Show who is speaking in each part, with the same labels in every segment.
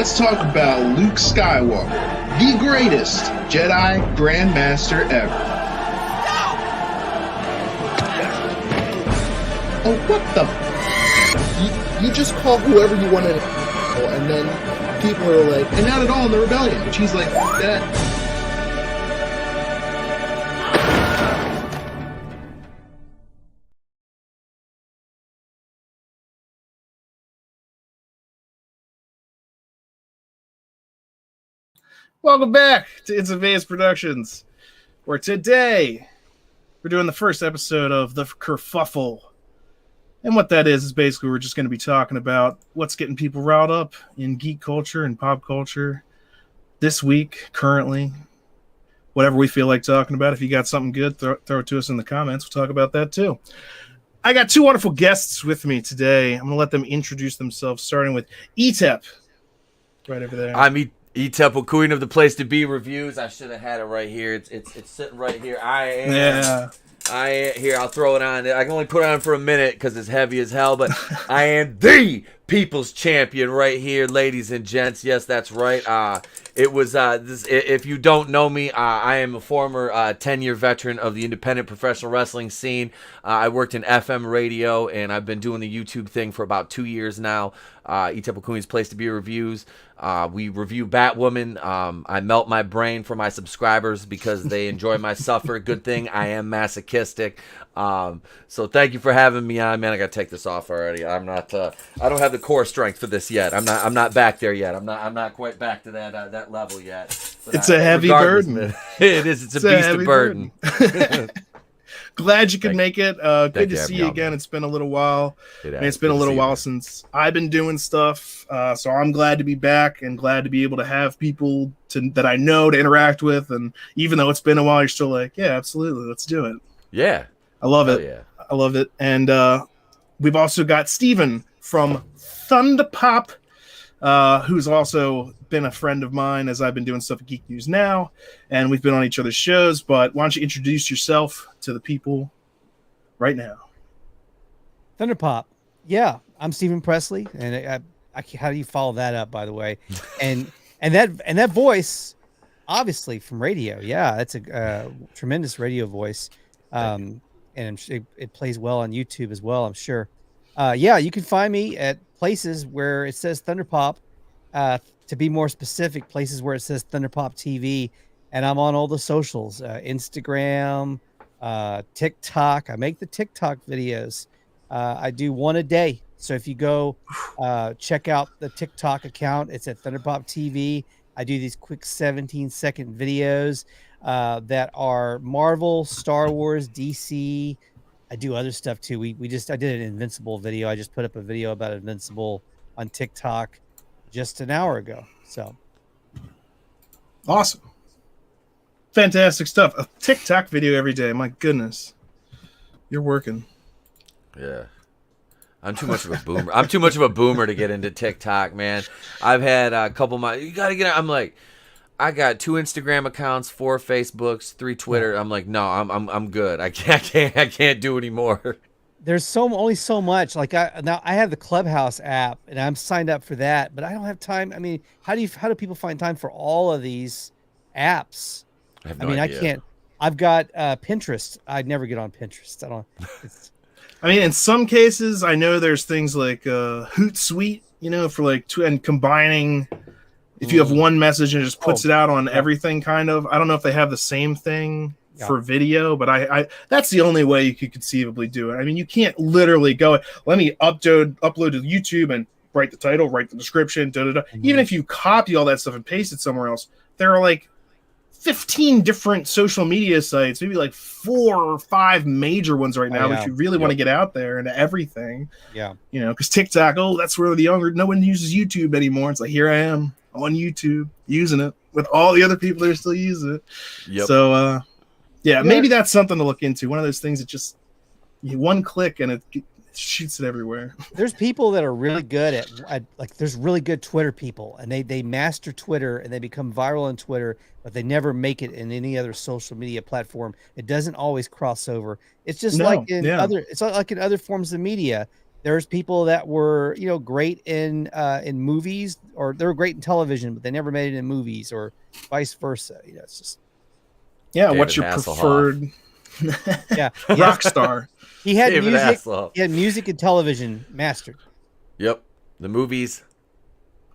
Speaker 1: let's talk about Luke Skywalker, the greatest Jedi Grandmaster ever. Oh, what the? You just call whoever you want to, and then people are like, and not at all in the rebellion. But she's like, that.
Speaker 2: Welcome back to It's Advanced Productions, where today we're doing the first episode of the Kerfuffle. And what that is basically we're just going to be talking about what's getting people riled up in geek culture and pop culture this week, currently. Whatever we feel like talking about. If you got something good, throw it to us in the comments. We'll talk about that too. I got two wonderful guests with me today. I'm going to let them introduce themselves, starting with ETEP. Right over there.
Speaker 3: I'm E-Temple, Queen of the Place to Be Reviews. I should have had it right here. It's sitting right here. I am here. I'll throw it on. I can only put it on for a minute because it's heavy as hell, but I am the People's Champion right here, ladies and gents. Yes, that's right. If you don't know me, I am a former 10-year veteran of the independent professional wrestling scene. I worked in FM radio, and I've been doing the YouTube thing for about 2 years now. E-Temple Queen's Place to Be Reviews. We review Batwoman. I melt my brain for my subscribers because they enjoy my suffer. Good thing I am masochistic. So thank you for having me on, man. I gotta take this off already. I'm not. I don't have the core strength for this yet. I'm not back there yet. I'm not quite back to that level yet. But
Speaker 2: it's a heavy burden.
Speaker 3: It is. It's a beast of burden.
Speaker 2: Glad you could make it. Good to see you again. It's been a little while. It's been a little while since I've been doing stuff. So I'm glad to be back and glad to be able to have people that I know to interact with. And even though it's been a while, you're still like, yeah, absolutely. Let's do it.
Speaker 3: Yeah.
Speaker 2: I love it.
Speaker 3: Yeah.
Speaker 2: I love it. And we've also got Steven from Thunderpop, who's also been a friend of mine as I've been doing stuff at Geek News Now, and we've been on each other's shows. But why don't you introduce yourself to the people right now?
Speaker 4: Thunderpop. Yeah, I'm Stephen Presley, and how do you follow that up, by the way? And that voice, obviously from radio. Yeah, that's a tremendous radio voice, and it plays well on YouTube as well, I'm sure. Yeah, you can find me at places where it says Thunderpop. To be more specific, places where it says Thunderpop TV, and I'm on all the socials, Instagram, TikTok. I make the TikTok videos. I do one a day. So if you go check out the TikTok account, it's at Thunderpop TV. I do these quick 17-second videos that are Marvel, Star Wars, DC. I do other stuff too. I did an Invincible video. I just put up a video about Invincible on TikTok just an hour ago. So
Speaker 2: awesome. Fantastic stuff. A TikTok video every day. My goodness. You're working.
Speaker 3: Yeah. I'm too much of a boomer. I'm too much of a boomer to get into TikTok, man. I've had a couple of you got to get I'm like, I got 2 Instagram accounts, 4 Facebooks, 3 Twitter. I'm like, no, I'm good. I can't do anymore.
Speaker 4: There's only so much. Like I have the Clubhouse app and I'm signed up for that, but I don't have time. I mean, how do people find time for all of these apps?
Speaker 3: I have no idea.
Speaker 4: I can't. I've got Pinterest. I'd never get on Pinterest.
Speaker 2: I mean, in some cases, I know there's things like Hootsuite, for like and combining. If you have one message and it just puts it out on everything, kind of. I don't know if they have the same thing for video, but I that's the only way you could conceivably do it. I mean, you can't literally go, let me upload to YouTube and write the title, write the description, Even if you copy all that stuff and paste it somewhere else, there are like 15 different social media sites, maybe like 4 or 5 major ones right now, if you really want to get out there into everything.
Speaker 4: Yeah.
Speaker 2: Because TikTok, that's where the younger, no one uses YouTube anymore. It's like, here I am on YouTube using it with all the other people that are still using it.
Speaker 3: Yep.
Speaker 2: So, maybe that's something to look into. One of those things that just one click and it shoots it everywhere.
Speaker 4: There's people that are really good at there's really good Twitter people, and they master Twitter and they become viral on Twitter, but they never make it in any other social media platform. It doesn't always cross over. It's just like in other forms of media. There's people that were, great in movies, or they were great in television, but they never made it in movies, or vice versa. It's just
Speaker 2: what's your
Speaker 3: Hasselhoff.
Speaker 4: preferred
Speaker 2: rock star?
Speaker 4: He had
Speaker 3: David
Speaker 4: music.
Speaker 3: Hasselhoff.
Speaker 4: He had music and television mastered.
Speaker 3: Yep. The movies.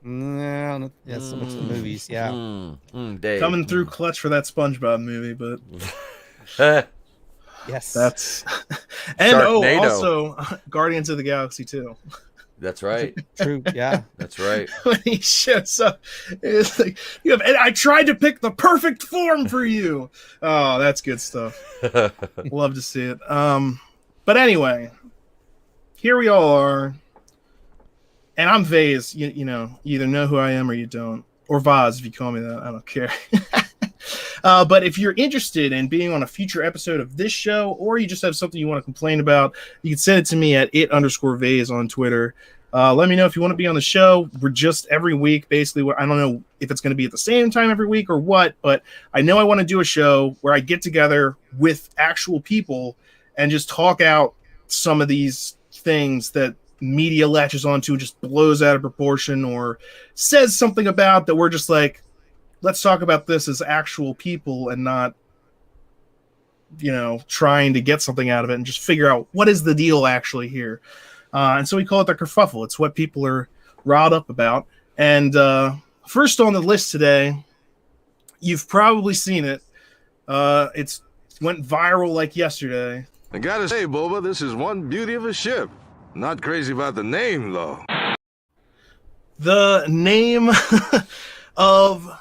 Speaker 4: No, so much the movies. Yeah.
Speaker 3: Dave.
Speaker 2: Coming through clutch for that SpongeBob movie, but
Speaker 4: Yes.
Speaker 2: that's and
Speaker 3: Sharknado.
Speaker 2: Also Guardians of the Galaxy 2.
Speaker 3: That's right.
Speaker 4: True. Yeah.
Speaker 3: That's right.
Speaker 2: When he shows up, it's like and I tried to pick the perfect form for you. Oh, that's good stuff. Love to see it. But anyway, here we all are. And I'm Vaz. You either know who I am or you don't. Or Vaz, if you call me that. I don't care. But if you're interested in being on a future episode of this show, or you just have something you want to complain about, you can send it to me at @_Vaz on Twitter. Let me know if you want to be on the show. We're just every week, basically. I don't know if it's going to be at the same time every week or what, but I know I want to do a show where I get together with actual people and just talk out some of these things that media latches onto and just blows out of proportion or says something about that we're just like, let's talk about this as actual people and not, trying to get something out of it and just figure out what is the deal actually here. And so we call it the kerfuffle. It's what people are riled up about. And first on the list today, you've probably seen it. It went viral like yesterday.
Speaker 5: I gotta say, Boba, this is one beauty of a ship. Not crazy about the name, though.
Speaker 2: The name of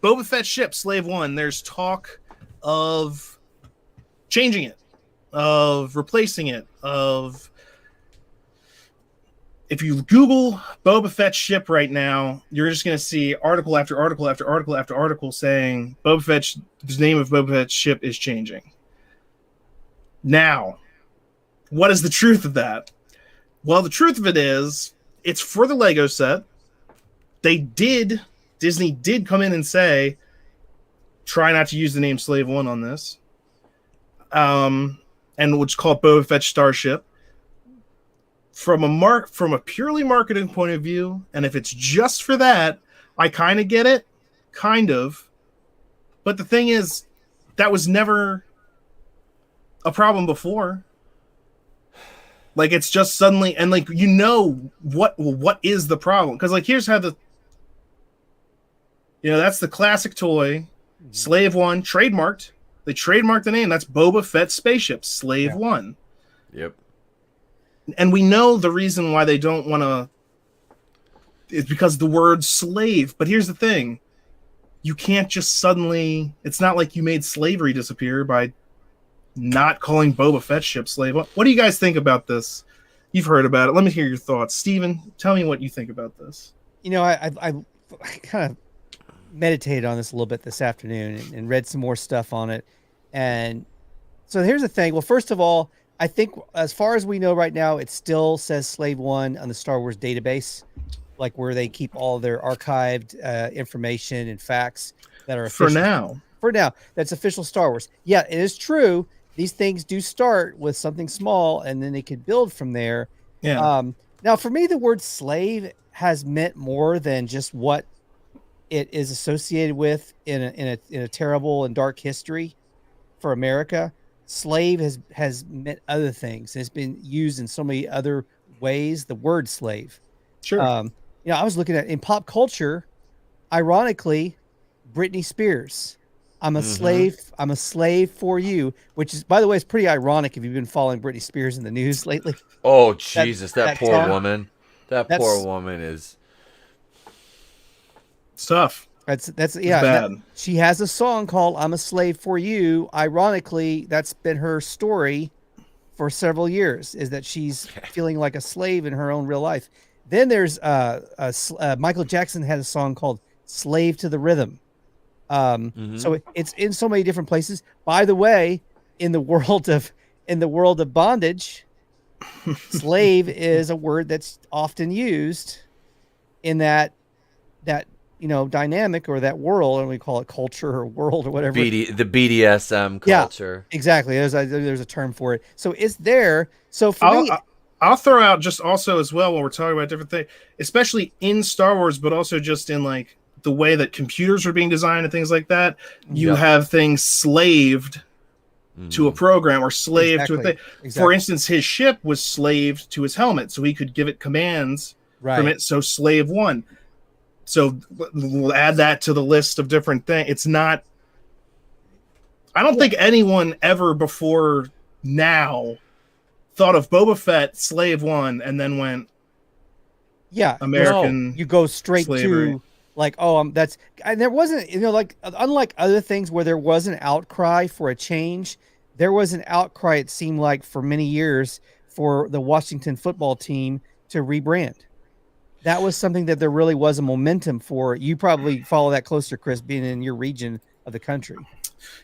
Speaker 2: Boba Fett's ship, Slave One, there's talk of changing it, of replacing it, of... If you Google Boba Fett's ship right now, you're just going to see article after article after article after article saying the name of Boba Fett's ship is changing. Now, what is the truth of that? Well, the truth of it is, it's for the Lego set. Disney did come in and say, try not to use the name Slave One on this. And which call it Boba Fett's Starship. From a purely marketing point of view, and if it's just for that, I kind of get it, kind of. But the thing is, that was never a problem before. Like, it's just suddenly, and like, what is the problem? Because like, here's how that's the classic toy, Slave One, trademarked. They trademarked the name. That's Boba Fett's spaceship, Slave One.
Speaker 3: Yep.
Speaker 2: And we know the reason why they don't want to is because the word slave. But here's the thing. You can't just suddenly... It's not like you made slavery disappear by not calling Boba Fett's ship Slave One. What do you guys think about this? You've heard about it. Let me hear your thoughts. Steven, tell me what you think about this.
Speaker 4: I kind of meditated on this a little bit this afternoon and read some more stuff on it. And so here's the thing. Well, first of all, I think as far as we know right now, it still says Slave One on the Star Wars database, like where they keep all their archived information and facts that are official. For now, that's official Star Wars. Yeah, it is true. These things do start with something small, and then they could build from there.
Speaker 2: Yeah.
Speaker 4: Now, for me, the word slave has meant more than just what it is associated with in a terrible and dark history for America. Slave has meant other things. It's been used in so many other ways. The word slave.
Speaker 2: Sure.
Speaker 4: I was looking at in pop culture, ironically, Britney Spears. I'm a slave. I'm a slave for you, which is, by the way, it's pretty ironic if you've been following Britney Spears in the news lately.
Speaker 3: Oh, Jesus, that poor
Speaker 4: song,
Speaker 3: woman. That poor woman is
Speaker 2: tough.
Speaker 4: That's
Speaker 2: bad.
Speaker 4: She has a song called "I'm a Slave for You." Ironically, that's been her story for several years. Is that she's feeling like a slave in her own real life. Then there's Michael Jackson had a song called "Slave to the Rhythm." So it's in so many different places. By the way, in the world of bondage, slave is a word that's often used in that dynamic or that world, and we call it culture or world or whatever.
Speaker 3: The BDSM culture.
Speaker 4: Yeah, exactly. There's a term for it. So it's there. So for me,
Speaker 2: I'll throw out just also as well when we're talking about different things, especially in Star Wars, but also just in like the way that computers are being designed and things like that. You have things slaved to a program or slaved to a thing. For instance, his ship was slaved to his helmet, so he could give it commands from it. So slave one. So we'll add that to the list of different things. It's not. I don't think anyone ever before now thought of Boba Fett Slave One and then went, American.
Speaker 4: No, you go straight
Speaker 2: slavery.
Speaker 4: to like, that's, and there wasn't, like unlike other things where there was an outcry for a change, there was an outcry. It seemed like for many years for the Washington football team to rebrand. That was something that there really was a momentum for. You probably follow that closer, Chris, being in your region of the country.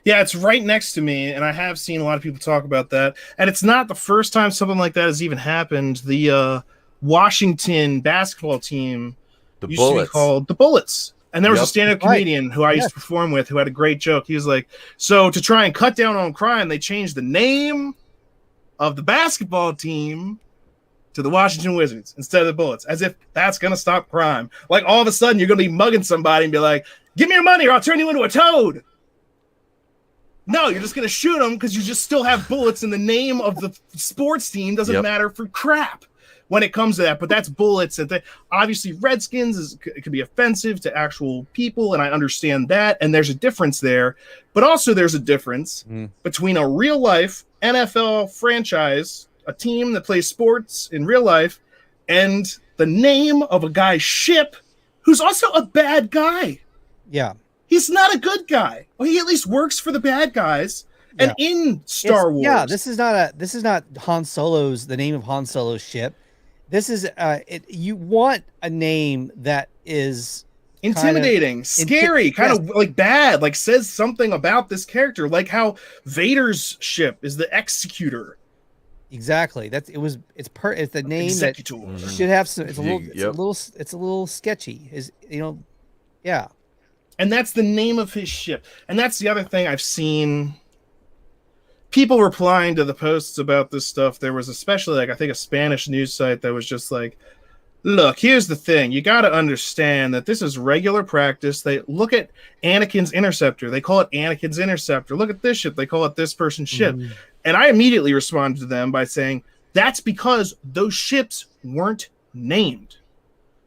Speaker 2: Yeah, it's right next to me, and I have seen a lot of people talk about that. And it's not the first time something like that has even happened. The Washington basketball team used to be called the Bullets. And there was a stand-up comedian who I used to perform with who had a great joke. He was like, so to try and cut down on crime, they changed the name of the basketball team to the Washington Wizards instead of the Bullets, as if that's going to stop crime. Like all of a sudden you're going to be mugging somebody and be like, give me your money or I'll turn you into a toad. No, you're just going to shoot them because you just still have bullets in the name of the sports team. Doesn't matter for crap when it comes to that. But that's bullets. And obviously Redskins it could be offensive to actual people, and I understand that. And there's a difference there. But also there's a difference between a real-life NFL franchise, a team that plays sports in real life, and the name of a guy's ship who's also a bad guy.
Speaker 4: Yeah.
Speaker 2: He's not a good guy. Well, he at least works for the bad guys. And in Star Wars.
Speaker 4: Yeah, this is not Han Solo's, the name of Han Solo's ship. This is you want a name that is
Speaker 2: intimidating, scary, kind of like bad, like says something about this character, like how Vader's ship is the Executor.
Speaker 4: Exactly. It's the name Executor. That should have some. It's a little sketchy. Yeah.
Speaker 2: And that's the name of his ship. And that's the other thing I've seen people replying to the posts about this stuff. There was especially I think a Spanish news site that was just like, look, here's the thing. You got to understand that this is regular practice. They look at Anakin's interceptor. They call it Anakin's interceptor. Look at this ship. They call it this person's ship. And I immediately responded to them by saying, that's because those ships weren't named.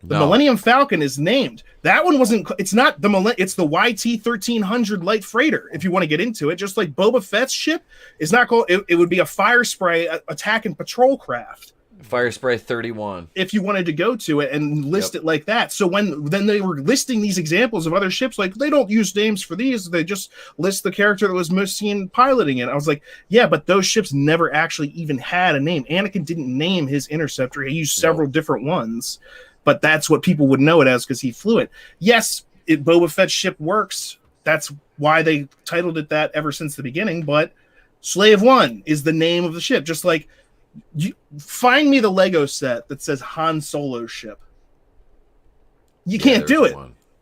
Speaker 2: The Millennium Falcon is named. That one wasn't. It's not the it's the YT-1300 light freighter. If you want to get into it, just like Boba Fett's ship is not called. It would be a Fire Spray attack and patrol craft.
Speaker 3: Fire Spray 31.
Speaker 2: If you wanted to go to it and list it like that. So then they were listing these examples of other ships, like they don't use names for these. They just list the character that was most seen piloting it. I was like, yeah, but those ships never actually even had a name. Anakin didn't name his interceptor. He used several different ones. But that's what people would know it as because he flew it. Yes, Boba Fett's ship works. That's why they titled it that ever since the beginning. But Slave One is the name of the ship. Just like, find me the Lego set that says Han Solo ship. You can't do it.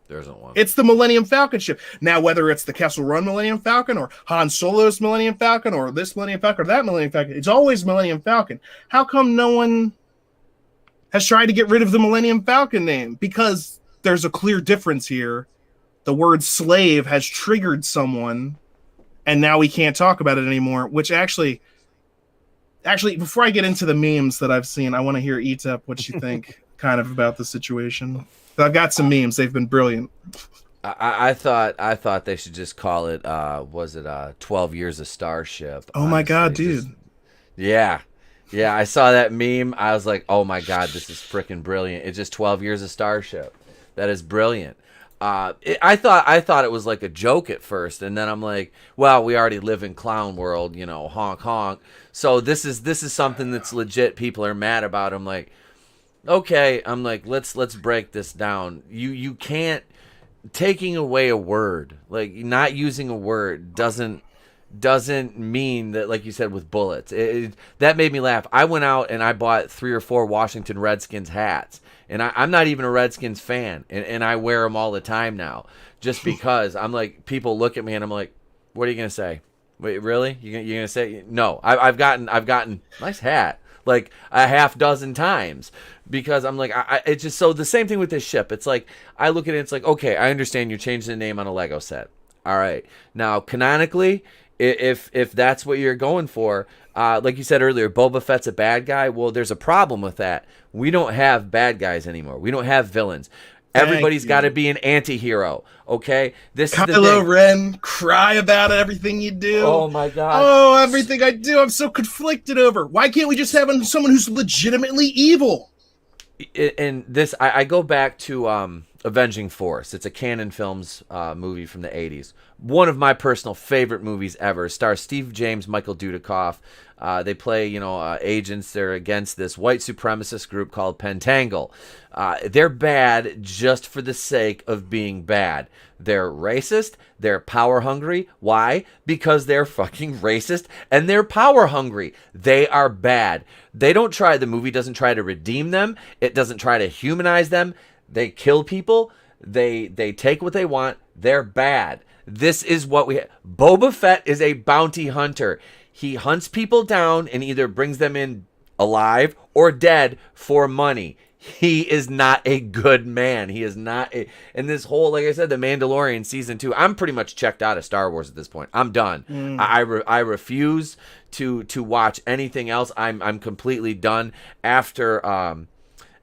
Speaker 3: There isn't one.
Speaker 2: It's the Millennium Falcon ship. Now, whether it's the Kessel Run Millennium Falcon or Han Solo's Millennium Falcon or this Millennium Falcon or that Millennium Falcon, it's always Millennium Falcon. How come no one has tried to get rid of the Millennium Falcon name? Because there's a clear difference here. The word slave has triggered someone, and now we can't talk about it anymore, which actually, before I get into the memes that I've seen, I want to hear Etep what you think kind of about the situation. I've got some memes. They've been brilliant.
Speaker 3: I thought they should just call it, 12 Years of Starship?
Speaker 2: Oh, my God, dude.
Speaker 3: Yeah. Yeah, I saw that meme. I was like, oh my God, this is freaking brilliant. It's just 12 Years of Starship. That is brilliant. I thought it was like a joke at first, and then I'm like, well, we already live in clown world, honk honk. So this is something that's legit. People are mad about. I'm like, okay. I'm like, let's break this down. You can't, taking away a word, like not using a word doesn't mean that, like you said, with bullets. That made me laugh. I went out and I bought 3 or 4 Washington Redskins hats, and I'm not even a Redskins fan, and I wear them all the time now, just because I'm like, people look at me and I'm like, what are you gonna say? Wait, really? You're gonna say no? I've gotten nice hat. like a half dozen times because I'm like, it's just so the same thing with this ship. It's like, I look at it, it's like, okay, I understand you're changing the name on a Lego set. All right. Now, canonically, if that's what you're going for, like you said earlier, Boba Fett's a bad guy. Well, there's a problem with that. We don't have bad guys anymore. We don't have villains. Everybody's got to be an anti-hero, okay? This is the
Speaker 2: Kylo
Speaker 3: thing.
Speaker 2: Ren, cry about everything you do.
Speaker 3: Oh, my God.
Speaker 2: Oh, everything I do, I'm so conflicted over. Why can't we just have someone who's legitimately evil?
Speaker 3: And this, I go back to Avenging Force. It's a Canon Films movie from the 80s. One of my personal favorite movies ever. It stars Steve James, Michael Dudikoff. They play, agents. They're against this white supremacist group called Pentangle. They're bad just for the sake of being bad. They're racist. They're power hungry. Why? Because they're fucking racist and they're power hungry. They are bad. The movie doesn't try to redeem them. It doesn't try to humanize them. They kill people. They take what they want. They're bad. This is what we have. Boba Fett is a bounty hunter. He hunts people down and either brings them in alive or dead for money. He is not a good man. He is not a... And this whole, like I said, The Mandalorian Season 2, I'm pretty much checked out of Star Wars at this point. I'm done. I refuse to watch anything else. I'm completely done. After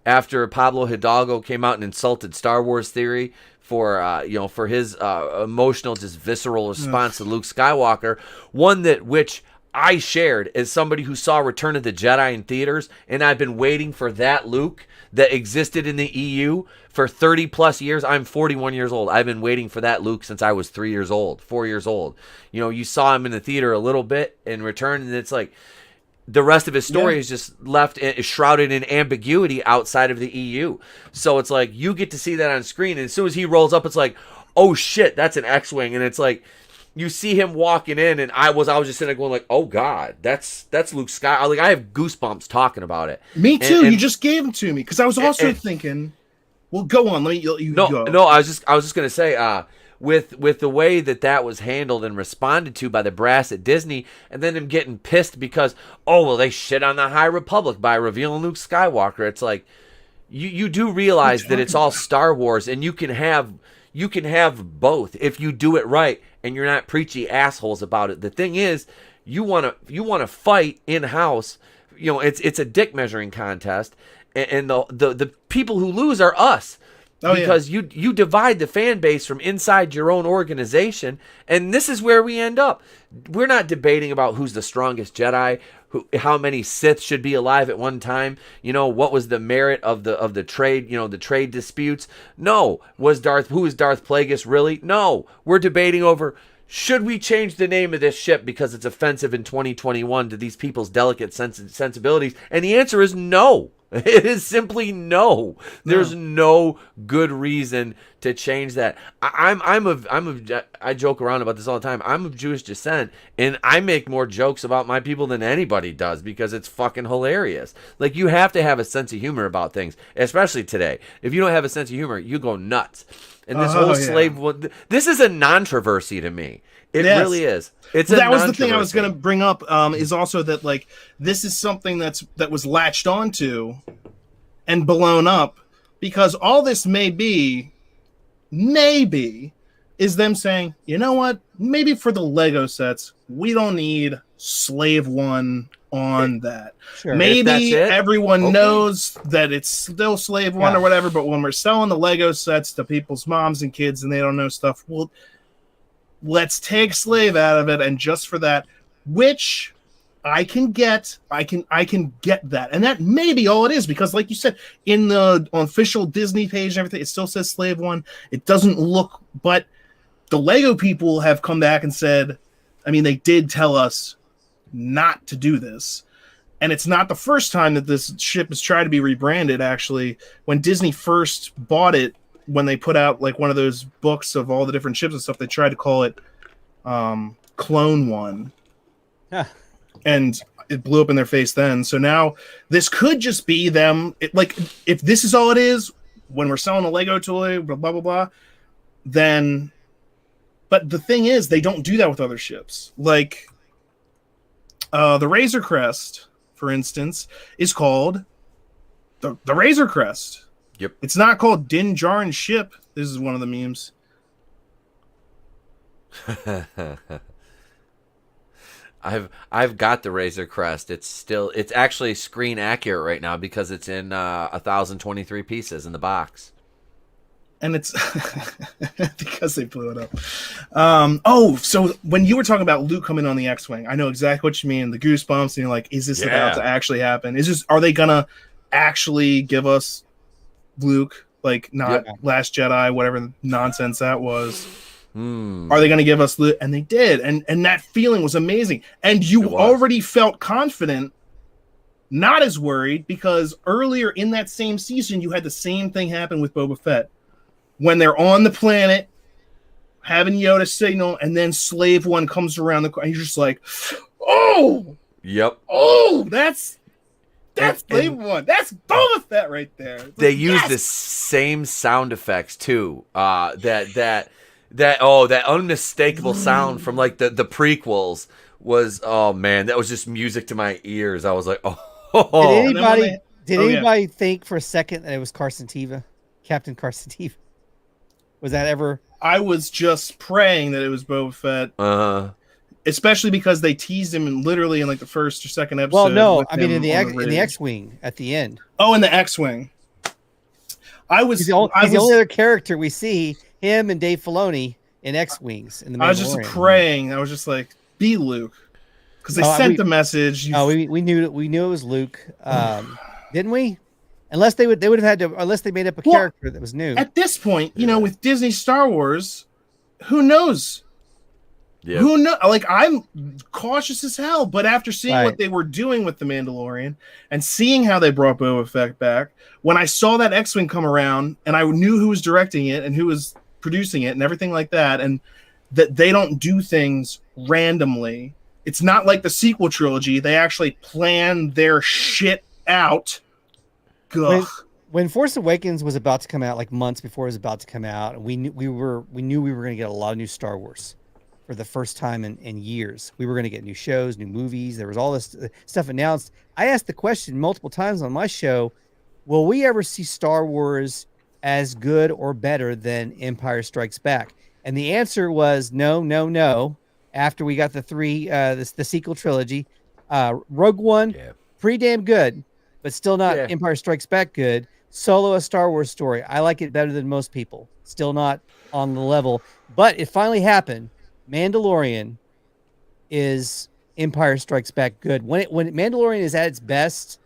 Speaker 3: Pablo Hidalgo came out and insulted Star Wars theory for his emotional, just visceral response to Luke Skywalker, which I shared as somebody who saw Return of the Jedi in theaters, and I've been waiting for that Luke that existed in the EU for 30 plus years. I'm 41 years old. I've been waiting for that Luke since I was 4 years old. You saw him in the theater a little bit in Return, and it's like the rest of his story is just left shrouded in ambiguity outside of the EU. So it's like you get to see that on screen, and as soon as he rolls up, it's like, oh shit, that's an X-wing, and it's like you see him walking in, and I was just sitting there going like, oh god, that's Luke Skywalker. Like I have goosebumps talking about it.
Speaker 2: Me too. And you just gave them to me because I was also thinking. Well, go on. Let me. You go.
Speaker 3: No. I was just gonna say. With the way that was handled and responded to by the brass at Disney, and then him getting pissed because, they shit on the High Republic by revealing Luke Skywalker. It's like, you do realize that it's all Star Wars, and you can have both if you do it right, and you're not preachy assholes about it. The thing is, you want to fight in house. It's a dick measuring contest, and the people who lose are us. Because you divide the fan base from inside your own organization, and this is where we end up. We're not debating about who's the strongest Jedi, how many Sith should be alive at one time. What was the merit of the trade? The trade disputes. No, who is Darth Plagueis really? No, we're debating over. Should we change the name of this ship because it's offensive in 2021 to these people's delicate sensibilities? And the answer is no. It is simply no. There's no good reason to change that. I joke around about this all the time. I'm of Jewish descent, and I make more jokes about my people than anybody does because it's fucking hilarious. Like, you have to have a sense of humor about things, especially today. If you don't have a sense of humor, you go nuts. And this whole slave one, this is a non-controversy to me. It really is.
Speaker 2: That was the thing I was going to bring up. Is also that like this is something that was latched onto and blown up because all this maybe is them saying, you know what? Maybe for the Lego sets, we don't need Slave One on that.
Speaker 4: Sure.
Speaker 2: Maybe everyone knows that it's still Slave One or whatever, but when we're selling the Lego sets to people's moms and kids and they don't know stuff, well, let's take Slave out of it, and just for that, which I can get that, and that may be all it is, because like you said, in the official Disney page and everything, it still says Slave One. It doesn't look, but the Lego people have come back and said, I mean, they did tell us not to do this, and it's not the first time that this ship has tried to be rebranded. Actually, when Disney first bought it, when they put out like one of those books of all the different ships and stuff, they tried to call it Clone One. And it blew up in their face then. So now this could just be them. If this is all it is, when we're selling a Lego toy, blah, blah, blah, blah, then... But the thing is, they don't do that with other ships. Like the Razor Crest for instance, is called the Razor Crest.
Speaker 3: Yep.
Speaker 2: It's not called Din Djarin's ship. This is one of the memes.
Speaker 3: I've got the Razor Crest. It's actually screen accurate right now because it's in 1,023 pieces in the box.
Speaker 2: And it's because they blew it up. So when you were talking about Luke coming on the X-Wing, I know exactly what you mean. The goosebumps, and you're like, is this about to actually happen? Are they gonna actually give us Luke, like not Last Jedi, whatever nonsense that was? Are they going to give us Luke? And they did, and that feeling was amazing. And you already felt confident, not as worried, because earlier in that same season, you had the same thing happen with Boba Fett. When they're on the planet, having Yoda signal, and then Slave One comes around the corner, and you're just like, oh!
Speaker 3: Yep.
Speaker 2: Oh, that's Slave One. That's Boba Fett right there.
Speaker 3: They use the same sound effects, too. That unmistakable sound from like the prequels was, oh man, that was just music to my ears. I was like, oh.
Speaker 4: Did anybody think for a second that it was Captain Carson Teva? Was that ever?
Speaker 2: I was just praying that it was Boba Fett. Especially because they teased him literally in like the first or second episode.
Speaker 4: Well, no, I mean in the X-Wing at the end.
Speaker 2: Oh, in the X-Wing.
Speaker 4: He's the only other character we see. Him and Dave Filoni in X-Wings. In the
Speaker 2: I was just praying. I was just like, be Luke, because they sent the message.
Speaker 4: We knew it was Luke, didn't we? Unless they would have had to, unless they made up a character that was new.
Speaker 2: At this point, with Disney Star Wars, who knows?
Speaker 3: Yep.
Speaker 2: Who knows? Like, I'm cautious as hell, but after seeing what they were doing with The Mandalorian and seeing how they brought Boba Fett back, when I saw that X-Wing come around and I knew who was directing it and who was producing it and everything like that, and that they don't do things randomly. It's not like the sequel trilogy. They actually plan their shit out.
Speaker 4: When Force Awakens was about to come out, like months before it was about to come out, we knew we were going to get a lot of new Star Wars for the first time in years. We were going to get new shows, new movies. There was all this stuff announced. I asked the question multiple times on my show, will we ever see Star Wars as good or better than Empire Strikes Back? And the answer was no. After we got the sequel trilogy, Rogue One, pretty damn good, but still not Empire Strikes Back good. Solo, a Star Wars story. I like it better than most people. Still not on the level, but it finally happened. Mandalorian is Empire Strikes Back good. When Mandalorian is at its best,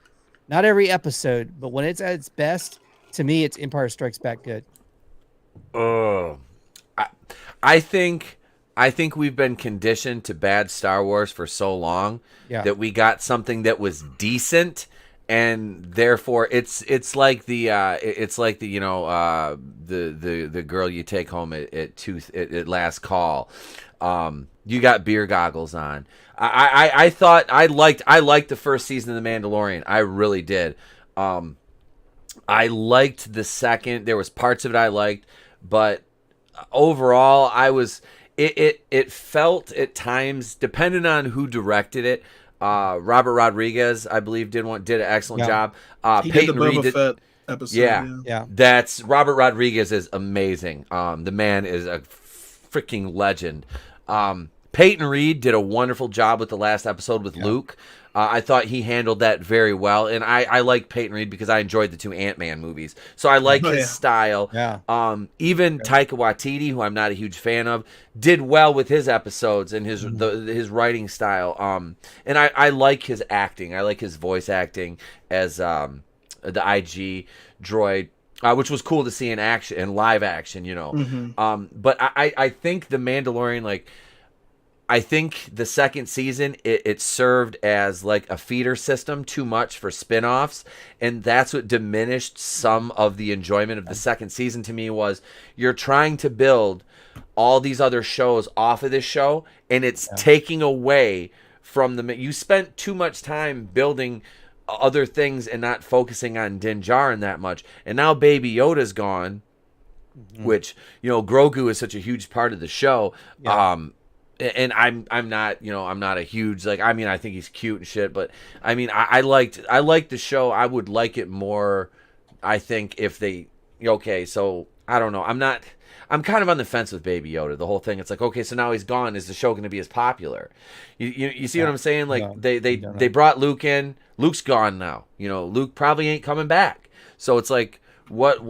Speaker 4: not every episode, but when it's at its best, to me, it's Empire Strikes Back good.
Speaker 3: I think we've been conditioned to bad Star Wars for so long that we got something that was decent, and therefore it's like the girl you take home at last call. You got beer goggles on. I thought I liked the first season of The Mandalorian. I really did. I liked the second. There was parts of it I liked, but overall, it felt at times, depending on who directed it. Robert Rodriguez, I believe, did an excellent job.
Speaker 2: He
Speaker 3: Peyton
Speaker 2: did the Boba
Speaker 3: Reed
Speaker 2: Fett episode.
Speaker 4: Yeah.
Speaker 3: That's Robert Rodriguez is amazing. The man is a freaking legend. Peyton Reed did a wonderful job with the last episode with Luke. I thought he handled that very well, and I like Peyton Reed because I enjoyed the two Ant-Man movies, so I like his style. Even Taika Waititi, who I'm not a huge fan of, did well with his episodes and his writing style. And I like his acting. I like his voice acting as the IG droid. Which was cool to see in action, in live action, But I think The Mandalorian, I think the second season, it served as like a feeder system too much for spinoffs, and that's what diminished some of the enjoyment of the second season to me. Was you're trying to build all these other shows off of this show, and it's taking away from the. You spent too much time building other things and not focusing on Din Djarin that much, and now Baby Yoda's gone, which Grogu is such a huge part of the show. and I'm not, I'm not a huge, like, I mean, I think he's cute and shit, but I mean, I liked the show. I would like it more, I think, if they, okay, so I don't know. I'm kind of on the fence with Baby Yoda. The whole thing, it's like, okay, so now he's gone. Is the show going to be as popular? You see what I'm saying? Like,
Speaker 4: No,
Speaker 3: they brought Luke in. Luke's gone now. Luke probably ain't coming back. So it's like, what,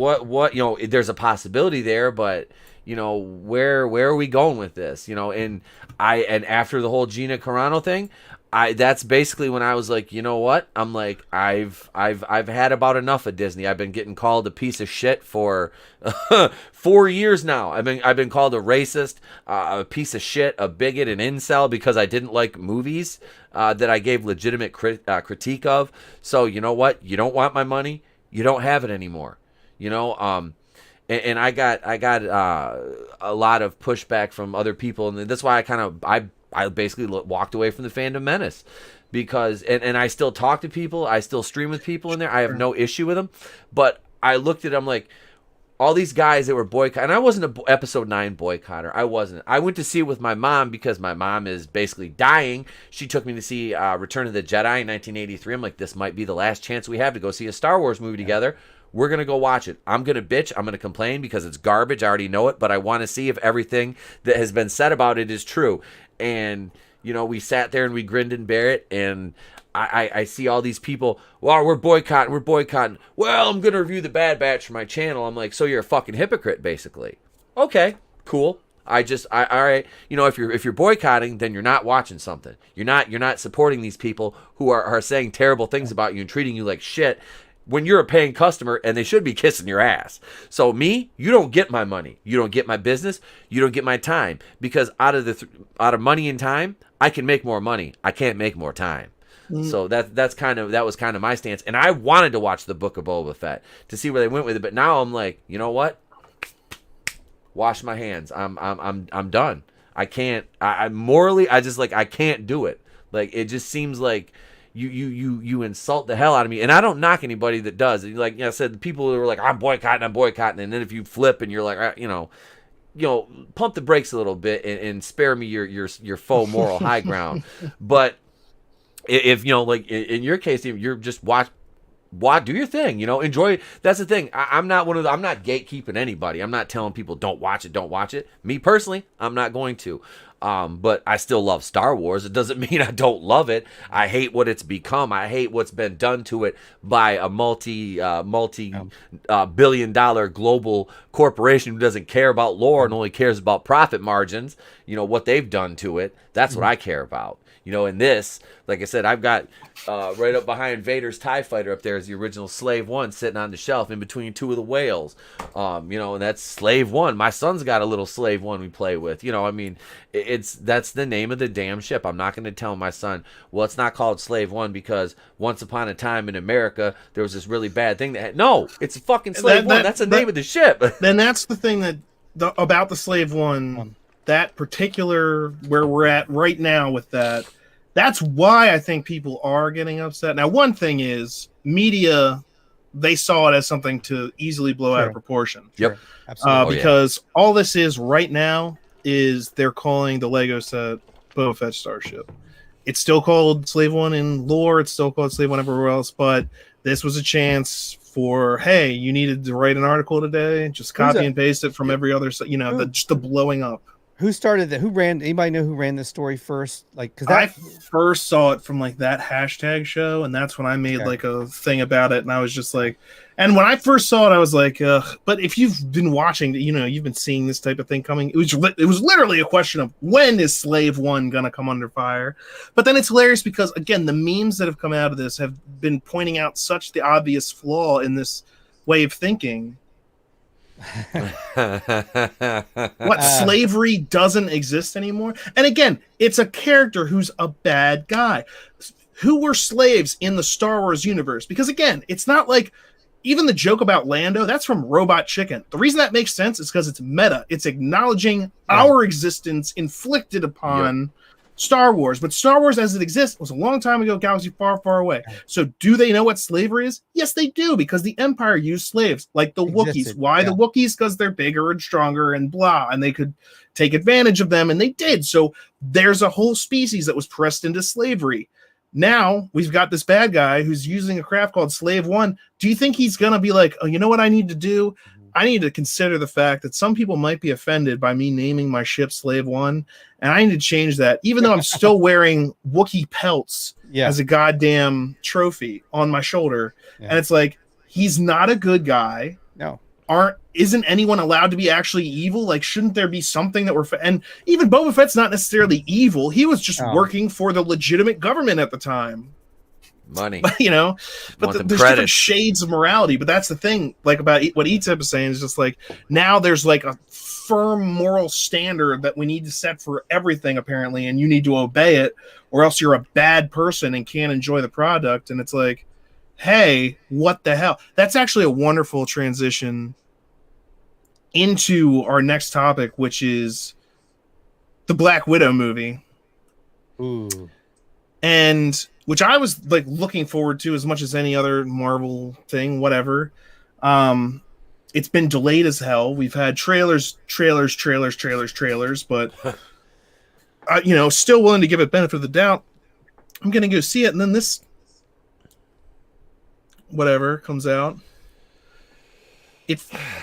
Speaker 3: there's a possibility there, but where are we going with this? And after the whole Gina Carano thing, that's basically when I was like, you know what? I'm like, I've had about enough of Disney. I've been getting called a piece of shit for 4 years now. I've been called a racist, a piece of shit, a bigot, an incel because I didn't like movies that I gave legitimate critique of. So you know what? You don't want my money. You don't have it anymore. And I got a lot of pushback from other people, and that's why I basically walked away from the Fandom Menace, because and I still talk to people, I still stream with people in there. I have no issue with them, but I looked at them like all these guys that were boycotting. And I wasn't a episode 9 boycotter. I wasn't. I went to see it with my mom because my mom is basically dying. She took me to see Return of the Jedi in 1983. I'm like, this might be the last chance we have to go see a Star Wars movie together. We're going to go watch it. I'm going to bitch. I'm going to complain because it's garbage. I already know it, but I want to see if everything that has been said about it is true. And, we sat there and we grinned and bear it. And I see all these people, well, we're boycotting. Well, I'm going to review the Bad Batch for my channel. I'm like, so you're a fucking hypocrite, basically. Okay, cool. All right. If you're boycotting, then you're not watching something. You're not supporting these people who are saying terrible things about you and treating you like shit when you're a paying customer, and they should be kissing your ass. So me, you don't get my money. You don't get my business. You don't get my time, because out of money and time, I can make more money. I can't make more time. So that was kind of my stance. And I wanted to watch the Book of Boba Fett to see where they went with it, but now I'm like, you know what? Wash my hands. I'm done. I can't. I morally, I can't do it. Like, it just seems like you insult the hell out of me. And I don't knock anybody that does. Like I said, the people who are like, I'm boycotting, and then if you flip and you're like, pump the brakes a little bit and spare me your faux moral high ground. But if like in your case, you're just watch, do your thing, enjoy it. That's the thing. I'm not gatekeeping anybody. I'm not telling people don't watch it. Me personally, I'm not going to. But I still love Star Wars. It doesn't mean I don't love it. I hate what it's become. I hate what's been done to it by a multi-billion-dollar global corporation who doesn't care about lore and only cares about profit margins. What they've done to it. That's what I care about. In this, like I said, I've got right up behind Vader's TIE Fighter up there is the original Slave One sitting on the shelf in between two of the whales. And that's Slave One. My son's got a little Slave One we play with. That's the name of the damn ship. I'm not going to tell my son, well, it's not called Slave One because once upon a time in America there was this really bad thing no, it's fucking Slave One. That's the name of the ship.
Speaker 2: Then that's the thing about the Slave One. That particular where we're at right now with that's why I think people are getting upset. Now, one thing is media, they saw it as something to easily blow out of proportion.
Speaker 3: Yep.
Speaker 4: Absolutely.
Speaker 2: Because all this is right now is they're calling the Lego set Boba Fett Starship. It's still called Slave One in lore. It's still called Slave One everywhere else. But this was a chance for, hey, you needed to write an article today. Just copy and paste it from every other, just the blowing up.
Speaker 4: Who started that? Anybody know who ran this story first? Like, because
Speaker 2: I first saw it from like that hashtag show, and that's when I made like a thing about it, and I was just like, and when I first saw it, I was like, but if you've been watching, you've been seeing this type of thing coming. It was literally a question of when is Slave One gonna come under fire? But then it's hilarious because again, the memes that have come out of this have been pointing out such the obvious flaw in this way of thinking. Slavery doesn't exist anymore? And again, it's a character who's a bad guy. Who were slaves in the Star Wars universe? Because again, it's not like even the joke about Lando, that's from Robot Chicken. The reason that makes sense is because it's meta. It's acknowledging our existence inflicted upon Star Wars, but Star Wars as it exists was a long time ago, galaxy far, far away. So do they know what slavery is? Yes, they do, because the Empire used slaves, like the Wookiees. Why the Wookiees? Because they're bigger and stronger and blah, and they could take advantage of them, and they did. So there's a whole species that was pressed into slavery. Now we've got this bad guy who's using a craft called Slave One. Do you think he's going to be like, oh, you know what I need to do? I need to consider the fact that some people might be offended by me naming my ship Slave One, and I need to change that, even though I'm still wearing Wookiee pelts as a goddamn trophy on my shoulder. And it's like, he's not a good guy.
Speaker 4: No.
Speaker 2: Isn't anyone allowed to be actually evil? Like, shouldn't there be something that and even Boba Fett's not necessarily evil. He was just working for the legitimate government at the time.
Speaker 3: Money,
Speaker 2: but there's different shades of morality. But that's the thing, like about what Etep is saying, is just like, now there's like a firm moral standard that we need to set for everything, apparently, and you need to obey it, or else you're a bad person and can't enjoy the product. And it's like, hey, what the hell? That's actually a wonderful transition into our next topic, which is the Black Widow movie.
Speaker 4: Ooh.
Speaker 2: And which I was like looking forward to as much as any other Marvel thing, whatever. It's been delayed as hell. We've had trailers, but still willing to give it benefit of the doubt. I'm gonna go see it, and then this whatever comes out.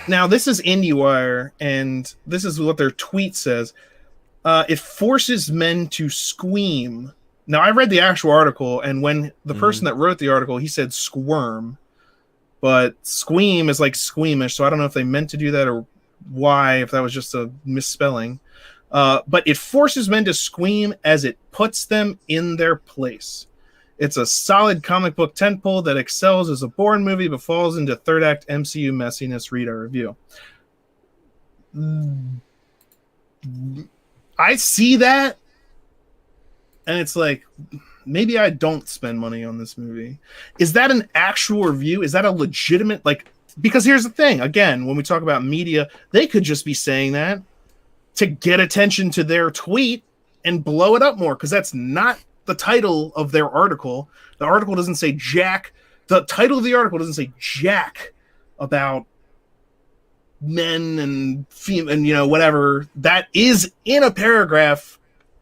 Speaker 2: Now this is IndieWire, and this is what their tweet says. It forces men to squeam. Now, I read the actual article, and when the person that wrote the article, he said squirm, but squeam is like squeamish, so I don't know if they meant to do that or why, if that was just a misspelling. But it forces men to squeam as it puts them in their place. It's a solid comic book tentpole that excels as a Bourne movie but falls into third act MCU messiness. Read our review. I see that, and it's like, maybe I don't spend money on this movie. Is that an actual review? Is that a legitimate, because here's the thing, again, when we talk about media, they could just be saying that to get attention to their tweet and blow it up more, because that's not the title of their article. The article doesn't say jack. The title of the article doesn't say jack about men and female and whatever. That is in a paragraph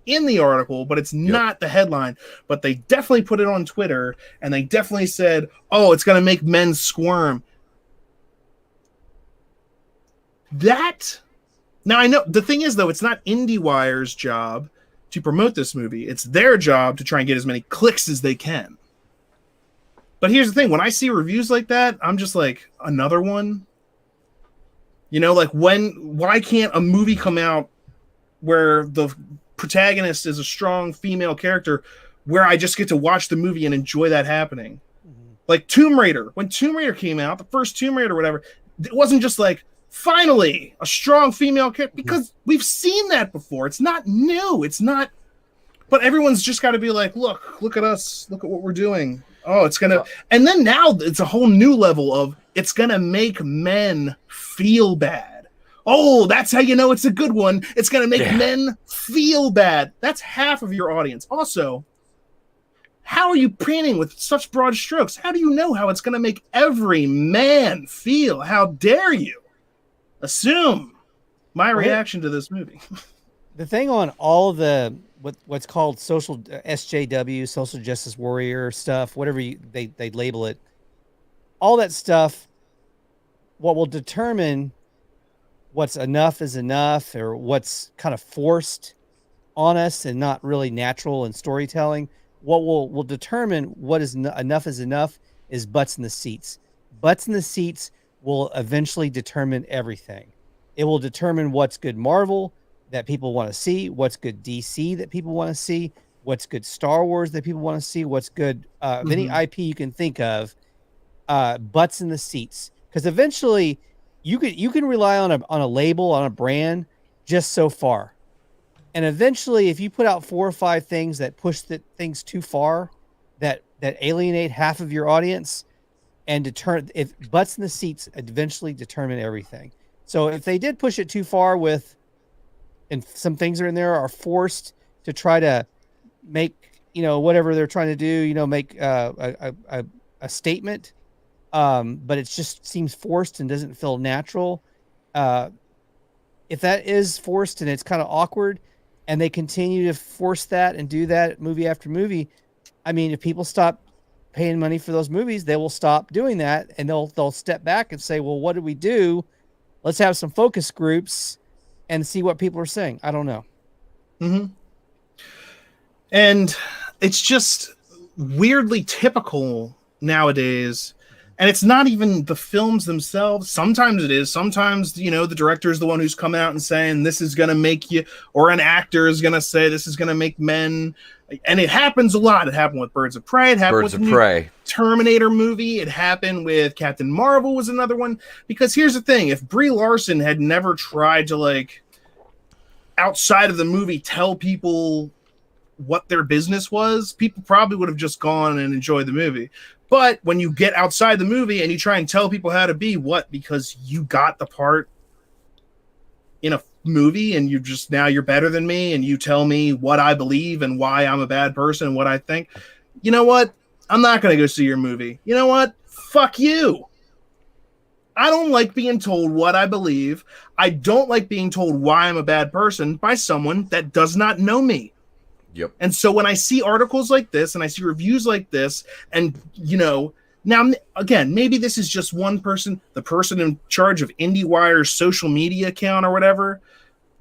Speaker 2: in the article, but it's not the headline. But they definitely put it on Twitter, and they definitely said, oh, it's going to make men squirm. Now, I know the thing is, though, it's not IndieWire's job to promote this movie. It's their job to try and get as many clicks as they can. But here's the thing, when I see reviews like that, I'm just like, another one? Why can't a movie come out where the protagonist is a strong female character, where I just get to watch the movie and enjoy that happening? Like Tomb Raider. When Tomb Raider came out, the first Tomb Raider or whatever, it wasn't just like, finally, a strong female character, because we've seen that before. It's not new. It's not, but everyone's just got to be like, look at us. Look at what we're doing. Oh, it's going to, and then now it's a whole new level of, it's going to make men feel bad. Oh, that's how you know it's a good one. It's going to make men feel bad. That's half of your audience. Also, how are you painting with such broad strokes? How do you know how it's going to make every man feel? How dare you assume my reaction to this movie?
Speaker 4: The thing on all the what's called social SJW, social justice warrior stuff, whatever they label it, all that stuff, what will determine what's enough is enough, or what's kind of forced on us and not really natural in storytelling, what will determine what is enough is enough is butts in the seats. Butts in the seats will eventually determine everything. It will determine what's good Marvel that people want to see, what's good DC that people want to see, what's good Star Wars that people want to see, what's good any IP you can think of. Butts in the seats, because eventually you can rely on a label, on a brand, just so far, and eventually if you put out 4 or 5 things that push things too far, that alienate half of your audience, and if butts in the seats eventually determine everything. So if they did push it too far and some things are in there are forced to try to make whatever they're trying to do, make a statement, but it just seems forced and doesn't feel natural. If that is forced and it's kind of awkward, and they continue to force that and do that movie after movie, I mean, if people stop paying money for those movies, they will stop doing that, and they'll step back and say, well, what do we do? Let's have some focus groups and see what people are saying. I don't know.
Speaker 2: Mm-hmm. And it's just weirdly typical nowadays. And it's not even the films themselves. Sometimes it is. Sometimes, the director is the one who's coming out and saying, this is going to make you, or an actor is going to say, this is going to make men. And it happens a lot. It happened with Birds of Prey. It happened with the new Terminator movie. It happened with Captain Marvel was another one. Because here's the thing. If Brie Larson had never tried to, outside of the movie, tell people what their business was, people probably would have just gone and enjoyed the movie. But when you get outside the movie and you try and tell people how to be, because you got the part in a movie and now you're better than me and you tell me what I believe and why I'm a bad person and what I think, you know what? I'm not going to go see your movie. You know what? Fuck you. I don't like being told what I believe. I don't like being told why I'm a bad person by someone that does not know me.
Speaker 3: Yep. And
Speaker 2: so when I see articles like this and I see reviews like this, and now again, maybe this is just one person, the person in charge of IndieWire's social media account or whatever,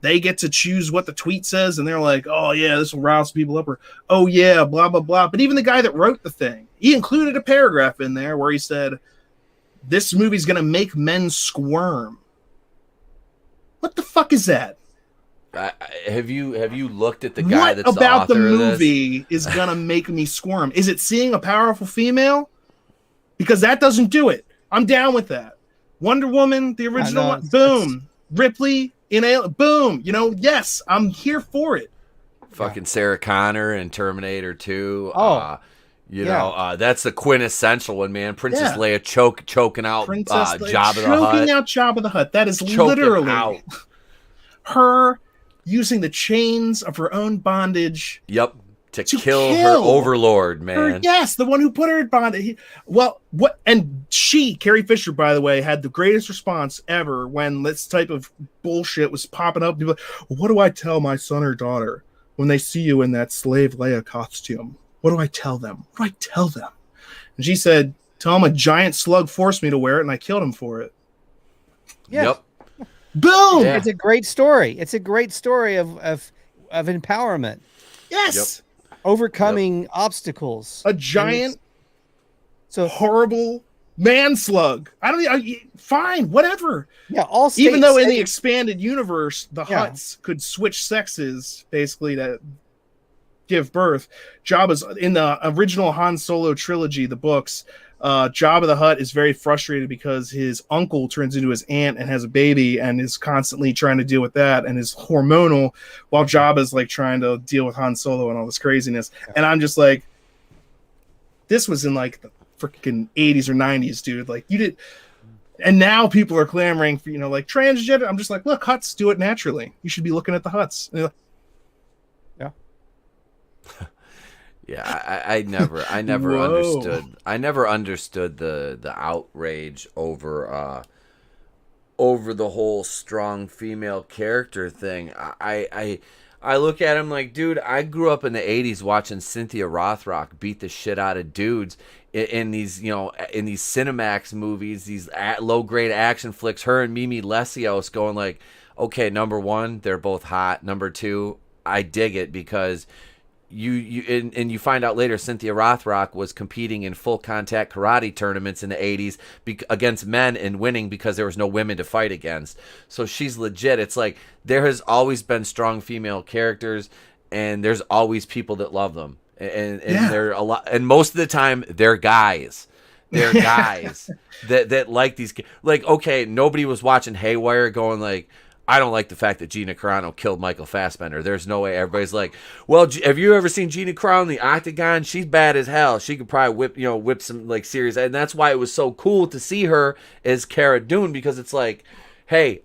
Speaker 2: they get to choose what the tweet says, and they're like, oh yeah, this will rouse people up, or oh yeah, blah blah blah. But even the guy that wrote the thing, he included a paragraph in there where he said, this movie's gonna make men squirm. What the fuck is that?
Speaker 3: Have you looked at the guy
Speaker 2: what
Speaker 3: that's the
Speaker 2: about
Speaker 3: author
Speaker 2: the
Speaker 3: of
Speaker 2: movie
Speaker 3: this?
Speaker 2: Is gonna make me squirm? Is it seeing a powerful female? Because that doesn't do it. I'm down with that. Wonder Woman, the original one, boom. Ripley in a boom. Yes, I'm here for it.
Speaker 3: Fucking Sarah Connor in Terminator 2.
Speaker 4: Oh.
Speaker 3: That's the quintessential one, man. Princess Leia choking out Jabba the Hutt.
Speaker 2: Choking out Jabba the Hutt. That is literally her using the chains of her own bondage.
Speaker 3: Yep. To kill her overlord, man.
Speaker 2: The one who put her in bondage. And Carrie Fisher, by the way, had the greatest response ever when this type of bullshit was popping up. People, what do I tell my son or daughter when they see you in that slave Leia costume? What do I tell them? And she said, tell them a giant slug forced me to wear it and I killed him for it.
Speaker 4: Yeah.
Speaker 3: Yep.
Speaker 2: Boom!
Speaker 4: Yeah. It's a great story. It's a great story of empowerment.
Speaker 2: Yes.
Speaker 4: Yep. Overcoming obstacles.
Speaker 2: A giant, horrible man slug. Fine, whatever.
Speaker 4: Yeah, all
Speaker 2: even though in the expanded universe, the Hutts could switch sexes basically to give birth. Jabba's in the original Han Solo trilogy, the books. Jabba the Hutt is very frustrated because his uncle turns into his aunt and has a baby and is constantly trying to deal with that and is hormonal while Jabba's trying to deal with Han Solo and all this craziness. And I'm just like, this was in the freaking 80s or 90s, dude. You did. And now people are clamoring for, transgender. I'm just like, look, Hutts do it naturally. You should be looking at the Hutts.
Speaker 3: Yeah, I never understood. I never understood the outrage over the whole strong female character thing. I look at him like, dude, I grew up in the '80s watching Cynthia Rothrock beat the shit out of dudes in these Cinemax movies, these low grade action flicks. Her and Mimi Lesios going like, okay, number one, they're both hot. Number two, I dig it because. You find out later Cynthia Rothrock was competing in full contact karate tournaments in the 80s against men and winning because there was no women to fight against. So she's legit. It's like there has always been strong female characters and there's always people that love them. And they're a lot, and most of the time they're guys. They're guys that like these, okay, nobody was watching Haywire going like, I don't like the fact that Gina Carano killed Michael Fassbender. There's no way. Everybody's like, well, have you ever seen Gina Carano in the Octagon? She's bad as hell. She could probably whip some serious. And that's why it was so cool to see her as Cara Dune, because it's like, hey,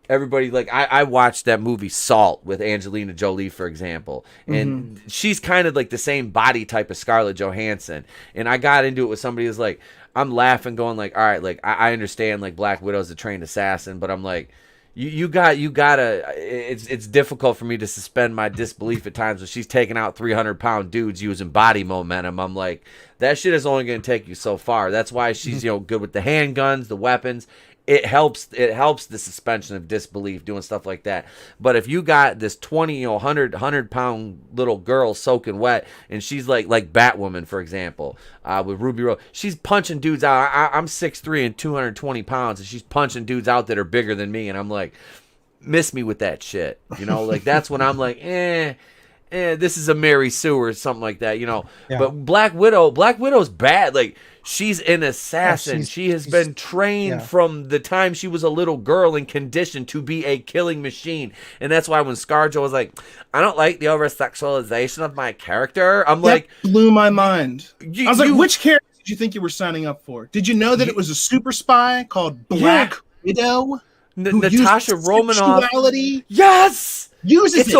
Speaker 3: everybody, like, I watched that movie Salt with Angelina Jolie, for example, and she's kind of like the same body type of Scarlett Johansson, and I got into it with somebody who's like, I'm laughing going like, all right, like I understand like Black Widow's a trained assassin, but I'm like, you gotta it's difficult for me to suspend my disbelief at times when she's taking out 300-pound dudes using body momentum. I'm like, that shit is only going to take you so far. That's why she's good with the handguns, the weapons. It helps the suspension of disbelief doing stuff like that. But if you got this 100-pound little girl soaking wet, and she's like Batwoman, for example, with Ruby Rose, she's punching dudes out. I'm 6'3" and 220 pounds, and she's punching dudes out that are bigger than me, and I'm like, miss me with that shit. Like that's when I'm like, this is a Mary Sue or something like that, Yeah. But Black Widow's bad. Like, she's an assassin. She has been trained from the time she was a little girl and conditioned to be a killing machine. And that's why when ScarJo was like, I don't like the over-sexualization of my character, I'm like...
Speaker 2: blew my mind. I was like, which character did you think you were signing up for? Did you know that it was a super spy called Black Widow?
Speaker 3: Natasha Romanoff.
Speaker 2: Sexuality?
Speaker 3: Yes!
Speaker 2: Uses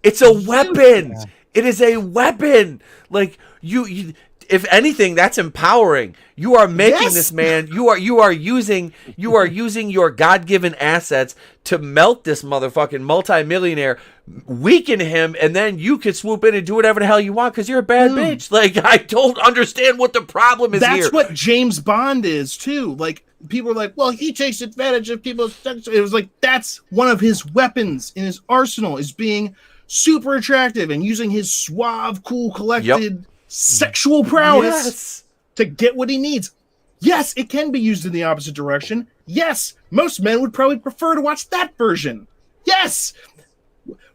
Speaker 3: it's a weapon. It is a weapon. Like, you if anything, that's empowering. You are making this man. You are using your God-given assets to melt this motherfucking multimillionaire, weaken him, and then you could swoop in and do whatever the hell you want because you're a bad bitch. Like, I don't understand what the problem is.
Speaker 2: That's what James Bond is too. Like, people are like, well, he takes advantage of people's sex. It was like, that's one of his weapons in his arsenal, is being super attractive and using his suave, cool, collected sexual prowess to get what he needs. Yes, it can be used in the opposite direction. Yes, most men would probably prefer to watch that version. Yes,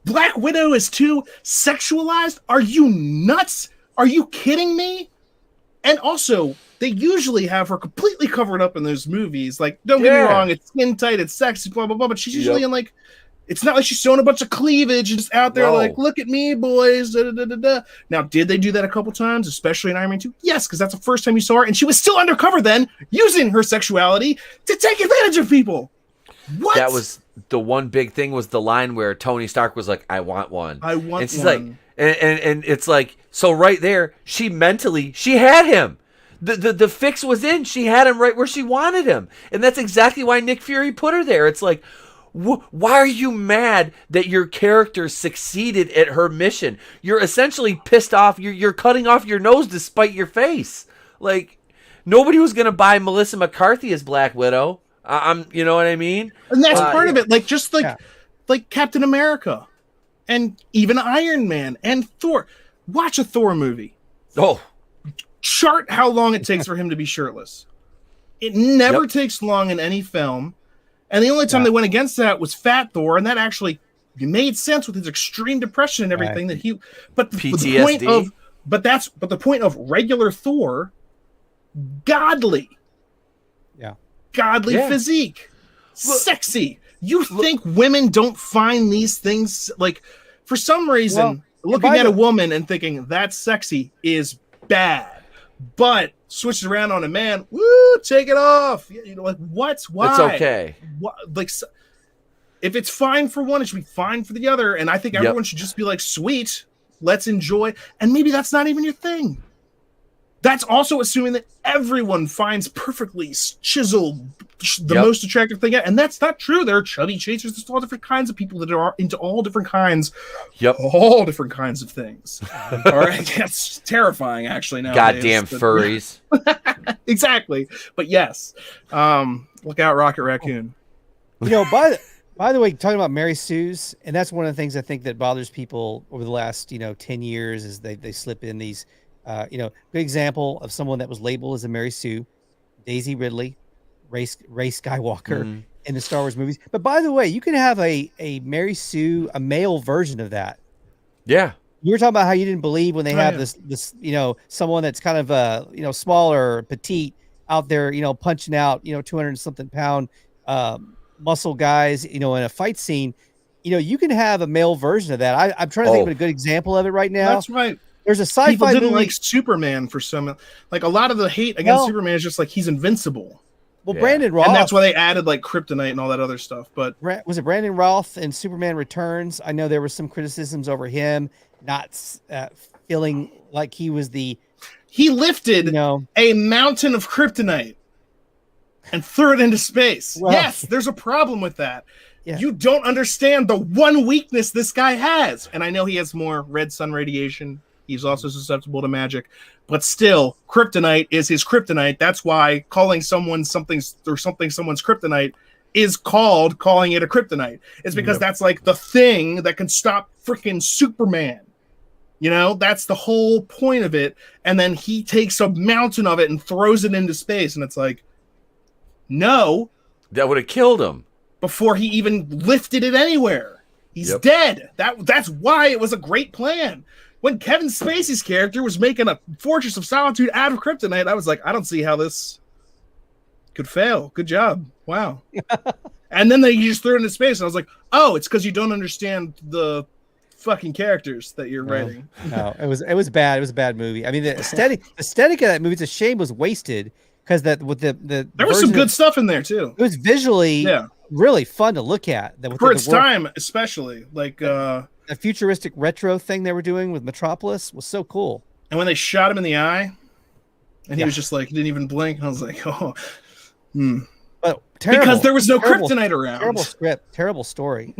Speaker 2: Black Widow is too sexualized. Are you nuts? Are you kidding me? And also, they usually have her completely covered up in those movies. Like, don't get me wrong, it's skin tight, it's sexy, blah, blah, blah, but she's usually in, like, it's not like she's showing a bunch of cleavage and just out there like, look at me, boys. Da, da, da, da, da. Now, did they do that a couple times, especially in Iron Man 2? Yes, because that's the first time you saw her, and she was still undercover then, using her sexuality to take advantage of people. What?
Speaker 3: That was the one big thing, was the line where Tony Stark was like, I want one.
Speaker 2: I want one.
Speaker 3: And she's like, and it's like, so right there, she had him. The fix was in. She had him right where she wanted him. And that's exactly why Nick Fury put her there. It's like, why are you mad that your character succeeded at her mission? You're essentially pissed off. You're cutting off your nose to spite your face. Like, nobody was going to buy Melissa McCarthy as Black Widow. You know what I mean?
Speaker 2: And that's part of it. Like, just like Captain America and even Iron Man and Thor. Watch a Thor movie. Chart how long it takes for him to be shirtless. It never takes long in any film. And the only time they went against that was Fat Thor, and that actually made sense with his extreme depression and everything that he. But
Speaker 3: PTSD.
Speaker 2: the point of regular Thor, godly physique, sexy. You think women don't find these things, like, for some reason, looking at a woman and thinking that's sexy is bad, but switch it around on a man, woo, take it off. Like, what? Why?
Speaker 3: It's okay.
Speaker 2: What? Like, if it's fine for one, it should be fine for the other. And I think everyone should just be like, sweet, let's enjoy. And maybe that's not even your thing. That's also assuming that everyone finds perfectly chiseled the most attractive thing. And that's not true. There are chubby chasers. There's all different kinds of people that are into all different kinds. All different kinds of things. All right. That's terrifying, actually. Now,
Speaker 3: goddamn furries.
Speaker 2: Exactly. But yes, look out, Rocket Raccoon.
Speaker 4: By the way, talking about Mary Sue's, and that's one of the things I think that bothers people over the last 10 years is they slip in these. Good example of someone that was labeled as a Mary Sue, Daisy Ridley, Rey Skywalker in the Star Wars movies. But by the way, you can have a Mary Sue, a male version of that.
Speaker 3: Yeah.
Speaker 4: You were talking about how you didn't believe when they have this someone that's kind of smaller, petite out there, punching out 200 something pound muscle guys, in a fight scene. You can have a male version of that. I'm trying to think of a good example of it right now.
Speaker 2: That's right.
Speaker 4: There's a sci-fi
Speaker 2: People didn't
Speaker 4: movie.
Speaker 2: like Superman for some, like, a lot of the hate against Superman is just like he's invincible.
Speaker 4: Well, Brandon Roth,
Speaker 2: and that's why they added like kryptonite and all that other stuff. But
Speaker 4: was it Brandon Routh in Superman Returns? I know there were some criticisms over him not feeling like he was the.
Speaker 2: He lifted a mountain of kryptonite and threw it into space. Well, yes, there's a problem with that. Yeah. You don't understand the one weakness this guy has. And I know he has more red sun radiation. He's also susceptible to magic. But still, kryptonite is his kryptonite. That's why calling someone's kryptonite is called calling it a kryptonite. It's because that's like the thing that can stop freaking Superman. You know, that's the whole point of it. And then he takes a mountain of it and throws it into space. And it's like, no.
Speaker 3: That would have killed him.
Speaker 2: Before he even lifted it anywhere. He's dead. That's why it was a great plan. When Kevin Spacey's character was making a Fortress of Solitude out of kryptonite, I was like, I don't see how this could fail. Good job. Wow. And then they just threw it into space. And I was like, oh, it's because you don't understand the fucking characters that you're writing.
Speaker 4: No, it was bad. It was a bad movie. I mean, the aesthetic of that movie, it's a shame, was wasted because that with the
Speaker 2: there was some good stuff in there too.
Speaker 4: It was visually really fun to look at.
Speaker 2: For its time, especially like
Speaker 4: the futuristic retro thing they were doing with Metropolis was so cool.
Speaker 2: And when they shot him in the eye, and he was just like, didn't even blink. I was like, oh,
Speaker 4: But terrible,
Speaker 2: because there was no kryptonite around.
Speaker 4: Terrible script, terrible story.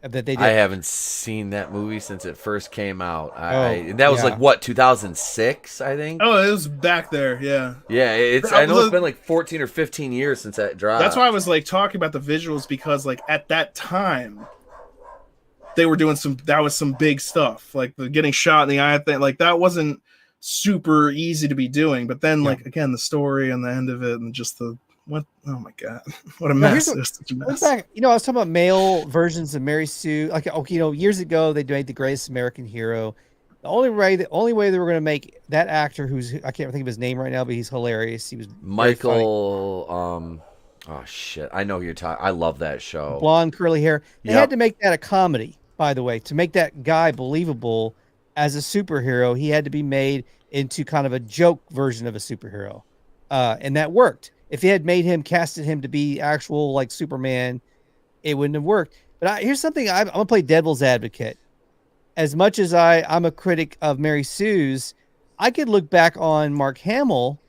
Speaker 4: That they did.
Speaker 3: I haven't seen that movie since it first came out. That was like what, 2006, I think.
Speaker 2: Oh, it was back there, yeah.
Speaker 3: Yeah, I know it's been like 14 or 15 years since that dropped.
Speaker 2: That's why I was like talking about the visuals, because like at that time they were doing some big stuff, like the getting shot in the eye thing. Like that wasn't super easy to be doing. But then like again, the story and the end of it and just oh my god, what a mess!
Speaker 4: Back, I was talking about male versions of Mary Sue. Like, years ago they made The Greatest American Hero. The only way they were going to make that actor, who's I can't think of his name right now, but he's hilarious. He was
Speaker 3: Michael. Oh shit, I know who you're talking. I love that show.
Speaker 4: Blonde, curly hair. They had to make that a comedy, by the way, to make that guy believable as a superhero. He had to be made into kind of a joke version of a superhero, and that worked. If they had casted him to be actual like Superman, it wouldn't have worked. But here's something, I'm gonna play devil's advocate. As much as I'm a critic of Mary Sue's, I could look back on Mark Hamill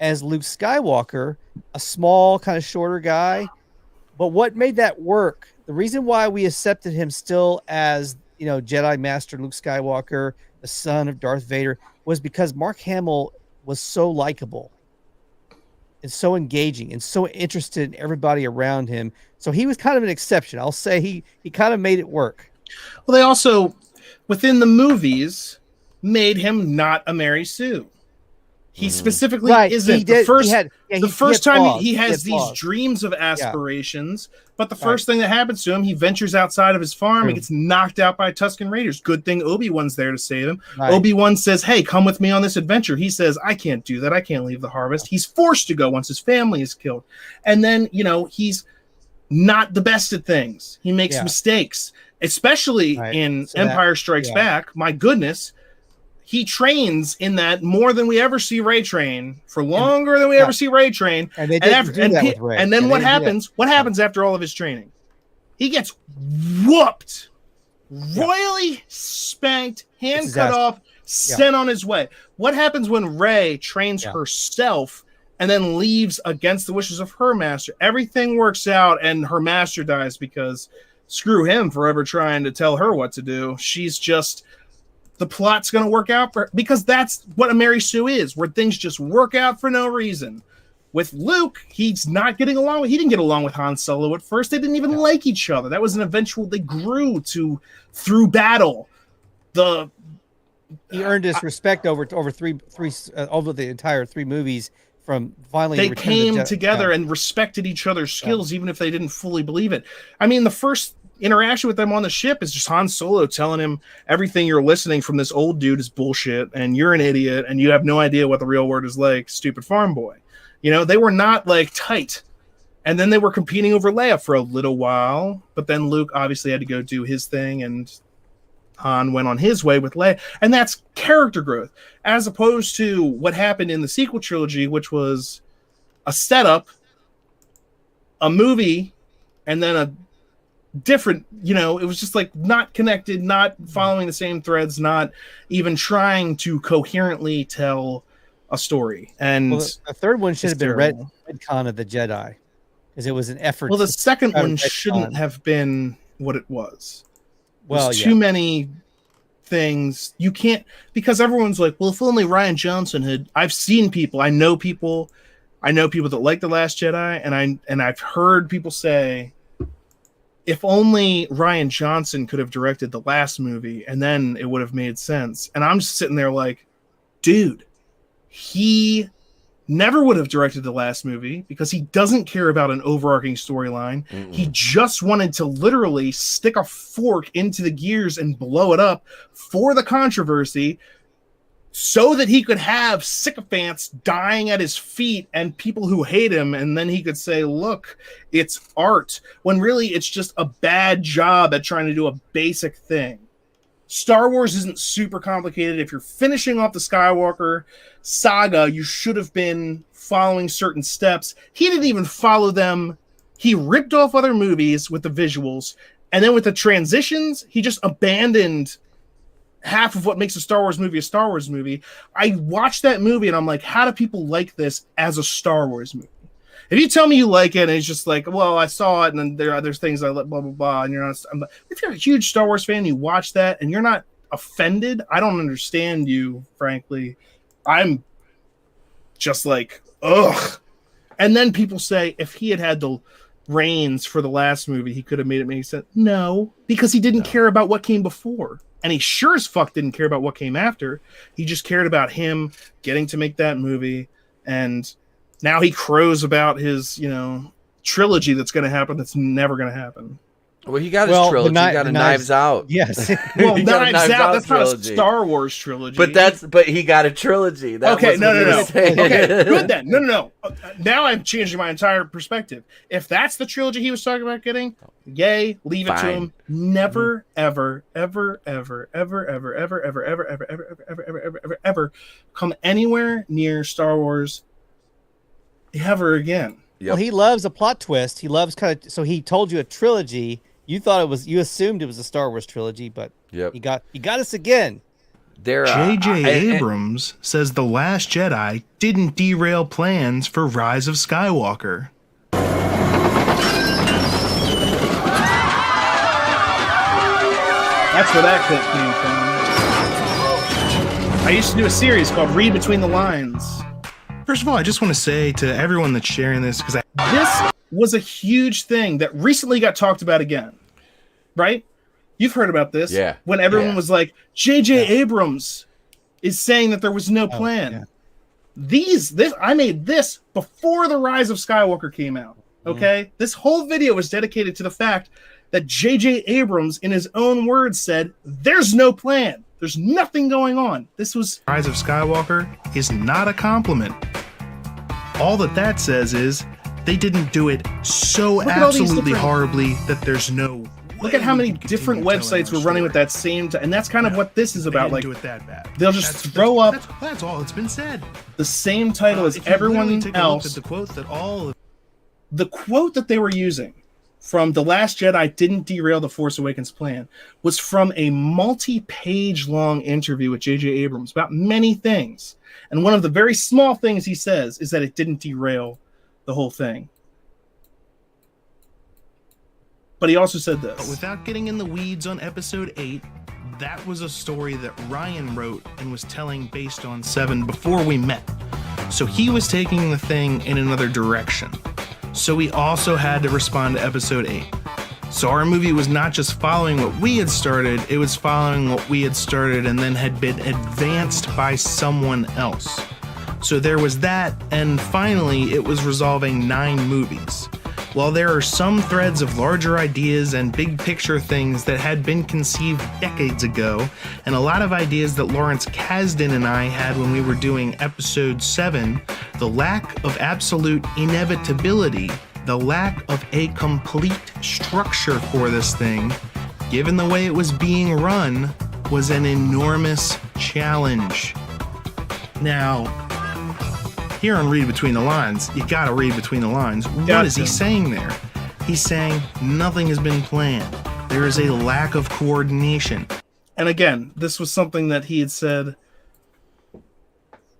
Speaker 4: as Luke Skywalker, a small, kind of shorter guy. But what made that work? The reason why we accepted him still as Jedi Master Luke Skywalker, the son of Darth Vader, was because Mark Hamill was so likable. And so engaging and so interested in everybody around him. So he was kind of an exception. I'll say he kind of made it work.
Speaker 2: Well, they also, within the movies, made him not a Mary Sue. He specifically isn't. The first time he has these dreams of aspirations, but the first thing that happens to him, he ventures outside of his farm and gets knocked out by Tusken Raiders. Good thing Obi-Wan's there to save him. Right. Obi-Wan says, hey, come with me on this adventure. He says, I can't do that. I can't leave the harvest. He's forced to go once his family is killed. And then, he's not the best at things. He makes mistakes, especially in Empire Strikes Back. My goodness. He trains in that more than we ever see Rey train, for longer than we ever see Rey train.
Speaker 4: And they didn't do that with Rey.
Speaker 2: And then what happens? What happens after all of his training? He gets whooped, royally spanked, hand cut off, sent on his way. What happens when Rey trains herself and then leaves against the wishes of her master? Everything works out, and her master dies because screw him for ever trying to tell her what to do. She's just... the plot's going to work out because that's what a Mary Sue is, where things just work out for no reason. With Luke, he's not getting along. He didn't get along with Han Solo at first. They didn't even like each other. That was an eventual. They grew through battle.
Speaker 4: He earned his respect over the entire three movies. From finally,
Speaker 2: they came together and respected each other's skills, even if they didn't fully believe it. I mean, the first interaction with them on the ship is just Han Solo telling him everything you're listening from this old dude is bullshit and you're an idiot and you have no idea what the real word is like, stupid farm boy. They were not like tight. And then they were competing over Leia for a little while, but then Luke obviously had to go do his thing and Han went on his way with Leia. And that's character growth, as opposed to what happened in the sequel trilogy, which was a setup, a movie, and then a different, it was just like not connected, not following the same threads, not even trying to coherently tell a story. And
Speaker 4: the third one should have been
Speaker 2: terrible.
Speaker 4: Retcon of the Jedi, because it was an effort.
Speaker 2: Well, the second
Speaker 4: try to
Speaker 2: one
Speaker 4: retcon.
Speaker 2: shouldn't have been what it was.
Speaker 4: Well,
Speaker 2: There's too many things. You can't, because everyone's like, well, if only Rian Johnson had. I've seen people, I know people that like The Last Jedi, and I've heard people say, if only Rian Johnson could have directed the last movie, and then it would have made sense. And I'm just sitting there like, dude, he never would have directed the last movie because he doesn't care about an overarching storyline. He just wanted to literally stick a fork into the gears and blow it up for the controversy, so that he could have sycophants dying at his feet and people who hate him, and then he could say, look, it's art, when really it's just a bad job at trying to do a basic thing. Star Wars isn't super complicated. If you're finishing off the Skywalker saga, you should have been following certain steps. He didn't even follow them. He ripped off other movies with the visuals, and then with the transitions, he just abandoned half of what makes a Star Wars movie. I watched that movie and I'm like, how do people like this as a Star Wars movie? If you tell me you like it and it's just like, well, I saw it and then there are other things I let blah blah blah, and you're not. If you're a huge Star Wars fan, you watch that and you're not offended, I don't understand you, frankly. I'm just like, ugh. And then people say if he had the reins for the last movie, he could have made it make sense. No, because he didn't care about what came before. And he sure as fuck didn't care about what came after. He just cared about him getting to make that movie. And now he crows about his, trilogy that's going to happen that's never going to happen.
Speaker 3: Well, he got his trilogy. He got a Knives Out.
Speaker 4: Yes.
Speaker 2: Well,
Speaker 3: Knives
Speaker 2: Out, that's
Speaker 3: trilogy.
Speaker 2: not a Star Wars trilogy.
Speaker 3: But he got a trilogy. That
Speaker 2: okay,
Speaker 3: was
Speaker 2: no.
Speaker 3: what he was saying.
Speaker 2: Okay, good then. No. Now I'm changing my entire perspective. If that's the trilogy he was talking about getting, yay, leave it to him. Never, ever, ever, ever, ever, ever, ever, ever, ever, ever, ever, ever, ever, ever, ever, ever come anywhere near Star Wars ever again.
Speaker 4: Yep. Well, he loves a plot twist. He loves so he told you a trilogy. You assumed it was a Star Wars trilogy, but he got us again.
Speaker 2: J.J. Abrams says The Last Jedi didn't derail plans for Rise of Skywalker. That's where that clip came from. I used to do a series called Read Between the Lines. First of all, I just want to say to everyone that's sharing this, because this was a huge thing that recently got talked about again. Right? You've heard about this.
Speaker 3: Yeah.
Speaker 2: When everyone was like, J.J. Abrams is saying that there was no plan. I made this before The Rise of Skywalker came out. Okay? This whole video was dedicated to the fact that J.J. Abrams, in his own words, said, there's no plan. There's nothing going on. This was Rise of Skywalker is not a compliment. All that says is they didn't do it so absolutely horribly that there's no. Look at how many different websites were running with that same, and that's kind of what this is about. Like, do it that bad. They'll just throw up. That's all that's been said. The same title as everyone else. The quote that they were using from The Last Jedi didn't derail the Force Awakens plan was from a multi-page long interview with J.J. Abrams about many things. And one of the very small things he says is that it didn't derail the whole thing. But he also said this. But without getting in the weeds on episode 8, that was a story that Ryan wrote and was telling based on 7 before we met. So he was taking the thing in another direction. So we also had to respond to episode 8. So our movie was not just following what we had started, it was following what we had started and then had been advanced by someone else. So there was that, and finally it was resolving 9 movies. While there are some threads of larger ideas and big picture things that had been conceived decades ago, and a lot of ideas that Lawrence Kasdan and I had when we were doing episode 7, the lack of absolute inevitability, the lack of a complete structure for this thing, given the way it was being run, was an enormous challenge. Now, here on Read Between the Lines, you gotta read between the lines. What is he saying there? He's saying nothing has been planned. There is a lack of coordination. And again, this was something that he had said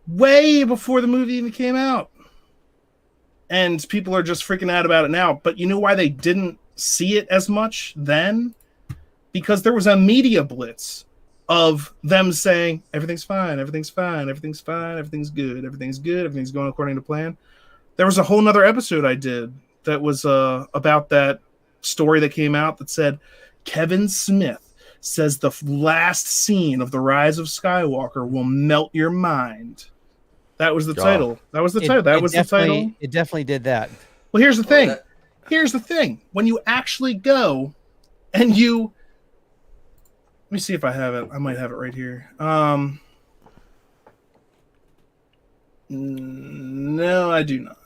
Speaker 2: way before the movie even came out. And people are just freaking out about it now. But you know why they didn't see it as much then? Because there was a media blitz of them saying, everything's fine, everything's fine, everything's fine, everything's good, everything's good, everything's going according to plan. There was a whole nother episode I did that was about that story that came out that said, Kevin Smith says the last scene of The Rise of Skywalker will melt your mind. That was the title. That was the title. That was the title.
Speaker 4: It definitely did that.
Speaker 2: Well, here's the thing. Here's the thing. When you actually go and you... Let me see if I have it. I might have it right here. No, I do not.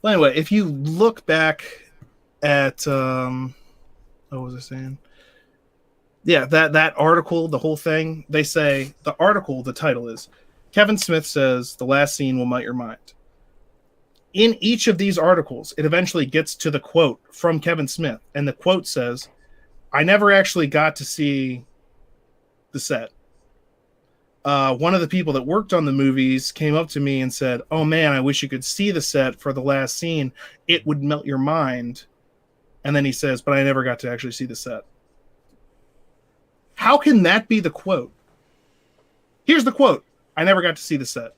Speaker 2: Well, anyway, if you look back at... what was I saying? Yeah, that article, the whole thing, they say... The article, the title is, Kevin Smith says the last scene will melt your mind. In each of these articles, it eventually gets to the quote from Kevin Smith. And the quote says... I never actually got to see the set. One of the people that worked on the movies came up to me and said, oh man, I wish you could see the set for the last scene. It would melt your mind. And then he says, but I never got to actually see the set. How can that be the quote? Here's the quote. I never got to see the set.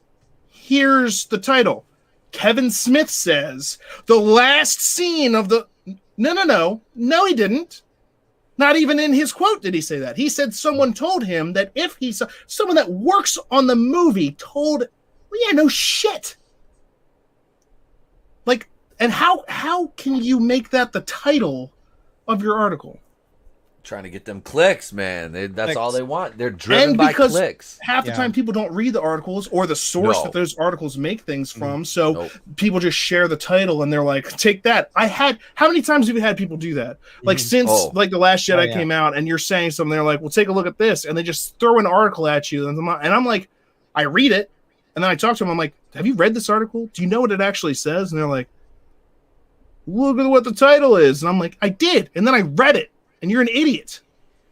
Speaker 2: Here's the title. Kevin Smith says the last scene of the... No, he didn't. Not even in his quote did he say that. He said someone told him that if he saw... Someone that works on the movie told... Well, yeah, no shit. Like, and how can you make that the title of your article?
Speaker 3: Trying to get them clicks, man. That's all they want. They're driven by clicks.
Speaker 2: Half the time people don't read the articles or the source that those articles make things from. So people just share the title and they're like, take that. How many times have you had people do that? Like since like The Last Jedi came out and you're saying something, they're like, well, take a look at this. And they just throw an article at you. And I'm like, I read it. And then I talk to them. I'm like, have you read this article? Do you know what it actually says? And they're like, look at what the title is. And I'm like, I did. And then I read it. And you're an idiot.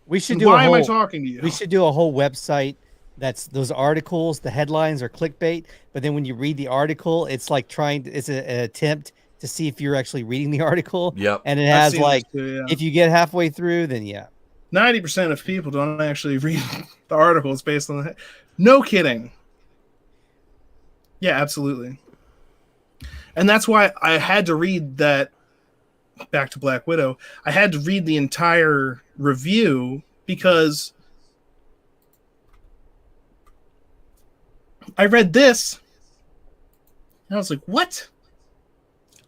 Speaker 4: We should do.
Speaker 2: Why am I talking to you?
Speaker 4: We should do a whole website that's those articles. The headlines are clickbait, but then when you read the article, it's like it's an attempt to see if you're actually reading the article.
Speaker 3: Yep.
Speaker 4: And it has like, if you get halfway through, then
Speaker 2: 90% of people don't actually read the articles based on the. No kidding. Yeah, absolutely. And that's why I had to read that. Back to Black Widow, I had to read the entire review because I read this and I was like, what?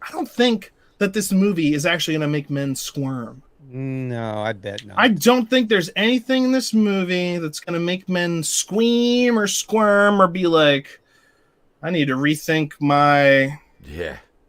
Speaker 2: I don't think that this movie is actually going to make men squirm.
Speaker 4: No, I bet not.
Speaker 2: I don't think there's anything in this movie that's going to make men squeam or squirm or be like, I need to rethink my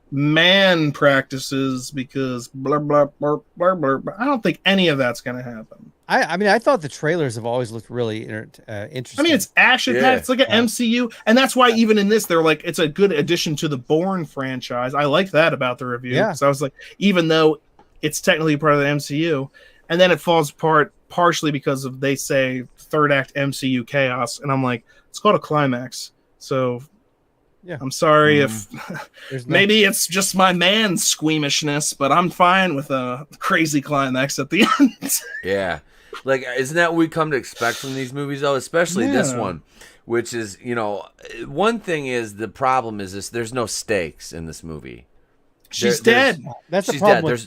Speaker 2: man practices because blah blah blah blah blah. I don't think any of that's going to happen.
Speaker 4: I mean, I thought the trailers have always looked really interesting.
Speaker 2: I mean, it's action packed. It's like an MCU, and that's why even in this, they're like, it's a good addition to the Bourne franchise. I like that about the review because I was like, even though it's technically part of the MCU, and then it falls apart partially because of they say third act MCU chaos, and I'm like, it's called a climax, so. Yeah. I'm sorry if maybe it's just my man squeamishness, but I'm fine with a crazy climax at the end.
Speaker 3: Yeah. Like, isn't that what we come to expect from these movies, though? Especially this one, which is, one thing is the problem is this: there's no stakes in this movie.
Speaker 2: She's dead.
Speaker 4: That's the problem.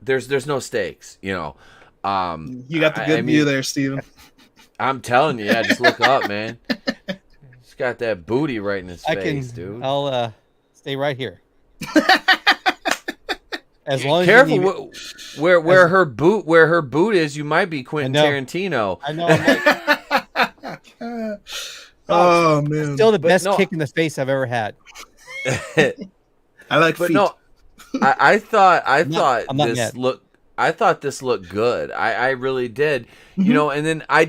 Speaker 3: There's no stakes. You got
Speaker 2: the good view there, Steven.
Speaker 3: I'm telling you, just look up, man. Got that booty right in his face, dude.
Speaker 4: I'll stay right here. As long as
Speaker 3: careful where her boot is, you might be Quentin Tarantino.
Speaker 4: I know.
Speaker 2: Oh man,
Speaker 4: still the best kick in the face I've ever had.
Speaker 2: I like feet.
Speaker 3: No, I thought this I thought this looked good. I really did. You know, and then I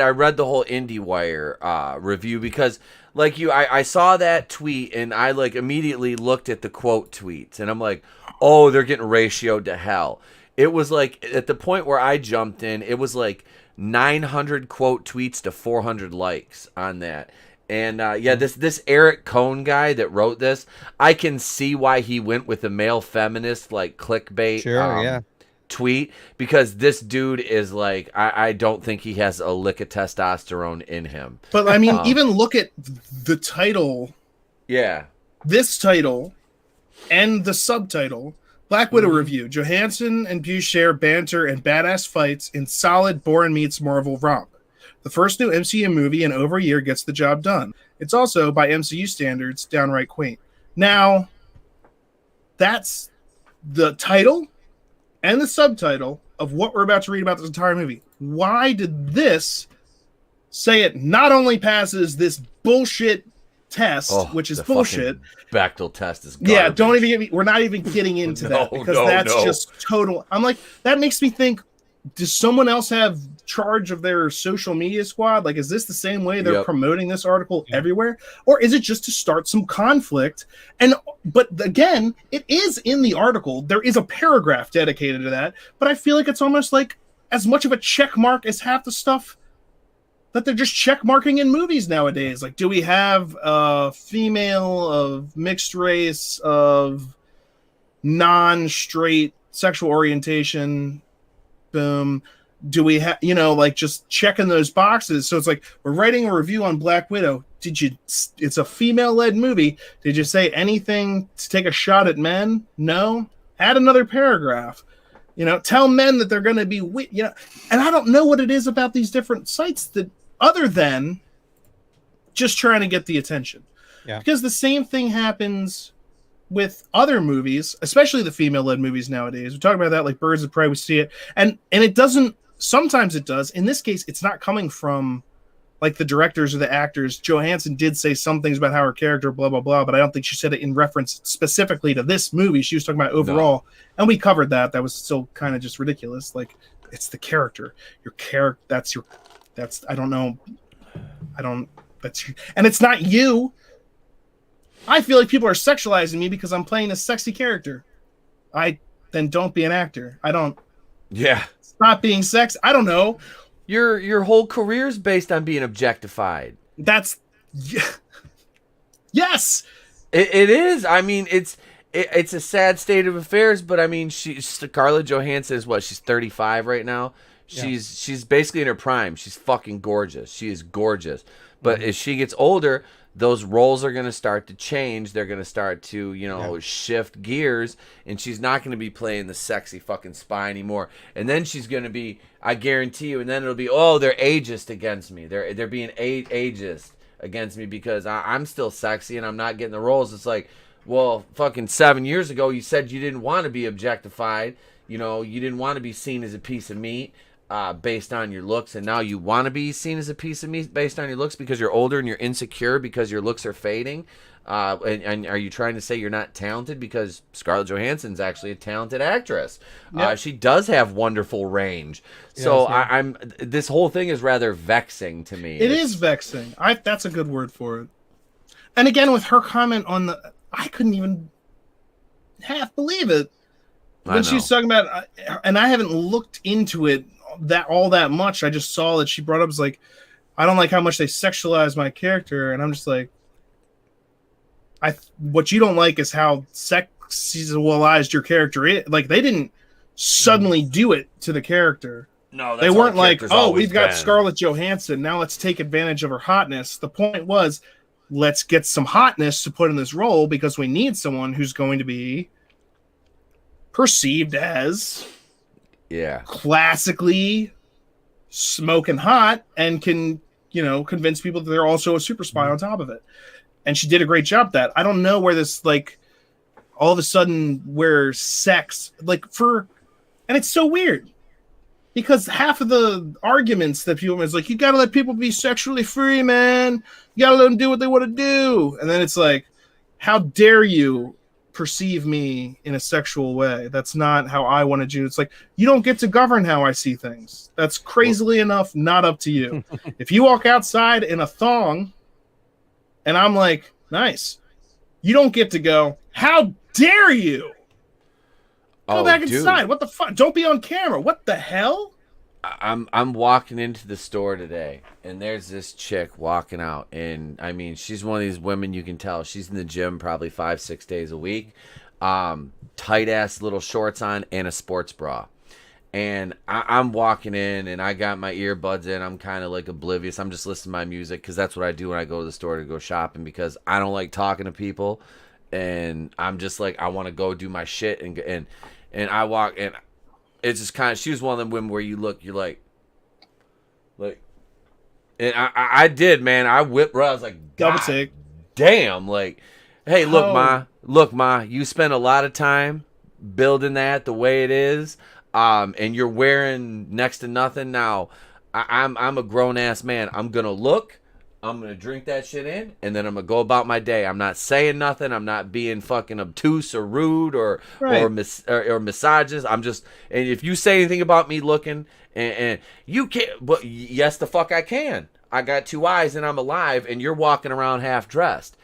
Speaker 3: read the whole IndieWire review because like you, I saw that tweet and I like immediately looked at the quote tweets and I'm like, oh, they're getting ratioed to hell. It was like at the point where I jumped in, it was like 900 quote tweets to 400 likes on that. And yeah, this Eric Cohn guy that wrote this, I can see why he went with a male feminist like clickbait tweet because this dude is like I don't think he has a lick of testosterone in him.
Speaker 2: But I mean, even look at the title.
Speaker 3: Yeah.
Speaker 2: This title and the subtitle. Black Widow review. Johansson and Pugh share banter and badass fights in solid Bourne meets Marvel romp. The first new MCU movie in over a year gets the job done. It's also, by MCU standards, downright quaint. Now, that's the title and the subtitle of what we're about to read about this entire movie. Why did this say it not only passes this bullshit test, which is bullshit.
Speaker 3: Bechtel test is garbage.
Speaker 2: Yeah, don't even get me. We're not even getting into that because that's just total. I'm like, that makes me think, does someone else have charge of their social media squad? Like, is this the same way they're promoting this article everywhere? Or is it just to start some conflict? But again, it is in the article. There is a paragraph dedicated to that, but I feel like it's almost like as much of a check mark as half the stuff that they're just check marking in movies nowadays. Like, do we have a female of mixed race, of non-straight sexual orientation? Boom. Do we have, like just checking those boxes? So it's like, we're writing a review on Black Widow. It's a female-led movie. Did you say anything to take a shot at men? No. Add another paragraph. Tell men that they're going to be, and I don't know what it is about these different sites that other than just trying to get the attention. Yeah. Because the same thing happens with other movies, especially the female-led movies nowadays. We talk about that like Birds of Prey, we see it. And it doesn't, sometimes it does. In this case, it's not coming from like the directors or the actors. Johansson did say some things about how her character, blah, blah, blah, but I don't think she said it in reference specifically to this movie. She was talking about overall. No. And we covered that. That was still kind of just ridiculous. Like, it's the character. Your character, I don't know. And it's not you. I feel like people are sexualizing me because I'm playing a sexy character. Then don't be an actor. Stop being sex. I don't know.
Speaker 3: Your whole career's based on being objectified.
Speaker 2: Yes.
Speaker 3: It is. I mean, it's a sad state of affairs, but I mean, Scarlett Johansson is what? She's 35 right now. She's basically in her prime. She's fucking gorgeous. She is gorgeous. But as she gets older, those roles are going to start to change. They're going to start to, shift gears, and she's not going to be playing the sexy fucking spy anymore. And then she's going to be, I guarantee you, and then it'll be, they're ageist against me. They're being ageist against me because I'm still sexy and I'm not getting the roles. It's like, well, fucking 7 years ago, you said you didn't want to be objectified. You didn't want to be seen as a piece of meat. Based on your looks, and now you want to be seen as a piece of meat based on your looks because you're older and you're insecure because your looks are fading. And are you trying to say you're not talented because Scarlett Johansson's actually a talented actress? Yep. She does have wonderful range. So I'm this whole thing is rather vexing to me.
Speaker 2: It is vexing. That's a good word for it. And again, with her comment on I couldn't even half believe it when she's talking about, and I haven't looked into it all that much. I just saw that she brought up, like, I don't like how much they sexualize my character, and I'm just like, what you don't like is how sexualized your character is. Like, they didn't suddenly do it to the character.
Speaker 3: No,
Speaker 2: they weren't like, we've got Scarlett Johansson, now let's take advantage of her hotness. The point was, let's get some hotness to put in this role because we need someone who's going to be perceived as classically smoking hot and can, convince people that they're also a super spy on top of it. And she did a great job at that. I don't know where this, like, all of a sudden where sex, like, and it's so weird because half of the arguments that people is like, you got to let people be sexually free, man. You got to let them do what they want to do. And then it's like, how dare you perceive me in a sexual way. That's not how I want to do. It's like, you don't get to govern how I see things. That's crazily enough not up to you. If you walk outside in a thong and I'm like, nice, you don't get to go, how dare you? Go back inside. What the fuck? Don't be on camera. What the hell?
Speaker 3: I'm walking into the store today, and there's this chick walking out, and I mean, she's one of these women you can tell she's in the gym probably 5-6 days a week, tight ass little shorts on and a sports bra, and I'm walking in, and I got my earbuds in. I'm kind of like oblivious. I'm just listening to my music because that's what I do when I go to the store to go shopping, because I don't like talking to people, and I'm just like, I want to go do my shit, and I walk and. It's just kind of, she was one of them women where you look, you're like, and I did, man. I whipped her. I was like,
Speaker 2: double take.
Speaker 3: Damn. Like, hey, look, Ma, you spent a lot of time building that the way it is. And you're wearing next to nothing. Now, I'm a grown ass man. I'm going to look. I'm going to drink that shit in, and then I'm going to go about my day. I'm not saying nothing. I'm not being fucking obtuse or rude or misogynist. I'm just, and if you say anything about me looking, and you can't, but yes, the fuck I can. I got 2 eyes and I'm alive, and you're walking around half dressed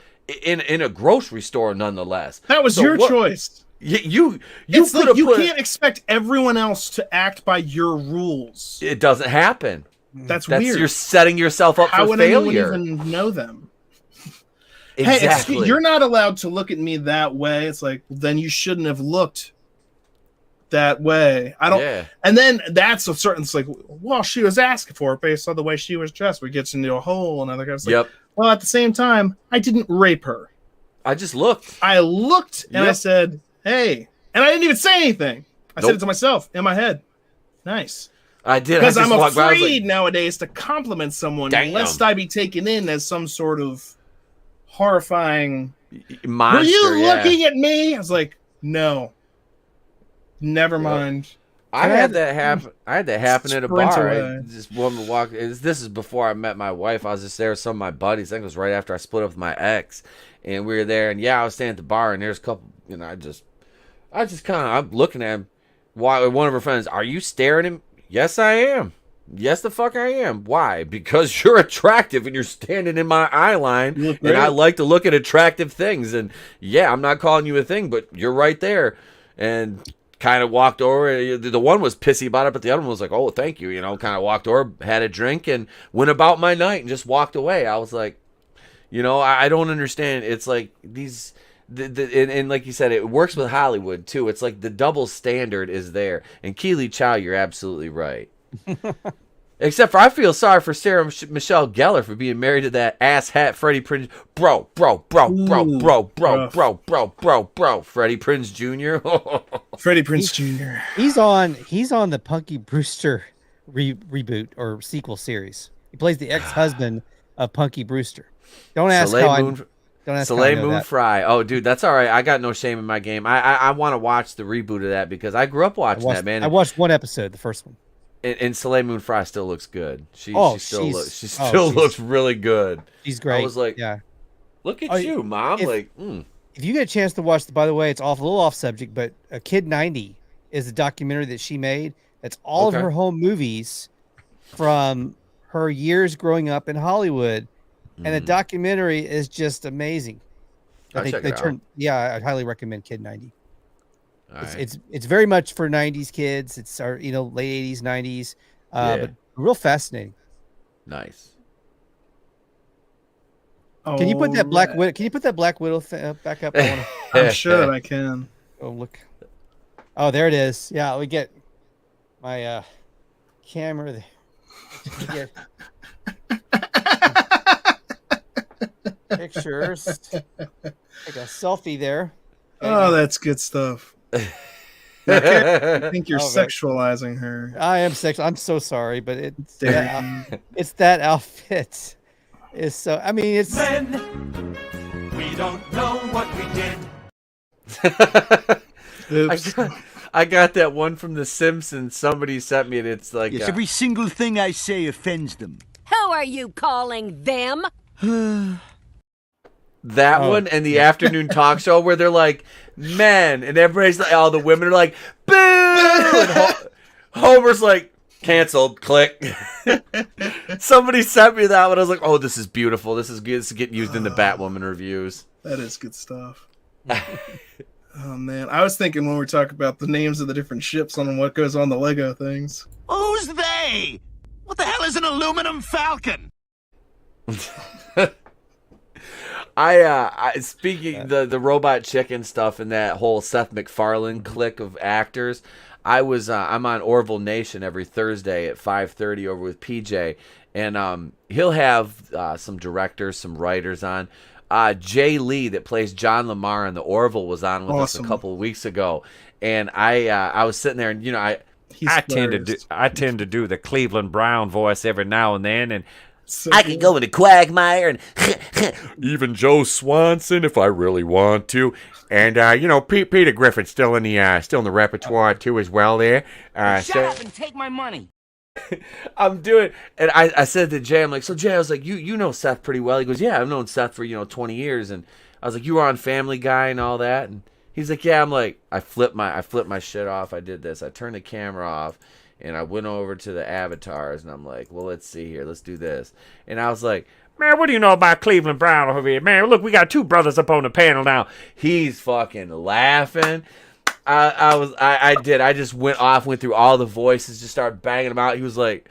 Speaker 3: in a grocery store nonetheless.
Speaker 2: That was your choice.
Speaker 3: You
Speaker 2: can't expect everyone else to act by your rules.
Speaker 3: It doesn't happen.
Speaker 2: That's weird.
Speaker 3: You're setting yourself up
Speaker 2: How
Speaker 3: for
Speaker 2: would
Speaker 3: failure.
Speaker 2: anyone even know them?
Speaker 3: Exactly.
Speaker 2: Hey, you're not allowed to look at me that way. It's like, then you shouldn't have looked that way. I don't. Yeah. And then that's a certain. It's like, well, she was asking for it based on the way she was dressed. We gets into a whole another guy's like, yep. Well, at the same time, I didn't rape her.
Speaker 3: I just looked.
Speaker 2: I looked and I said, hey, and I didn't even say anything. I said it to myself in my head. Nice.
Speaker 3: I did.
Speaker 2: Because I'm afraid nowadays to compliment someone lest I be taken in as some sort of horrifying monster. Were you looking at me? I was like, no. Never mind.
Speaker 3: I had that happen at a bar. This woman walked. This is before I met my wife. I was just there with some of my buddies. I think it was right after I split up with my ex, and we were there. And I was standing at the bar, and there's a couple. I just I'm looking at him. One of her friends, are you staring at him? Yes, I am. Yes, the fuck I am. Why? Because you're attractive and you're standing in my eye line, and I like to look at attractive things. And I'm not calling you a thing, but you're right there. And kind of walked over. The one was pissy about it, but the other one was like, oh, thank you. Kind of walked over, had a drink, and went about my night and just walked away. I was like, I don't understand. It's like these... And like you said, it works with Hollywood too. It's like the double standard is there. And Keely Chow, you're absolutely right. Except for I feel sorry for Sarah Michelle Gellar for being married to that ass hat Freddie Prinze. Bro. Freddie Prinze Jr.
Speaker 2: Freddie Prinze Jr.
Speaker 4: He's on the Punky Brewster reboot or sequel series. He plays the ex-husband of Punky Brewster. Don't ask
Speaker 3: Soleil Moon Frye. Oh, dude, that's all right. I got no shame in my game. I want to watch the reboot of that because I grew up watching that, man.
Speaker 4: I watched one episode, the first one.
Speaker 3: And Soleil Moon Frye still looks good. She still looks really good.
Speaker 4: She's great.
Speaker 3: I was like, look at you, Mom.
Speaker 4: If you get a chance to watch, by the way, it's a little off subject, but A Kid 90 is a documentary that she made. That's all of her home movies from her years growing up in Hollywood. And the documentary is just amazing. I'd highly recommend Kid 90. It's very much for 90s kids. It's our late 80s, 90s, but real fascinating.
Speaker 3: Nice.
Speaker 4: Can you put that Black Widow? Can you put that Black Widow back up?
Speaker 2: I'm sure I can.
Speaker 4: Oh look! Oh, there it is. Yeah, we get my camera there. Pictures. Take a selfie there.
Speaker 2: Oh, that's good stuff. I think you're sexualizing her.
Speaker 4: I am sexual. I'm so sorry, but it's that outfit. Is so. I mean, it's.
Speaker 6: When we don't know what we did.
Speaker 2: Oops.
Speaker 3: I got that one from The Simpsons. Somebody sent me, and it's like
Speaker 7: every single thing I say offends them.
Speaker 8: Who are you calling them?
Speaker 3: That one and the afternoon talk show where they're like, men, and everybody's like, all the women are like, boo! And Homer's like, canceled, click. Somebody sent me that one. I was like, oh, this is beautiful. This is good. This is getting used in the Batwoman reviews.
Speaker 2: That is good stuff. Oh, man. I was thinking when we were talking about the names of the different ships on what goes on the Lego things.
Speaker 6: Who's they? What the hell is an aluminum falcon?
Speaker 3: I speaking the robot chicken stuff and that whole Seth MacFarlane clique of actors. I'm on Orville Nation every Thursday at 5:30 over with PJ, and he'll have some directors, some writers on. Jay Lee that plays John Lamar in the Orville was on with us a couple of weeks ago, and I was sitting there and
Speaker 7: I tend to do the Cleveland Brown voice every now and then, and
Speaker 3: so I can go into Quagmire and
Speaker 7: even Joe Swanson if I really want to. And Peter Griffin's still in the repertoire too as well there.
Speaker 8: Shut up and take my money.
Speaker 3: I'm doing, and I said to Jay, I'm like, so Jay, I was like, you know Seth pretty well. He goes, yeah, I've known Seth for 20 years, and I was like, you were on Family Guy and all that, and he's like, yeah. I'm like, I flipped my shit off. I did this. I turned the camera off. And I went over to the avatars, and I'm like, well, let's see here. Let's do this. And I was like,
Speaker 7: man, what do you know about Cleveland Brown over here? Man, look, we got two brothers up on the panel now.
Speaker 3: He's fucking laughing. I just went through all the voices, just started banging them out. He was like,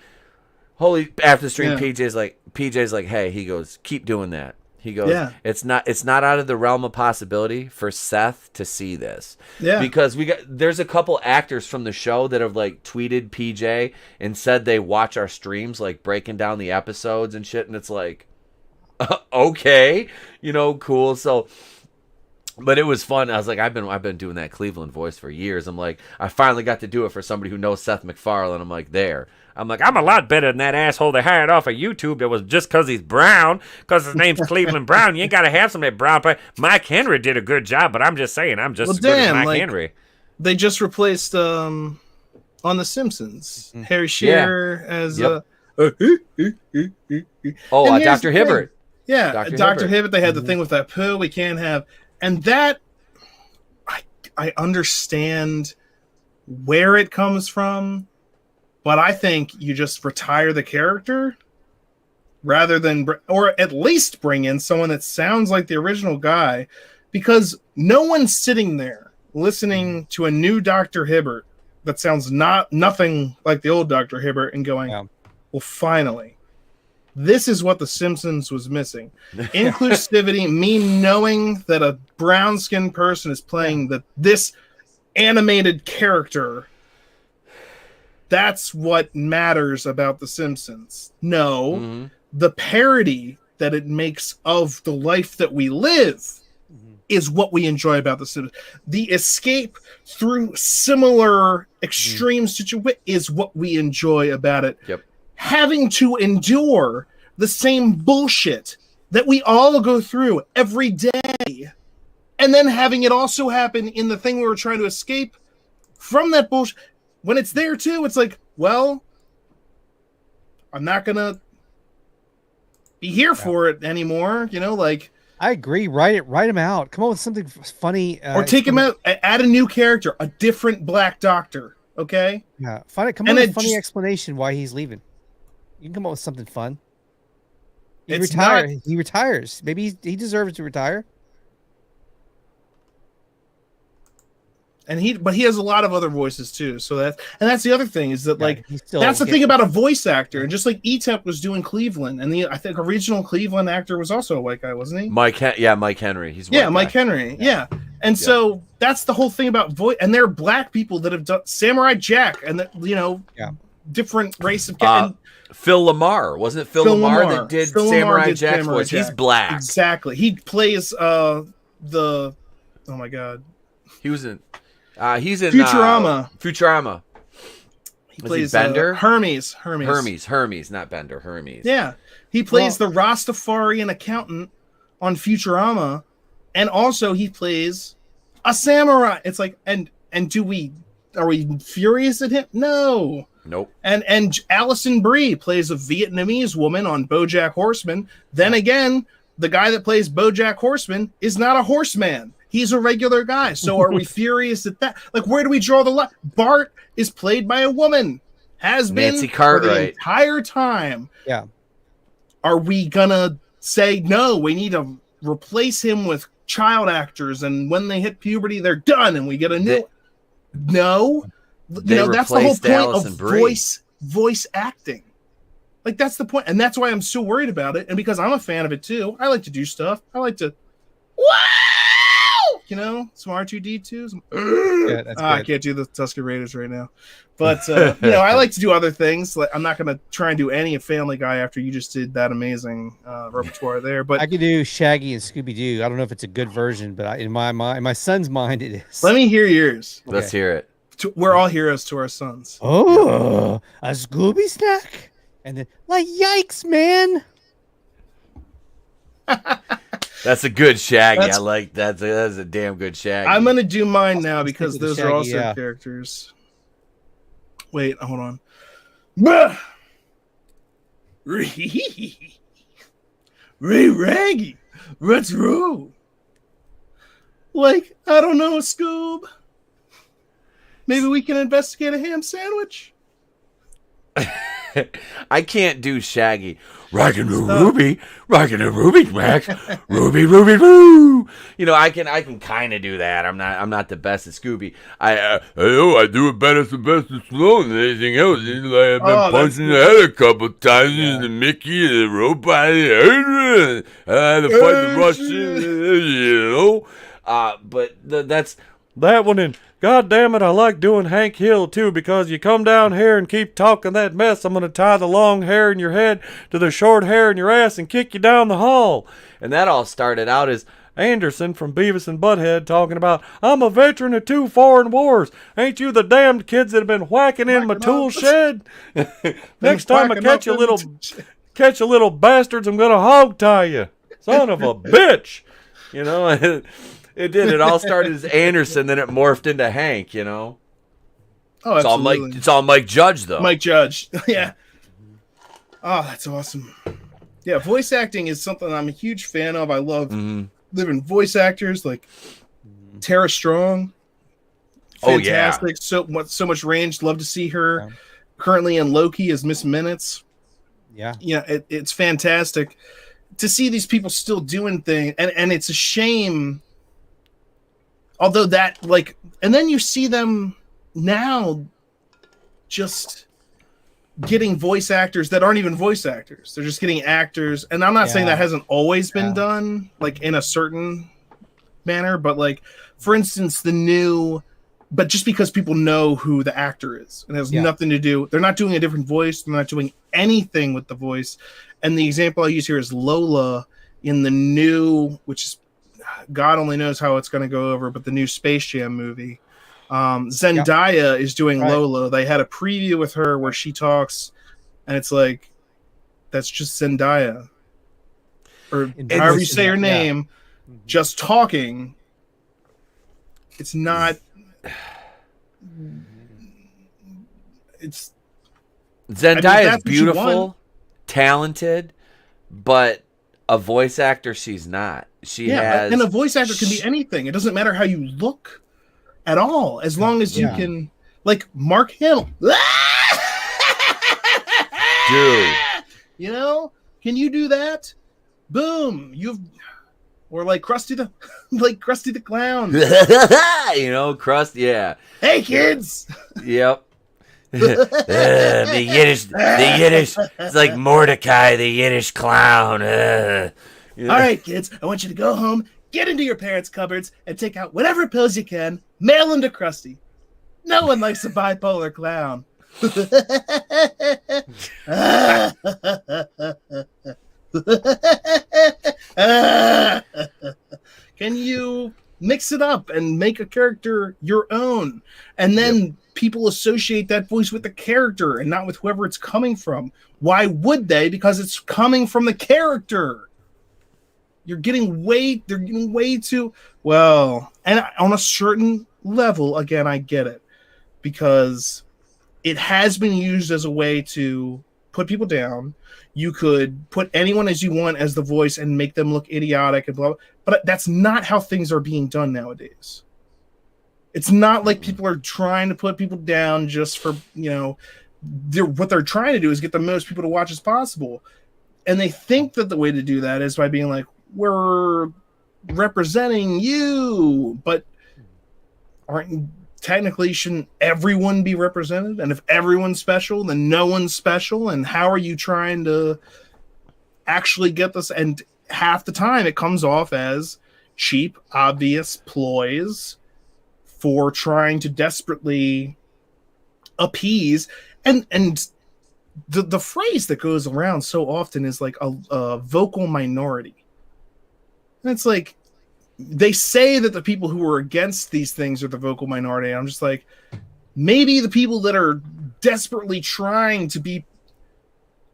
Speaker 3: holy, after the stream, yeah. PJ's like, hey, he goes, keep doing that. He goes, yeah. It's not out of the realm of possibility for Seth to see this. Yeah. Because there's a couple actors from the show that have like tweeted PJ and said they watch our streams, like breaking down the episodes and shit, and it's like, okay, cool. So, but it was fun. I was like, I've been doing that Cleveland voice for years. I'm like, I finally got to do it for somebody who knows Seth MacFarlane. I'm like, I'm a lot better than that asshole they hired off of YouTube that was just because he's brown, because his name's Cleveland Brown. You ain't got to have some of that brown play. Mike Henry did a good job, but I'm just saying, I'm just as good as Mike Henry.
Speaker 2: They just replaced, on The Simpsons, Harry Shearer as... Yep.
Speaker 3: Dr. Hibbert.
Speaker 2: Yeah, Dr. Hibbert. They had the thing with that poo we can't have. And that, I understand where it comes from, but I think you just retire the character rather than, or at least bring in someone that sounds like the original guy, because no one's sitting there listening to a new Dr. Hibbert that sounds nothing like the old Dr. Hibbert and going, well, finally, this is what The Simpsons was missing. Inclusivity, me knowing that a brown-skinned person is playing this animated character. That's what matters about The Simpsons. No, the parody that it makes of the life that we live is what we enjoy about The Simpsons. The escape through similar extreme situations is what we enjoy about it.
Speaker 3: Yep.
Speaker 2: Having to endure the same bullshit that we all go through every day, and then having it also happen in the thing we were trying to escape from that bullshit. When it's there too, it's like, well, I'm not gonna be here for it anymore.
Speaker 4: I agree. Write him out. Come up with something funny,
Speaker 2: or take him out. Add a new character, a different black doctor. Okay.
Speaker 4: Yeah. Come up with a funny explanation why he's leaving. You can come up with something fun. He retires. Maybe he deserves to retire.
Speaker 2: But he has a lot of other voices too. So that's the other thing is that that's the thing about a voice actor. And just like E-Tep was doing Cleveland, and I think original Cleveland actor was also a white guy, wasn't he?
Speaker 3: Mike Henry. He's
Speaker 2: Mike Henry. Yeah. And so that's the whole thing about voice. And there are black people that have done Samurai Jack, and different race of.
Speaker 3: Phil Lamar, wasn't it? Phil Lamar that did Samurai Jack's voice. He's black.
Speaker 2: Exactly. He plays oh my god.
Speaker 3: He was in. He's in
Speaker 2: Futurama.
Speaker 3: Futurama.
Speaker 2: He plays Bender. Hermes,
Speaker 3: not Bender. Hermes.
Speaker 2: Yeah, he plays the Rastafarian accountant on Futurama, and also he plays a samurai. It's like, and are we furious at him? No.
Speaker 3: Nope.
Speaker 2: And Alison Brie plays a Vietnamese woman on BoJack Horseman. Then again, the guy that plays BoJack Horseman is not a horseman. He's a regular guy. So are we furious at that? Like, where do we draw the line? Bart is played by a woman. Has been
Speaker 3: Nancy
Speaker 2: for the
Speaker 3: Cartwright.
Speaker 2: entire time.
Speaker 4: Yeah.
Speaker 2: Are we gonna say no? We need to replace him with child actors, and when they hit puberty, they're done, and we get a new. No, that's the whole point of voice acting. Like, that's the point, and that's why I'm so worried about it. And because I'm a fan of it too, I like to do stuff. I like to, some R2D2s.
Speaker 4: Yeah, that's
Speaker 2: I can't do the Tusker Raiders right now, but I like to do other things. Like, I'm not going to try and do any Family Guy after you just did that amazing repertoire there. But
Speaker 4: I could do Shaggy and Scooby Doo. I don't know if it's a good version, but in my son's mind, it is.
Speaker 2: Let me hear yours.
Speaker 3: Let's hear it.
Speaker 2: We're all heroes to our sons.
Speaker 4: Oh, a Scooby snack, and then like, yikes, man.
Speaker 3: That's a good Shaggy. I like that. That's a damn good Shaggy.
Speaker 2: I'm gonna do mine now because those
Speaker 4: Shaggy,
Speaker 2: are also
Speaker 4: yeah.
Speaker 2: characters. Wait, hold on. Bah! Ray Raggy, what's wrong? Like, I don't know, Scoob. Maybe we can investigate a ham sandwich.
Speaker 3: I can't do Shaggy. Rockin' a Ruby, Mac, Ruby, Roo. I can kind of do that. I'm not the best at Scooby. I do it better than Sylvester Stallone than anything else. I've been punching the head a couple times. Yeah. The Mickey, the robot, the fight the Russian, But that's that one. And God damn it, I like doing Hank Hill too, because you come down here and keep talking that mess, I'm going to tie the long hair in your head to the short hair in your ass and kick you down the hall. And that all started out as Anderson from Beavis and Butthead talking about, I'm a veteran of 2 foreign wars. Ain't you the damned kids that have been whacking in my tool shed? Next time I catch you little bastards, I'm going to hog tie you. Son of a bitch. It did. It all started as Anderson, then it morphed into Hank, Oh,
Speaker 2: absolutely.
Speaker 3: It's all Mike Judge, though.
Speaker 2: Mike Judge. Yeah. Oh, that's awesome. Yeah, voice acting is something I'm a huge fan of. I love living voice actors like Tara Strong. Fantastic. So much range. Love to see her currently in Loki as Miss Minutes.
Speaker 4: Yeah.
Speaker 2: Yeah, it's fantastic to see these people still doing things. And it's a shame. Although that, and then you see them now just getting voice actors that aren't even voice actors. They're just getting actors. And I'm not saying that hasn't always been done, in a certain manner. But, for instance, but just because people know who the actor is, and it has nothing to do, they're not doing a different voice. They're not doing anything with the voice. And the example I use here is Lola in the new, which is, God only knows how it's going to go over, but the new Space Jam movie. Zendaya is doing Lola. They had a preview with her where she talks, and it's like, that's just Zendaya. Or however you say her name, just talking. It's not...
Speaker 3: Zendaya is beautiful, talented, but a voice actor she's not. And
Speaker 2: a voice actor can be anything. It doesn't matter how you look at all, as long as you can, Mark Hamill.
Speaker 3: Dude.
Speaker 2: Can you do that? Boom. Or Krusty the Clown.
Speaker 3: Krusty, yeah.
Speaker 2: Hey kids.
Speaker 3: Yep. The Yiddish. It's like Mordecai, the Yiddish clown.
Speaker 2: All right, kids, I want you to go home, get into your parents' cupboards, and take out whatever pills you can, mail them to Krusty. No one likes a bipolar clown. Can you mix it up and make a character your own? And then people associate that voice with the character and not with whoever it's coming from. Why would they? Because it's coming from the character. They're getting way too well. And on a certain level, again, I get it, because it has been used as a way to put people down. You could put anyone as you want as the voice and make them look idiotic and blah, blah. But that's not how things are being done nowadays. It's not like people are trying to put people down just for, what they're trying to do is get the most people to watch as possible. And they think that the way to do that is by being like, we're representing you, but technically shouldn't everyone be represented? And if everyone's special, then no one's special. And how are you trying to actually get this? And half the time it comes off as cheap, obvious ploys for trying to desperately appease. And the phrase that goes around so often is like a vocal minority. And it's like, they say that the people who are against these things are the vocal minority. I'm just like, maybe the people that are desperately trying to be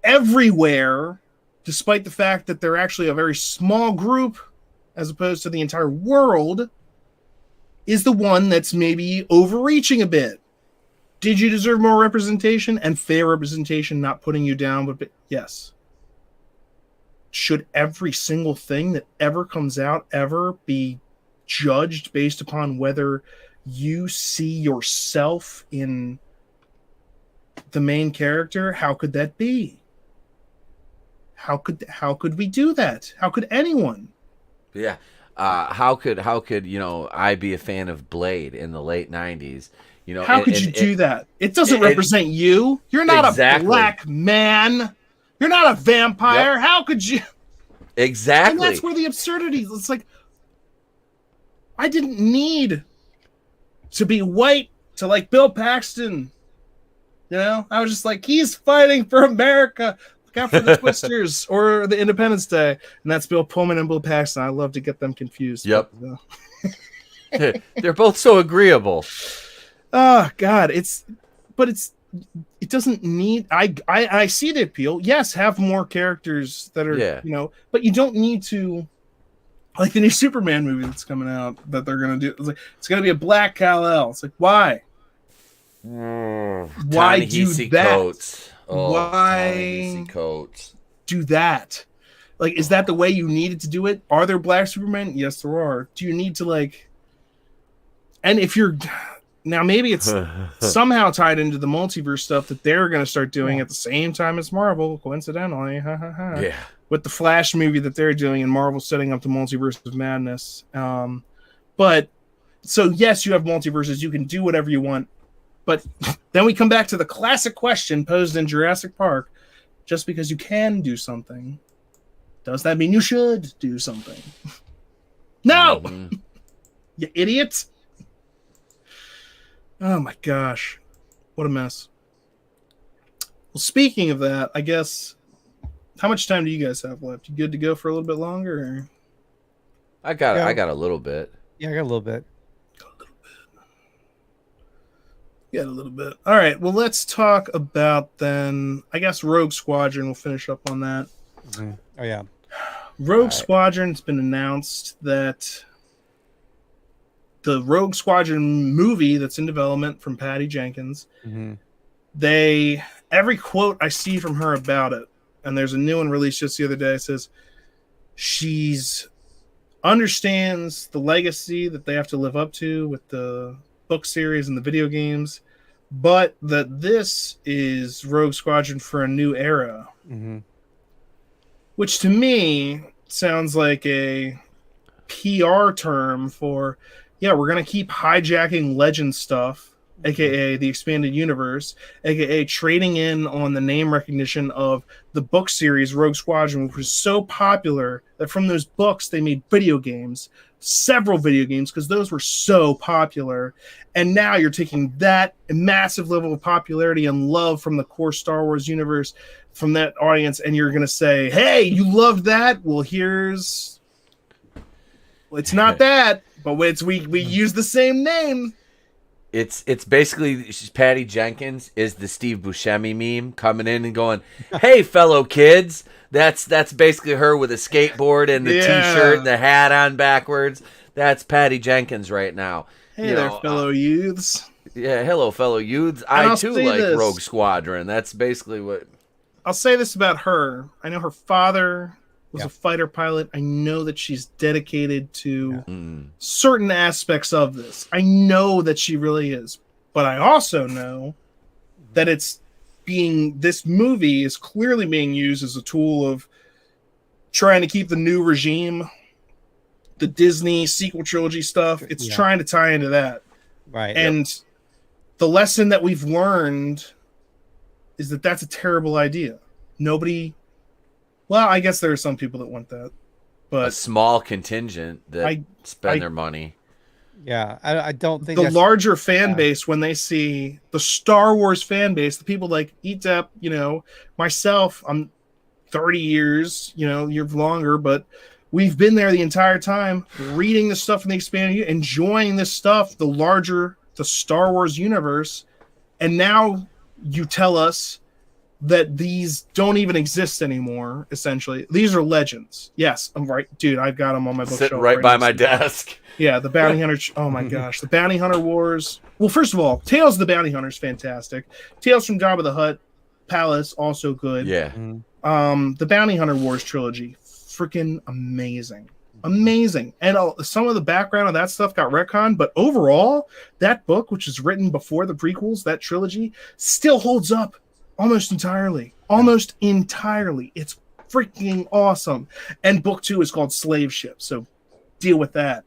Speaker 2: everywhere, despite the fact that they're actually a very small group as opposed to the entire world, is the one that's maybe overreaching a bit. Did you deserve more representation? And fair representation, not putting you down, but yes. Should every single thing that ever comes out ever be judged based upon whether you see yourself in the main character? How could that be? How could we do that? How could anyone?
Speaker 3: Yeah. How could I be a fan of Blade in the late 90s?
Speaker 2: How could you do that? It doesn't represent you. You're not a black man. You're not a vampire. Yep. How could you?
Speaker 3: Exactly.
Speaker 2: And that's where the absurdity. It's like, I didn't need to be white to like Bill Paxton. I was just like, he's fighting for America. Look out for the Twisters or the Independence Day. And that's Bill Pullman and Bill Paxton. I love to get them confused.
Speaker 3: Yep. They're both so agreeable.
Speaker 2: Oh God, it doesn't need. I see the appeal. Yes, have more characters that are but you don't need to. Like the new Superman movie that's coming out that they're gonna do. It's gonna be a black Kal-El. It's like, why? Why do that?
Speaker 3: Coates. Oh,
Speaker 2: why
Speaker 3: Coates.
Speaker 2: Do that? Like, is that the way you needed to do it? Are there black Supermen? Yes, there are. Do you need to like? And if you're now, maybe it's somehow tied into the multiverse stuff that they're going to start doing at the same time as Marvel, coincidentally.
Speaker 3: Yeah.
Speaker 2: With the Flash movie that they're doing, and Marvel setting up the multiverse of madness. But so yes, you have multiverses. You can do whatever you want. But then we come back to the classic question posed in Jurassic Park: just because you can do something, does that mean you should do something? No, you idiots. Oh my gosh, what a mess. Well, speaking of that, I guess, how much time do you guys have left? You good to go for a little bit longer? Or?
Speaker 3: I got a little bit.
Speaker 4: Yeah, I got a little bit.
Speaker 2: Got a little bit. All right, well, let's talk about then, I guess, Rogue Squadron. We'll finish up on that.
Speaker 4: Mm-hmm. Oh, yeah.
Speaker 2: Rogue Squadron's been announced that the Rogue Squadron movie that's in development from Patty Jenkins, every quote I see from her about it, and there's a new one released just the other day, says she's understands the legacy that they have to live up to with the book series and the video games, but that this is Rogue Squadron for a new era, which to me sounds like a PR term for, yeah, we're going to keep hijacking Legend stuff, aka the expanded universe, aka trading in on the name recognition of the book series Rogue Squadron, which was so popular that from those books they made video games, several video games, because those were so popular. And now you're taking that massive level of popularity and love from the core Star Wars universe from that audience, and you're going to say, hey, you loved that? Well, it's not that, but we use the same name.
Speaker 3: It's basically, Patty Jenkins is the Steve Buscemi meme coming in and going, hey, fellow kids. That's basically her with a skateboard and the T-shirt and the hat on backwards. That's Patty Jenkins right now.
Speaker 2: Hey there, fellow youths.
Speaker 3: Yeah, hello, fellow youths. I too like Rogue Squadron. That's basically what...
Speaker 2: I'll say this about her. I know her father was
Speaker 4: Yeah.
Speaker 2: a fighter pilot. I know that she's dedicated to
Speaker 3: Mm.
Speaker 2: certain aspects of this. I know that she really is. But I also know that this movie is clearly being used as a tool of trying to keep the new regime, the Disney sequel trilogy stuff. It's trying to tie into that.
Speaker 4: Right.
Speaker 2: And the lesson that we've learned is that that's a terrible idea. Well, I guess there are some people that want that, but
Speaker 3: A small contingent that spend their money.
Speaker 4: Yeah, I don't think
Speaker 2: the
Speaker 4: that's,
Speaker 2: larger fan base, when they see the Star Wars fan base, the people like ETEP, myself, I'm 30 years, you're longer, but we've been there the entire time, reading the stuff in the expanded, enjoying this stuff, the Star Wars universe, and now you tell us that these don't even exist anymore. Essentially, these are legends. Yes, I'm right, dude. I've got them on my bookshelf.
Speaker 3: Sitting right by my desk.
Speaker 2: Yeah, the Bounty Hunter. Oh my gosh, the Bounty Hunter Wars. Well, first of all, Tales of the Bounty Hunter is fantastic. Tales from Jabba the Hutt Palace also good.
Speaker 3: Yeah.
Speaker 2: The Bounty Hunter Wars trilogy, freaking amazing. Amazing. And some of the background of that stuff got retconned, but overall, that book, which is written before the prequels, that trilogy, still holds up almost entirely. Almost entirely. It's freaking awesome. And book 2 is called Slave Ship, so deal with that.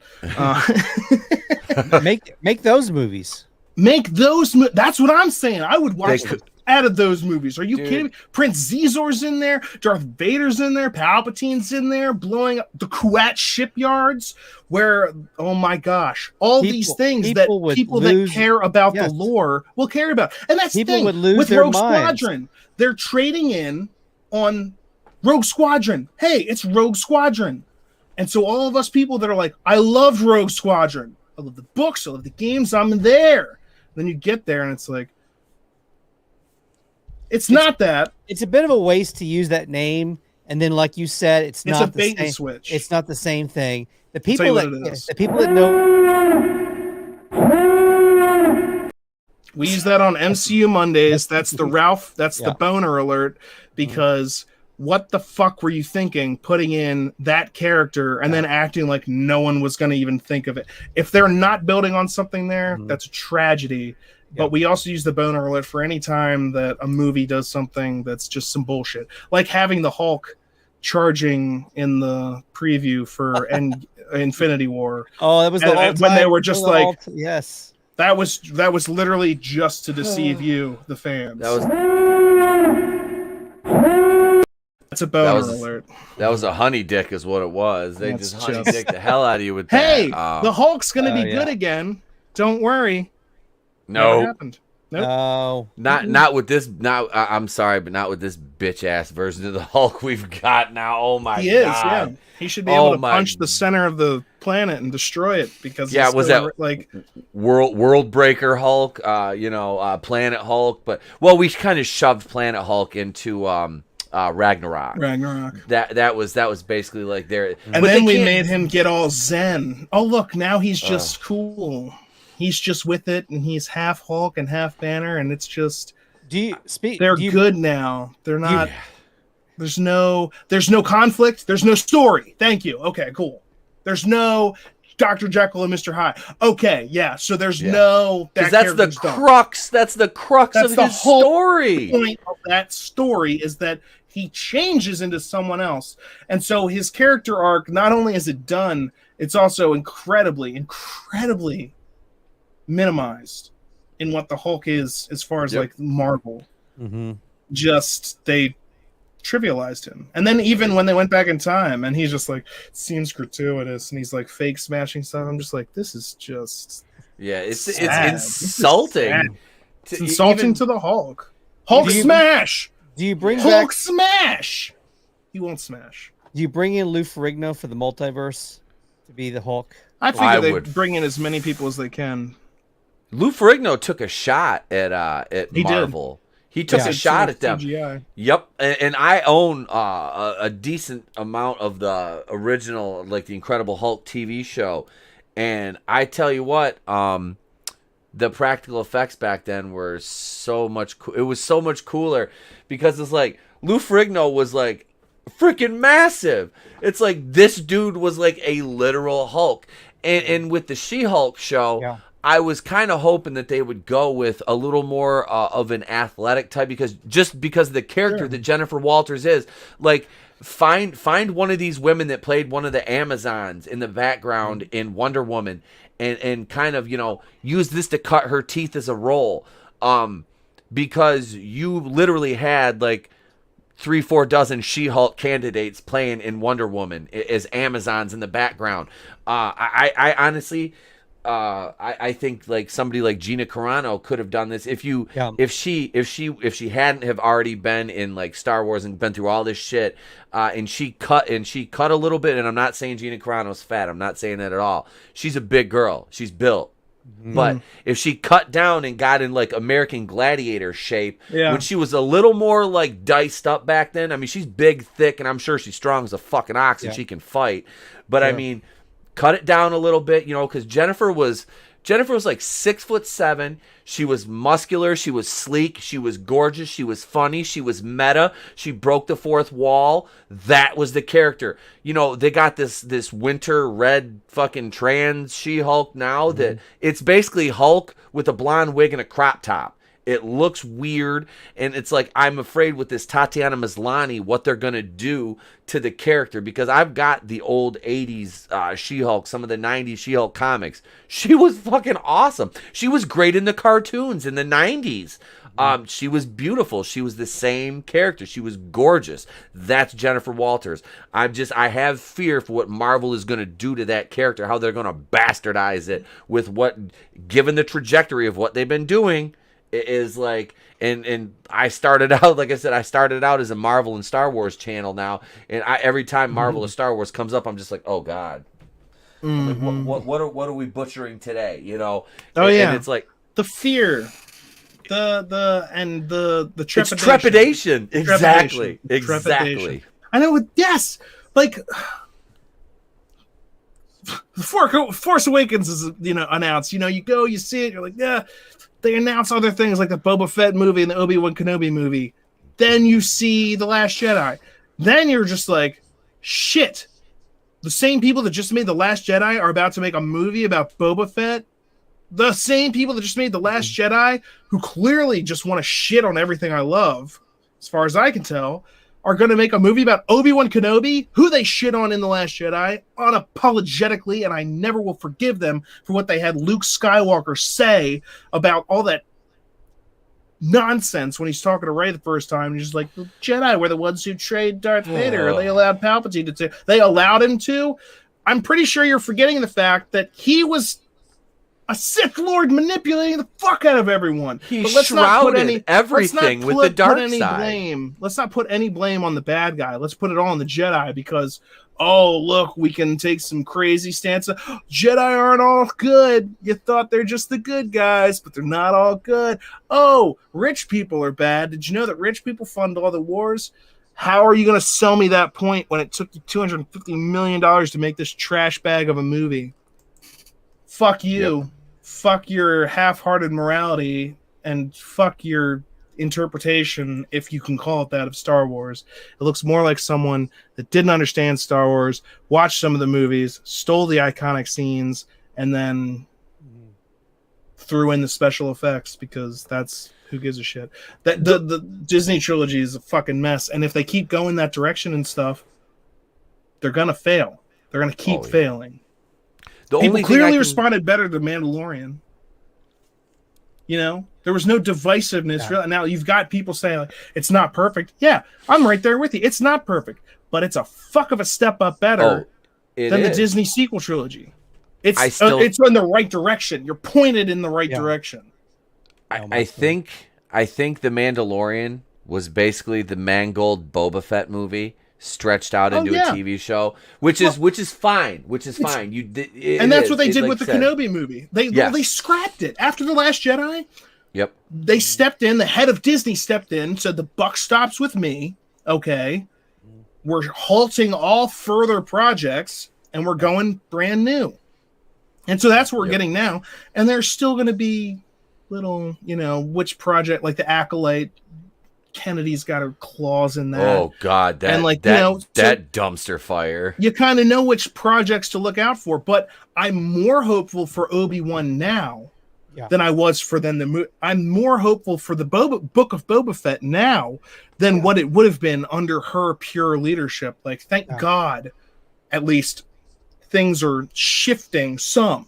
Speaker 4: make those movies.
Speaker 2: Make those. That's what I'm saying. I would watch out of those movies. Are you kidding me? Prince Zizor's in there. Darth Vader's in there. Palpatine's in there, blowing up the Kuat shipyards. Where, oh my gosh, these things that people that care about the lore will care about. And that's the thing with Rogue Squadron. They're trading in on Rogue Squadron. Hey, it's Rogue Squadron. And so all of us people that are like, I love Rogue Squadron. I love the books. I love the games. I'm there. Then you get there and it's like, it's not that.
Speaker 4: It's a bit of a waste to use that name, and then, like you said, it's not
Speaker 2: a bait
Speaker 4: the same.
Speaker 2: and switch.
Speaker 4: It's not the same thing. The
Speaker 2: I'll tell
Speaker 4: people
Speaker 2: you what it is.
Speaker 4: the people that know.
Speaker 2: We use that on MCU Mondays. That's the Ralph. That's the boner alert. Because what the fuck were you thinking putting in that character and then acting like no one was going to even think of it? If they're not building on something there, that's a tragedy. But we also use the boner alert for any time that a movie does something that's just some bullshit. Like having the Hulk charging in the preview for Infinity War.
Speaker 4: Oh, that was
Speaker 2: when they were just like,
Speaker 4: yes.
Speaker 2: That was literally just to deceive you, the fans. That's a boner alert.
Speaker 3: That was a honey dick, is what it was. They just honey dick the hell out of you with that.
Speaker 2: Hey, the Hulk's gonna be good again. Don't worry.
Speaker 3: No.
Speaker 2: Never happened. Nope.
Speaker 4: No.
Speaker 3: Not with this. I'm sorry, but not with this bitch ass version of the Hulk we've got now. Oh my god.
Speaker 2: He is. Yeah. He should be able to punch the center of the planet and destroy it because
Speaker 3: was that like World Breaker Hulk? Planet Hulk. But we kind of shoved Planet Hulk into Ragnarok. That was basically like there.
Speaker 2: And then we made him get all zen. Oh look, now he's just cool. He's just with it, and he's half Hulk and half Banner, and it's just. They're good now. They're not. There's no conflict. There's no story. Thank you. Okay, cool. There's no Dr. Jekyll and Mr. Hyde. Okay, yeah. So there's no.
Speaker 3: Because that's the crux. That's the crux of his story.
Speaker 2: The point of that story is that he changes into someone else, and so his character arc. Not only is it done, it's also incredibly minimized in what the Hulk is as far as like Marvel. Just they trivialized him, and then even when they went back in time and he's just like, it seems gratuitous, and he's like fake smashing stuff, I'm just like, this is just
Speaker 3: it's insulting.
Speaker 2: It's insulting to the Hulk. Smash.
Speaker 4: Do you bring
Speaker 2: Hulk smash? He won't smash.
Speaker 4: Do you bring in Lou Ferrigno for the multiverse to be the Hulk?
Speaker 2: I figure they bring in as many people as they can.
Speaker 3: Lou Ferrigno took a shot at Marvel. He took a shot at them. CGI. Yep, and I own a decent amount of the original, like the Incredible Hulk TV show. And I tell you what, the practical effects back then were so much. It was so much cooler because it's like Lou Ferrigno was like freaking massive. It's like this dude was like a literal Hulk. And with the She-Hulk show, I was kind of hoping that they would go with a little more of an athletic type, because of the character that Jennifer Walters is. Like, find one of these women that played one of the Amazons in the background in Wonder Woman, and kind of, use this to cut her teeth as a role. Because you literally had like 3-4 dozen She-Hulk candidates playing in Wonder Woman as Amazons in the background. I honestly, I think like somebody like Gina Carano could have done this if she hadn't have already been in like Star Wars and been through all this shit, and she cut a little bit. And I'm not saying Gina Carano's fat. I'm not saying that at all. She's a big girl. She's built. But if she cut down and got in like American Gladiator shape, when she was a little more like diced up back then, I mean, she's big, thick, and I'm sure she's strong as a fucking ox and she can fight. But I mean, cut it down a little bit, because Jennifer was like 6'7". She was muscular. She was sleek. She was gorgeous. She was funny. She was meta. She broke the fourth wall. That was the character. They got this winter red fucking trans She-Hulk now that it's basically Hulk with a blonde wig and a crop top. It looks weird, and it's like, I'm afraid with this Tatiana Maslany what they're going to do to the character, because I've got the old 80s She-Hulk, some of the 90s She-Hulk comics. She was fucking awesome. She was great in the cartoons in the 90s. She was beautiful. She was the same character. She was gorgeous. That's Jennifer Walters. I have fear for what Marvel is going to do to that character, how they're going to bastardize it with given the trajectory of what they've been doing. Is like, and I started out, like I said, as a Marvel and Star Wars channel now, and every time Marvel or Star Wars comes up, I'm just like, oh god, like, what are we butchering today? And it's like
Speaker 2: the fear, the trepidation.
Speaker 3: It's trepidation. Exactly.
Speaker 2: Trepidation. I know. Yes, like the Force Awakens is announced. You go, you see it, you're like, yeah. They announce other things like the Boba Fett movie and the Obi-Wan Kenobi movie. Then you see The Last Jedi. Then you're just like, shit. The same people that just made The Last Jedi are about to make a movie about Boba Fett. The same people that just made The Last Jedi, who clearly just want to shit on everything I love, as far as I can tell, are going to make a movie about Obi-Wan Kenobi, who they shit on in The Last Jedi, unapologetically, and I never will forgive them for what they had Luke Skywalker say about all that nonsense when he's talking to Rey the first time. And he's just like, the Jedi were the ones who trained Darth Vader, and they allowed Palpatine to. They allowed him to? I'm pretty sure you're forgetting the fact that he was a Sith Lord manipulating the fuck out of everyone.
Speaker 3: He shrouded everything with the dark side.
Speaker 2: Let's not put any blame on the bad guy. Let's put it all on the Jedi, because, oh, look, we can take some crazy stance. Jedi aren't all good. You thought they're just the good guys, but they're not all good. Oh, rich people are bad. Did you know that rich people fund all the wars? How are you going to sell me that point when it took you $250 million to make this trash bag of a movie? Fuck you. Yep. Fuck your half-hearted morality, and fuck your interpretation, if you can call it that, of Star Wars. It looks more like someone that didn't understand Star Wars, watched some of the movies, stole the iconic scenes, and then threw in the special effects, because that's who gives a shit. That the Disney trilogy is a fucking mess, and if they keep going that direction and stuff, they're gonna fail. They're gonna keep failing. People clearly responded better to Mandalorian. There was no divisiveness. Yeah. Now you've got people saying like, it's not perfect. Yeah, I'm right there with you. It's not perfect, but it's a fuck of a step up better than the Disney sequel trilogy. It's in the right direction. You're pointed in the right direction.
Speaker 3: I think the Mandalorian was basically the Mangold Boba Fett movie stretched out into a TV show, which is fine.
Speaker 2: And that's what they did with the Kenobi movie. They scrapped it after The Last Jedi.
Speaker 3: Yep.
Speaker 2: They stepped in. The head of Disney stepped in, said the buck stops with me. Okay, we're halting all further projects, and we're going brand new. And so that's what we're getting now. And there's still going to be little, which project, like the Acolyte, Kennedy's got her claws in that.
Speaker 3: Oh God, that
Speaker 2: and like
Speaker 3: that,
Speaker 2: you know,
Speaker 3: that dumpster fire.
Speaker 2: You kind of know which projects to look out for. But I'm more hopeful for Obi-Wan now than I was for then the movie. I'm more hopeful for the Book of Boba Fett now than what it would have been under her pure leadership. Like, thank God, at least things are shifting some.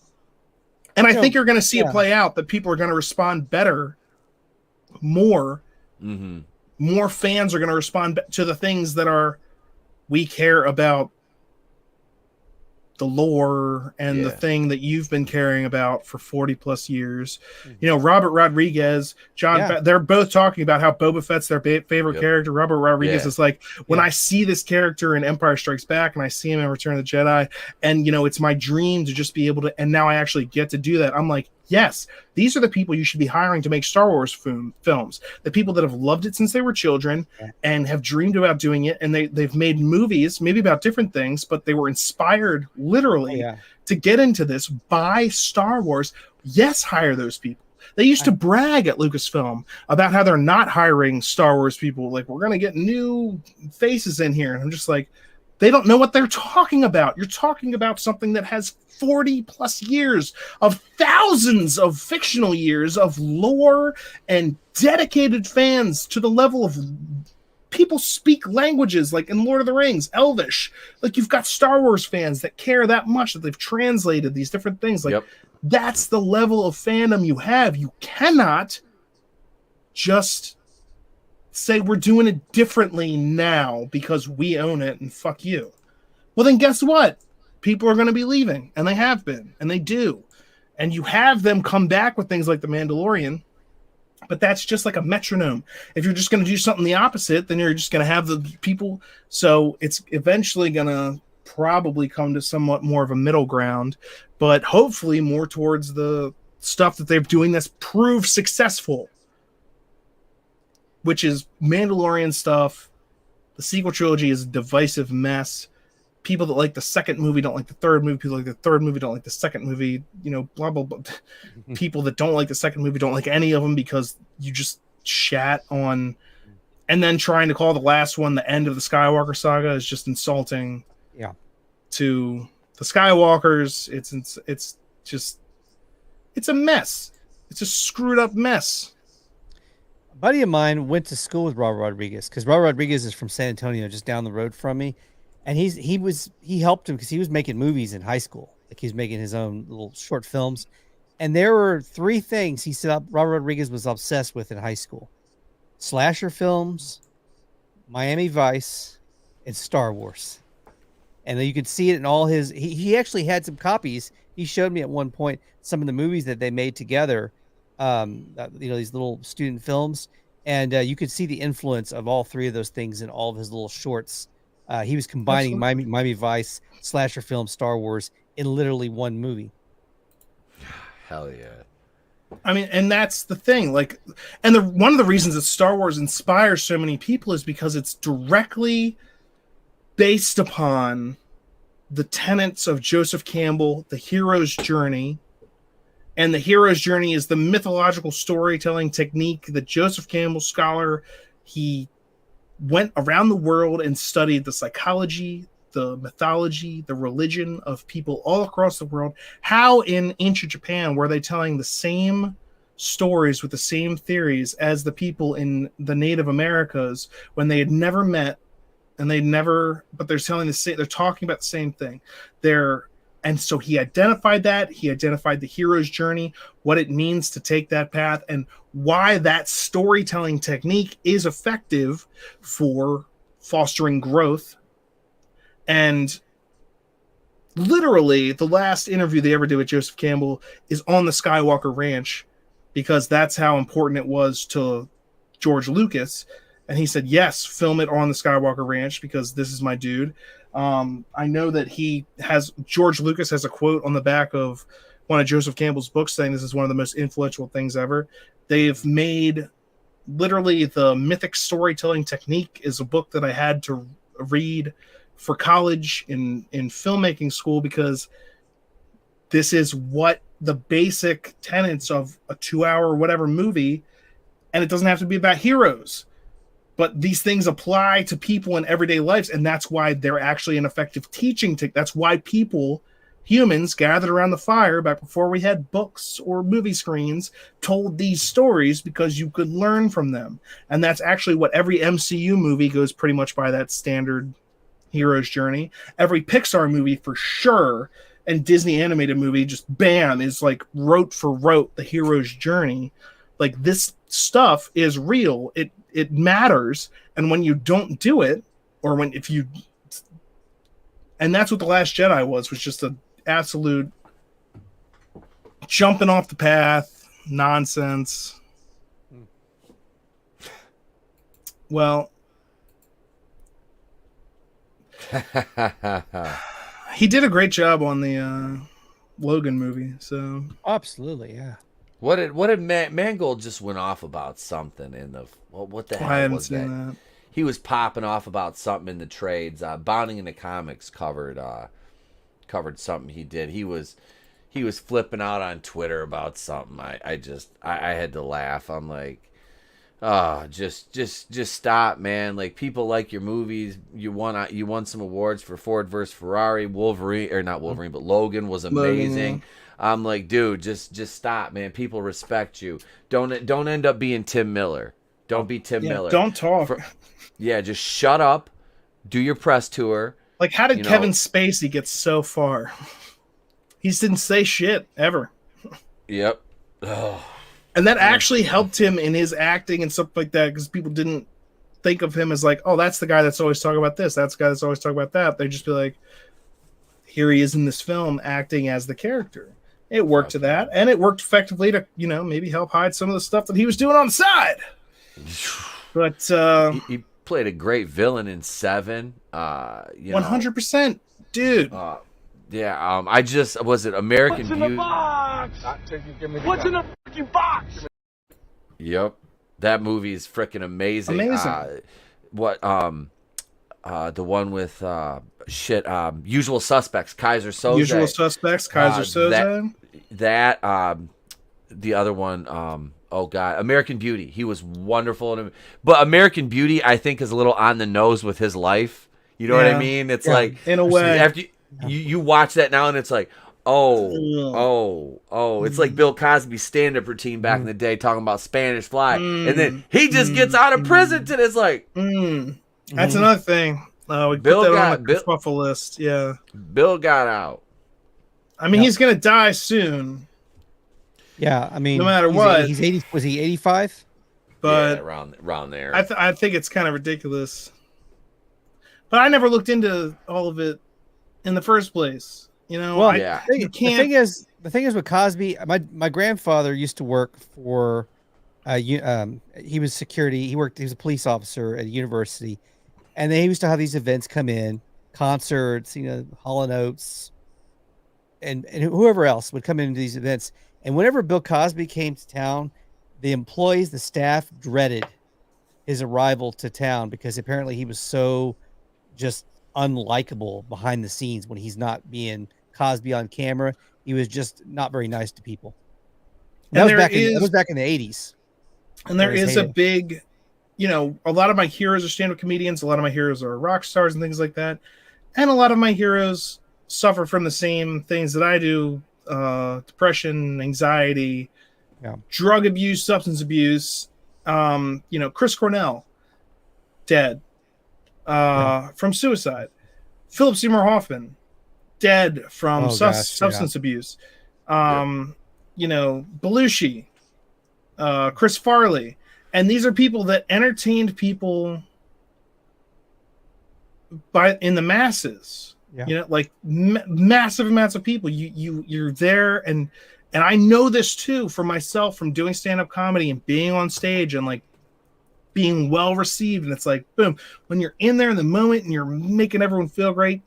Speaker 2: And I think you're going to see it play out, that people are going to respond better, more.
Speaker 3: Mm-hmm.
Speaker 2: More fans are going to respond to the things that are, we care about the lore and the thing that you've been caring about for 40 plus years. You know, Robert Rodriguez, they're both talking about how Boba Fett's their favorite character. Robert Rodriguez is like, when I see this character in Empire Strikes Back and I see him in Return of the Jedi, and you know, it's my dream to just be able to, and now I actually get to do that. I'm like, yes, these are the people you should be hiring to make Star Wars films. The people that have loved it since they were children and have dreamed about doing it. And they've made movies, maybe about different things, but they were inspired literally to get into this by Star Wars. Yes, hire those people. They used to brag at Lucasfilm about how they're not hiring Star Wars people. Like, we're going to get new faces in here. And I'm just like, they don't know what they're talking about. You're talking about something that has 40 plus years of thousands of fictional years of lore and dedicated fans to the level of people speak languages like in Lord of the Rings, Elvish. Like, you've got Star Wars fans that care that much that they've translated these different things. Like, that's the level of fandom you have. You cannot just say we're doing it differently now because we own it and fuck you. Well, then guess what? People are going to be leaving, and they have been, and they do. And you have them come back with things like The Mandalorian, but that's just like a metronome. If you're just going to do something the opposite, then you're just going to have the people. So it's eventually going to probably come to somewhat more of a middle ground, but hopefully more towards the stuff that they're doing that's proved successful, which is Mandalorian stuff. The sequel trilogy is a divisive mess. People that like the second movie don't like the third movie. People that like the third movie don't like the second movie. You know, blah, blah, blah. People that don't like the second movie don't like any of them because you just shat on. And then trying to call the last one the end of the Skywalker saga is just insulting to the Skywalkers. It's a mess. It's a screwed up mess.
Speaker 4: A buddy of mine went to school with Robert Rodriguez because Robert Rodriguez is from San Antonio, just down the road from me. And he helped him because he was making movies in high school. Like, he was making his own little short films. And there were three things he said Robert Rodriguez was obsessed with in high school: slasher films, Miami Vice, and Star Wars. And you could see it in all his, he actually had some copies. He showed me at one point some of the movies that they made together, these little student films. And you could see the influence of all three of those things in all of his little shorts. He was combining Miami Vice, slasher film, Star Wars in literally one movie.
Speaker 3: Hell yeah.
Speaker 2: I mean, and that's the thing. Like, and one of the reasons that Star Wars inspires so many people is because it's directly based upon the tenets of Joseph Campbell, the hero's journey. And the hero's journey is the mythological storytelling technique that Joseph Campbell, scholar, he went around the world and studied the psychology, the mythology, the religion of people all across the world. How in ancient Japan were they telling the same stories with the same theories as the people in the Native Americas when they had never met, and but they're telling they're talking about the same thing. And so he identified that. He identified the hero's journey, what it means to take that path, and why that storytelling technique is effective for fostering growth. And literally, the last interview they ever did with Joseph Campbell is on the Skywalker Ranch, because that's how important it was to George Lucas. And he said, yes, film it on the Skywalker Ranch because this is my dude. I know that George Lucas has a quote on the back of one of Joseph Campbell's books saying this is one of the most influential things ever. They've made literally the mythic storytelling technique is a book that I had to read for college in filmmaking school, because this is what the basic tenets of a 2-hour whatever movie, and it doesn't have to be about heroes. but these things apply to people in everyday lives, and that's why they're actually an effective teaching technique. That's why humans gathered around the fire back before we had books or movie screens, told these stories because you could learn from them. And that's actually what every MCU movie goes pretty much by, that standard hero's journey. Every Pixar movie for sure, and Disney animated movie, just bam, is like rote for rote the hero's journey. Like, this stuff is real. It matters. And when you don't do it, or and that's what The Last Jedi was just an absolute jumping off the path nonsense. Well, he did a great job on the Logan movie. So
Speaker 4: absolutely, yeah.
Speaker 3: What did Mangold just went off about something in the what the hell
Speaker 2: I haven't
Speaker 3: was
Speaker 2: seen
Speaker 3: that?
Speaker 2: that.
Speaker 3: He was popping off about something in the trades. Bounding into Comics covered something he did. He was flipping out on Twitter about something. I had to laugh. I'm like, just stop, man. Like, people like your movies. You won some awards for Ford versus Ferrari. Wolverine, but Logan was amazing.
Speaker 2: Logan, yeah.
Speaker 3: I'm like, dude, just stop, man. People respect you. Don't end up being Tim Miller. Don't be Tim Miller.
Speaker 2: Don't talk.
Speaker 3: Just shut up. Do your press tour.
Speaker 2: Like, how did Kevin Spacey get so far? He didn't say shit ever.
Speaker 3: Yep. Oh.
Speaker 2: And that actually helped him in his acting and stuff like that, because people didn't think of him as like, oh, that's the guy that's always talking about this. That's the guy that's always talking about that. They'd just be like, here he is in this film acting as the character. It worked to that, and it worked effectively to, maybe help hide some of the stuff that he was doing on the side. But
Speaker 3: he played a great villain in Seven.
Speaker 2: 100%, dude.
Speaker 3: I just was it American Beauty.
Speaker 6: What's in the box? What's in the fucking box?
Speaker 3: Yep, that movie is freaking amazing.
Speaker 2: Amazing.
Speaker 3: The one with Usual Suspects, Kaiser Soze.
Speaker 2: Usual Suspects, Kaiser Soze.
Speaker 3: The other one. Oh God, American Beauty. He was wonderful, but American Beauty, I think, is a little on the nose with his life. You know what I mean? It's like,
Speaker 2: in a way,
Speaker 3: after you watch that now, and it's like, it's like Bill Cosby's stand-up routine back in the day, talking about Spanish Fly, and then he just gets out of prison and it's like,
Speaker 2: that's another thing. We
Speaker 3: Bill
Speaker 2: put that
Speaker 3: got
Speaker 2: on the kerfuffle list. Yeah,
Speaker 3: Bill got out.
Speaker 2: I mean, he's gonna die soon.
Speaker 4: Yeah, I mean,
Speaker 2: no matter what,
Speaker 4: he's 80. Was he 85?
Speaker 2: But
Speaker 3: around there.
Speaker 2: I think it's kind of ridiculous. But I never looked into all of it in the first place.
Speaker 4: Well,
Speaker 2: you can't.
Speaker 4: The thing is with Cosby. My grandfather used to work for. He was security. He was a police officer at a university, and they used to have these events come in, concerts, Hall & Oates, and whoever else would come into these events. And whenever Bill Cosby came to town, the employees, the staff dreaded his arrival to town, because apparently he was so just unlikable behind the scenes when he's not being Cosby on camera. He was just not very nice to people. That was back in the 80s.
Speaker 2: And there is a big, a lot of my heroes are stand-up comedians. A lot of my heroes are rock stars and things like that. And a lot of my heroes suffer from the same things that I do. Depression, anxiety, drug abuse, substance abuse. Chris Cornell, dead from suicide. Philip Seymour Hoffman, dead from substance abuse. Belushi, Chris Farley, and these are people that entertained people in the masses. Massive amounts of people. You're there, and I know this too for myself from doing stand-up comedy and being on stage and like being well received. And it's like, boom, when you're in there in the moment and you're making everyone feel great,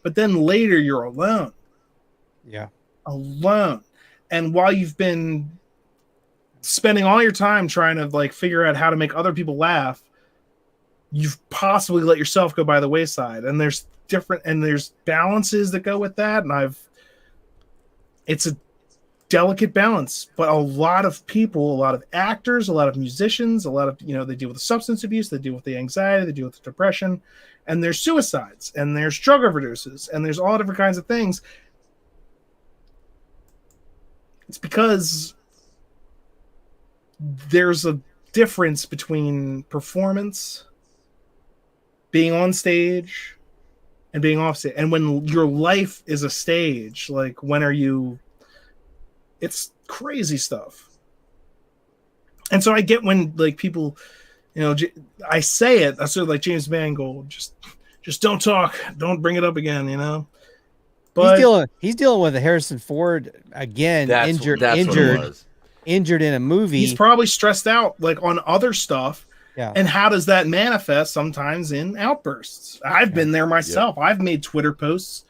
Speaker 2: but then later you're alone. Alone. And while you've been spending all your time trying to like figure out how to make other people laugh, you've possibly let yourself go by the wayside. And there's balances that go with that, and it's delicate balance, but a lot of people, a lot of actors, a lot of musicians, a lot of, they deal with the substance abuse, they deal with the anxiety, they deal with the depression, and there's suicides, and there's drug overdoses, and there's all different kinds of things. It's because there's a difference between performance, being on stage, and being off stage. And when your life is a stage, like when are you... It's crazy stuff. And so I get when like people, I say it, I sort of like James Mangold, just don't talk, don't bring it up again, But
Speaker 4: he's dealing with a Harrison Ford again, injured in a movie.
Speaker 2: He's probably stressed out like on other stuff.
Speaker 4: Yeah.
Speaker 2: And how does that manifest sometimes in outbursts? I've been there myself. Yep. I've made Twitter posts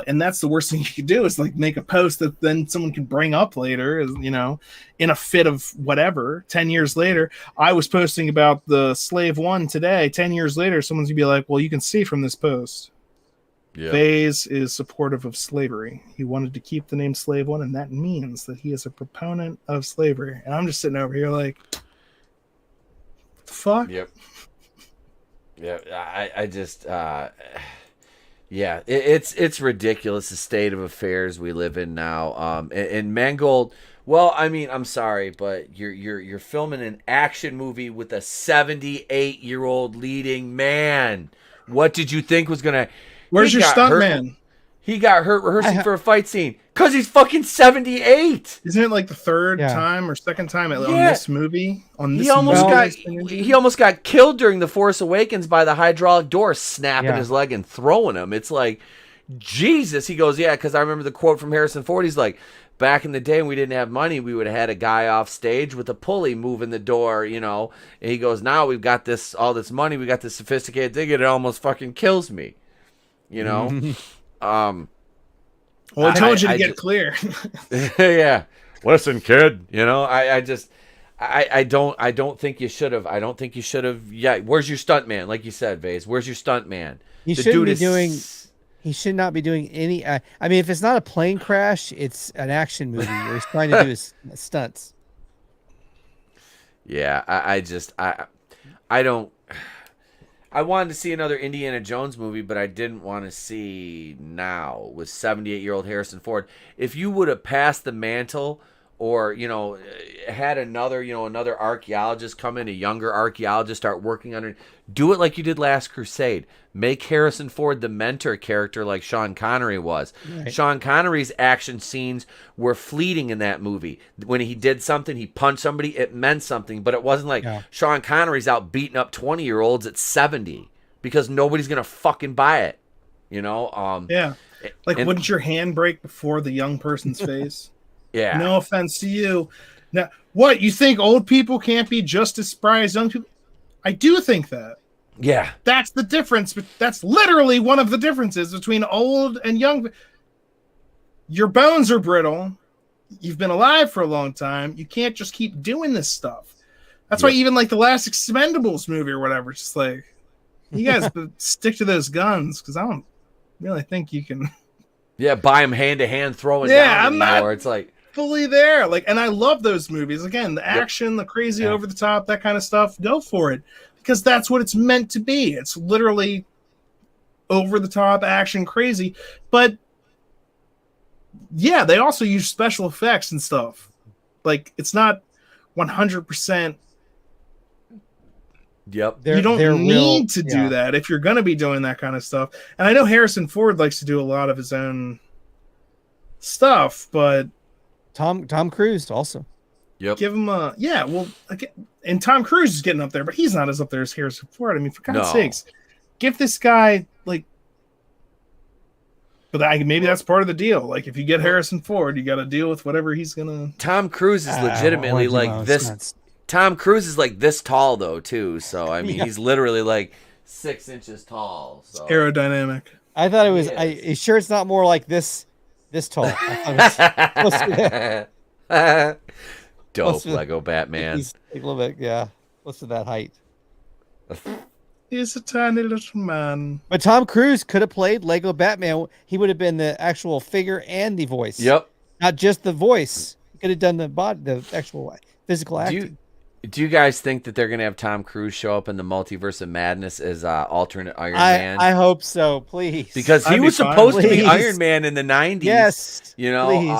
Speaker 2: and that's the worst thing you could do is like make a post that then someone can bring up later, in a fit of whatever. 10 years later, I was posting about the Slave One today. 10 years later, someone's gonna be like, well, you can see from this post. Yeah. Faze is supportive of slavery. He wanted to keep the name Slave One, and that means that he is a proponent of slavery. And I'm just sitting over here like, what the fuck?
Speaker 3: Yep. Yeah, I just, it's ridiculous the state of affairs we live in now. And Mangold, well, I mean, I'm sorry, but you're filming an action movie with a 78-year-old leading man. What did you think was gonna?
Speaker 2: Where's your stunt man?
Speaker 3: He got hurt rehearsing for a fight scene because he's fucking 78.
Speaker 2: Isn't it like the third time or second time on this movie?
Speaker 3: He almost got killed during The Force Awakens by the hydraulic door snapping his leg and throwing him. It's like, Jesus. He goes, because I remember the quote from Harrison Ford. He's like, back in the day when we didn't have money, we would have had a guy off stage with a pulley moving the door, And he goes, now we've got all this money, we got this sophisticated thing, it almost fucking kills me.
Speaker 2: Well, I told you to get clear.
Speaker 3: Yeah. Listen, kid. I don't think you should have. I don't think you should have. Yeah. Where's your stunt man? Like you said, Vase. Where's your stunt man?
Speaker 4: He should not be doing any. I mean, if it's not a plane crash, it's an action movie where he's trying to do his stunts.
Speaker 3: Yeah. I don't. I wanted to see another Indiana Jones movie, but I didn't want to see now with 78-year-old Harrison Ford. If you would have passed the mantle or, had another archaeologist come in, a younger archaeologist start working on it, do it like you did Last Crusade. Make Harrison Ford the mentor character like Sean Connery was. Right. Sean Connery's action scenes were fleeting in that movie. When he did something, he punched somebody, it meant something, but it wasn't like Sean Connery's out beating up 20-year-olds at 70 because nobody's going to fucking buy it.
Speaker 2: Wouldn't your hand break before the young person's face?
Speaker 3: Yeah.
Speaker 2: No offense to you. Now, what, you think old people can't be just as spry as young people? I do think that.
Speaker 3: Yeah.
Speaker 2: That's the difference. That's literally one of the differences between old and young. Your bones are brittle. You've been alive for a long time. You can't just keep doing this stuff. That's why even like the last Expendables movie or whatever, it's just like, you guys stick to those guns because I don't really think you can.
Speaker 3: Yeah, buy them hand to hand, throwing down anymore. It's like
Speaker 2: fully there. And I love those movies. Again, the action, the crazy over the top, that kind of stuff. Go for it. Because that's what it's meant to be. It's literally over the top action crazy. But yeah, they also use special effects and stuff. Like it's not 100%.
Speaker 3: Yep.
Speaker 2: You don't need to do that if you're going to be doing that kind of stuff. And I know Harrison Ford likes to do a lot of his own stuff, but
Speaker 4: Tom Cruise also.
Speaker 3: Yep.
Speaker 2: Give him and Tom Cruise is getting up there, but he's not as up there as Harrison Ford. I mean, for God's sakes, give this guy but maybe that's part of the deal. Like, if you get Harrison Ford, you got to deal with whatever he's gonna.
Speaker 3: Tom Cruise is legitimately like this. Tom Cruise is like this tall though too. So I mean, he's literally like 6 inches tall. So.
Speaker 2: It's aerodynamic.
Speaker 4: I thought it was. You sure it's not more like this tall?
Speaker 3: Dope Lego Batman.
Speaker 4: He's a little bit, close to that height.
Speaker 2: He's a tiny little man.
Speaker 4: But Tom Cruise could have played Lego Batman. He would have been the actual figure and the voice.
Speaker 3: Yep.
Speaker 4: not just the voice. He could have done the actual physical acting.
Speaker 3: Do you guys think that they're gonna have Tom Cruise show up in the Multiverse of Madness as alternate Iron Man?
Speaker 4: I hope so, please.
Speaker 3: Because he was supposed to be Iron Man in the 90s.
Speaker 4: Yes,
Speaker 3: you know.
Speaker 4: Please.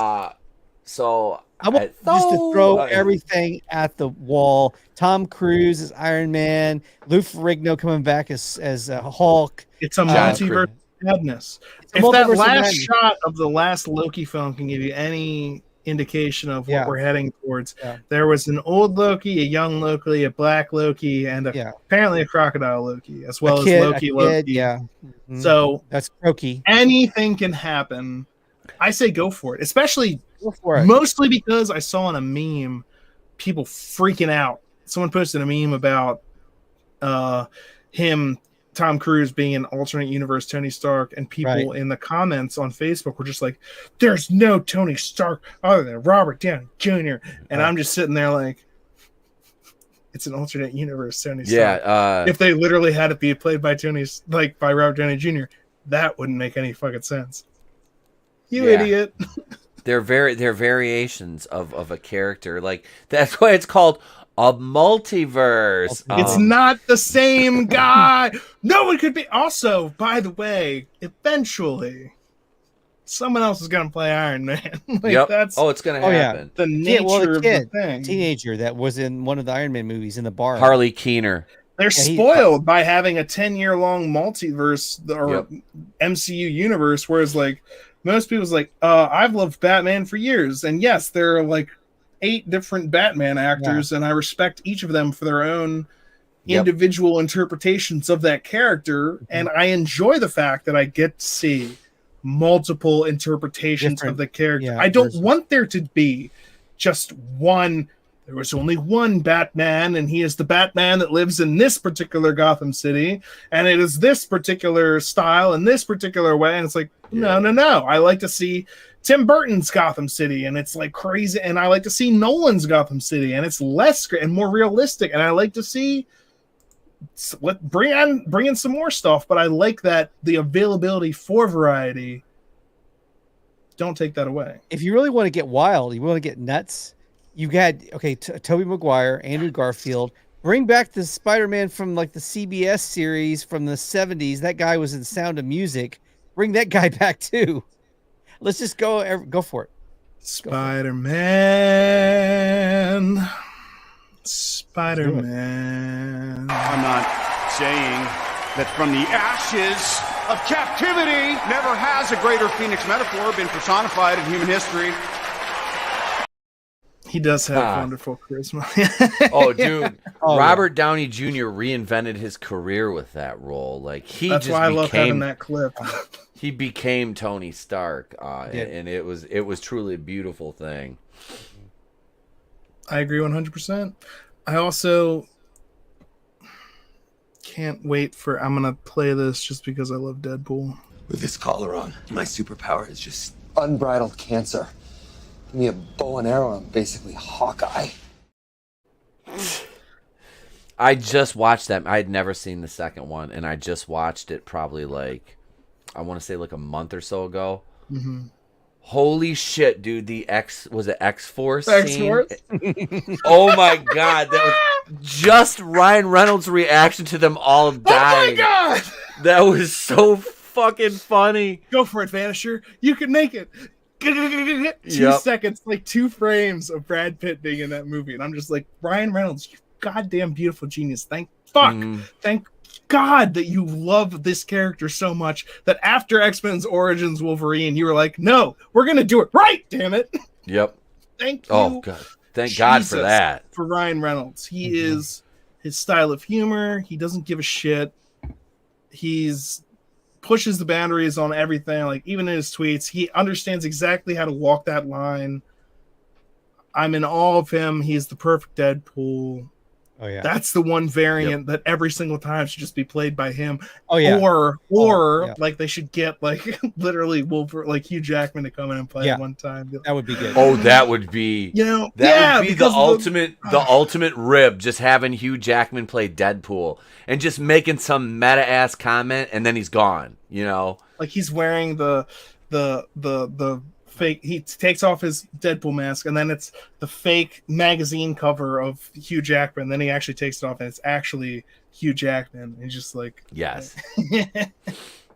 Speaker 3: So
Speaker 4: I want just to throw everything at the wall. Tom Cruise as Iron Man, Lou Ferrigno coming back as Hulk.
Speaker 2: It's a multiverse of madness. If that last shot of the last Loki film can give you any indication of what we're heading towards, there was an old Loki, a young Loki, a black Loki, and apparently a crocodile Loki, as well as Loki.
Speaker 4: Yeah. Mm-hmm.
Speaker 2: So
Speaker 4: that's Loki.
Speaker 2: Anything can happen. I say go for it, especially mostly because I saw in a meme people freaking out. Someone posted a meme about Tom Cruise being an alternate universe Tony Stark, and people in the comments on Facebook were just like, there's no Tony Stark other than Robert Downey Jr. And I'm just sitting there like, it's an alternate universe Tony Stark.
Speaker 3: Yeah.
Speaker 2: If they literally had it be played by by Robert Downey Jr., that wouldn't make any fucking sense. You idiot.
Speaker 3: They're variations of a character. Like, that's why it's called a multiverse.
Speaker 2: It's not the same guy. No one could be. Also, by the way, eventually, someone else is going to play Iron Man. That's
Speaker 3: it's going to happen.
Speaker 2: The nature of the thing.
Speaker 4: Teenager that was in one of the Iron Man movies in the bar.
Speaker 3: Harley Keener.
Speaker 2: They're spoiled by having a 10-year-long multiverse or MCU universe, whereas like most people's like, I've loved Batman for years, and yes, there are like 8 different Batman actors, and I respect each of them for their own individual interpretations of that character, and I enjoy the fact that I get to see multiple interpretations of the character. I don't want there to be just one. There was only one Batman, and he is the Batman that lives in this particular Gotham City, and it is this particular style and this particular way. And it's like, no. I like to see Tim Burton's Gotham City, and it's like crazy. And I like to see Nolan's Gotham City, and it's less and more realistic. And I like to see bring in some more stuff. But I like that the availability for variety. Don't take that away.
Speaker 4: If you really want to get wild, you want to get nuts. You got Tobey Maguire, Andrew Garfield. Bring back the Spider-Man from like the CBS series from the 70s. That guy was in Sound of Music. Bring that guy back too. Let's just go for it.
Speaker 2: Spider-Man.
Speaker 6: I'm not saying that from the ashes of captivity never has a greater Phoenix metaphor been personified in human history.
Speaker 2: He does have wonderful charisma.
Speaker 3: Dude. Robert Downey Jr. reinvented his career with that role. Like
Speaker 2: that's why I love having that clip.
Speaker 3: He became Tony Stark, and it was truly a beautiful thing.
Speaker 2: I agree 100%. I also can't wait I'm gonna play this just because I love Deadpool.
Speaker 9: With this collar on, my superpower is just unbridled cancer. Give me a bow and arrow, I'm basically Hawkeye.
Speaker 3: I just watched that. I had never seen the second one, and I just watched it probably I want to say a month or so ago.
Speaker 2: Mm-hmm.
Speaker 3: Holy shit, dude! Was it X-Force?
Speaker 2: X-Force?
Speaker 3: Oh my god, that was just Ryan Reynolds' reaction to them all dying.
Speaker 2: Oh my god,
Speaker 3: that was so fucking funny.
Speaker 2: Go for it, Vanisher. You can make it. 2 seconds, 2 frames of Brad Pitt being in that movie, and I'm just like, Ryan Reynolds, you goddamn beautiful genius. Thank God that you love this character so much that after X-Men's Origins Wolverine, you were like, no, we're gonna do it right, damn it.
Speaker 3: Yep.
Speaker 2: Thank you.
Speaker 3: Oh god, thank God for that.
Speaker 2: For Ryan Reynolds, he is his style of humor. He doesn't give a shit. He's pushes the boundaries on everything, even in his tweets. He understands exactly how to walk that line. I'm in awe of him. He's the perfect Deadpool.
Speaker 4: Oh yeah,
Speaker 2: that's the one variant that every single time should just be played by him.
Speaker 4: Oh yeah,
Speaker 2: or they should get literally Hugh Jackman to come in and play it one time.
Speaker 4: That would be good.
Speaker 3: Oh, that would be would be the ultimate rib. Just having Hugh Jackman play Deadpool and just making some meta ass comment, and then he's gone.
Speaker 2: He's wearing the fake. He takes off his Deadpool mask, and then it's the fake magazine cover of Hugh Jackman. Then he actually takes it off, and it's actually Hugh Jackman. He's just like,
Speaker 3: Yes.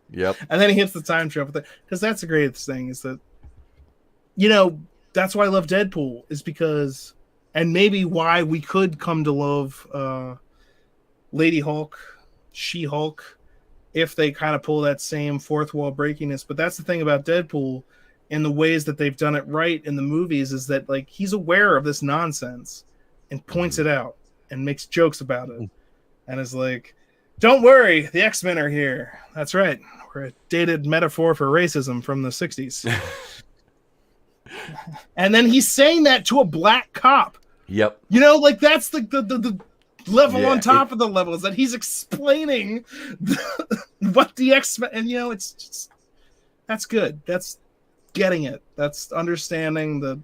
Speaker 2: Yep. And then he hits the time travel thing, because that's the greatest thing is that, that's why I love Deadpool, is because, and maybe why we could come to love Lady Hulk, She-Hulk, if they kind of pull that same fourth wall breakiness. But that's the thing about Deadpool, in the ways that they've done it right in the movies, is that like he's aware of this nonsense and points it out and makes jokes about it, and is like, don't worry, the X-Men are here. That's right. We're a dated metaphor for racism from the 60s. And then he's saying that to a black cop.
Speaker 3: Yep.
Speaker 2: Like that's the level on top of the level, is that he's explaining what the X-Men, and it's just, that's good. That's getting it. That's understanding the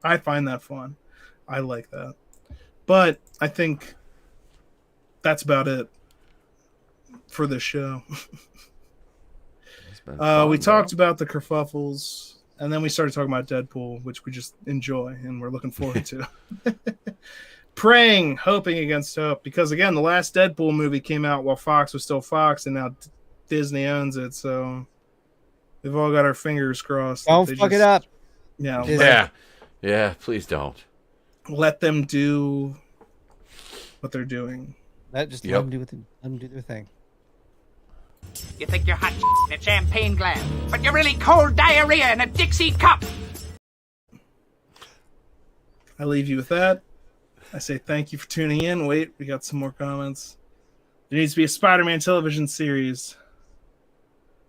Speaker 2: I find that fun. I like that. But I think that's about it for this show. We talked about the kerfuffles, and then we started talking about Deadpool, which we just enjoy and we're looking forward to. Praying, hoping against hope, because again, the last Deadpool movie came out while Fox was still Fox, and now Disney owns it, so we've all got our fingers crossed.
Speaker 4: Don't fuck it up.
Speaker 3: Yeah, please don't.
Speaker 2: Let them do what they're doing.
Speaker 4: Let them do their thing.
Speaker 8: You think you're hot in a champagne glass, but you're really cold diarrhea in a Dixie cup.
Speaker 2: I leave you with that. I say thank you for tuning in. Wait, we got some more comments. There needs to be a Spider-Man television series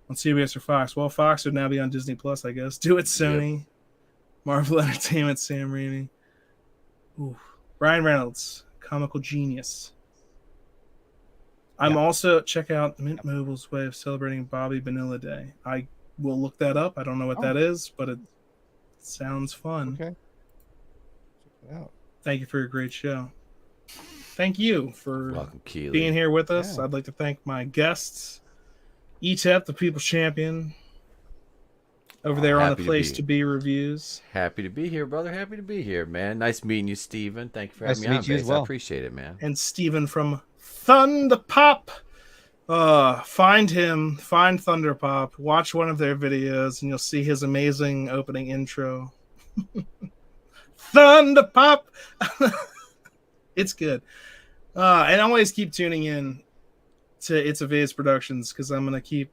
Speaker 2: on CBS or Fox. Well, Fox would now be on Disney Plus, I guess. Do it, Sony. Yep. Marvel Entertainment, Sam Raimi. Ooh. Ryan Reynolds, comical genius. I'm also, check out Mint Mobile's way of celebrating Bobby Vanilla Day. I will look that up. I don't know what that is, but it sounds fun.
Speaker 4: Okay. Check it out.
Speaker 2: Thank you for a great show. Thank you for
Speaker 3: Keely.
Speaker 2: being here with us. I'd like to thank my guests, ETEP, the People's Champion, over there on the Place to Be reviews.
Speaker 3: Happy to be here, brother. Happy to be here, man. Nice meeting you, Steven. Thank you for having me on, Base. I appreciate it, man.
Speaker 2: And Steven from Thunder Pop. Find him, find Thunder Pop, watch one of their videos, and you'll see his amazing opening intro. Thunder Pop. It's good. And always keep tuning in to It's a Vase Productions, because I'm going to keep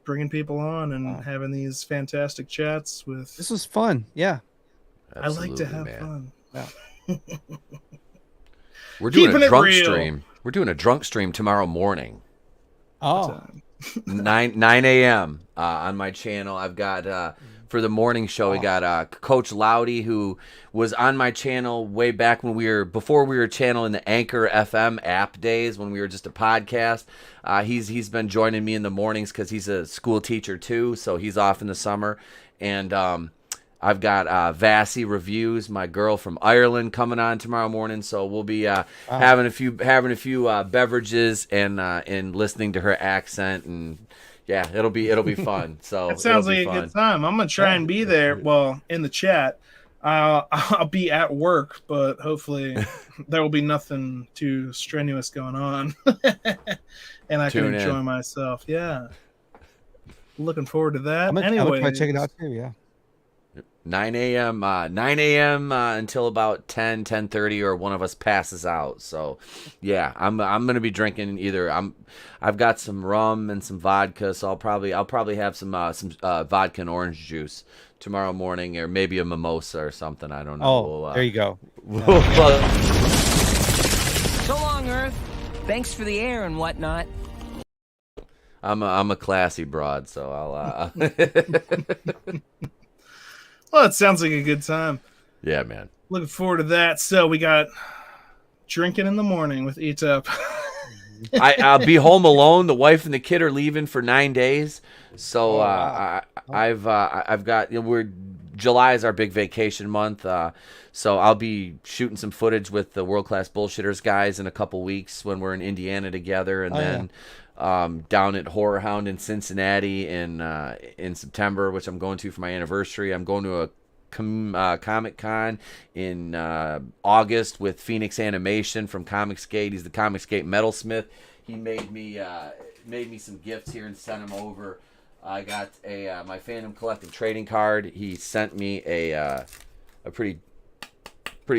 Speaker 2: bringing people on and having these fantastic chats with.
Speaker 4: This was fun. Yeah.
Speaker 3: Absolutely,
Speaker 2: I like to have fun.
Speaker 4: Yeah.
Speaker 3: We're doing a drunk stream. We're doing a drunk stream tomorrow morning.
Speaker 4: Oh.
Speaker 3: 9 a.m. On my channel. I've got for the morning show, we got Coach Loudy, who was on my channel way back when before we were channeling the Anchor FM app days, when we were just a podcast. He's been joining me in the mornings because he's a school teacher too, so he's off in the summer. And I've got Vassy Reviews, my girl from Ireland, coming on tomorrow morning. So we'll be having a few beverages and listening to her accent, and yeah, it'll be fun. So
Speaker 2: it sounds like a good time. I'm gonna try and be there. Well, in the chat, I'll be at work, but hopefully there will be nothing too strenuous going on, and I can enjoy myself. Yeah, looking forward to that. Anyway,
Speaker 4: I check it out too. Yeah.
Speaker 3: 9 a.m. Until about 10:30, or one of us passes out. So, yeah, I'm gonna be drinking I've got some rum and some vodka, so I'll probably have some vodka and orange juice tomorrow morning, or maybe a mimosa or something. I don't know.
Speaker 4: There you go.
Speaker 8: So long, Earth. Thanks for the air and whatnot.
Speaker 3: I'm a classy broad, so I'll.
Speaker 2: Well, it sounds like a good time.
Speaker 3: Yeah, man.
Speaker 2: Looking forward to that. So we got drinking in the morning with ETEP.
Speaker 3: I'll be home alone. The wife and the kid are leaving for 9 days. So I've got, July is our big vacation month. So I'll be shooting some footage with the World Class Bullshitters guys in a couple weeks when we're in Indiana together, and then down at Horror Hound in Cincinnati in September, which I'm going to for my anniversary. I'm going to a Comic Con in August with Phoenix Animation from Comicsgate. He's the Comicsgate metalsmith. He made me some gifts here and sent them over. I got my Phantom Collective trading card. He sent me a pretty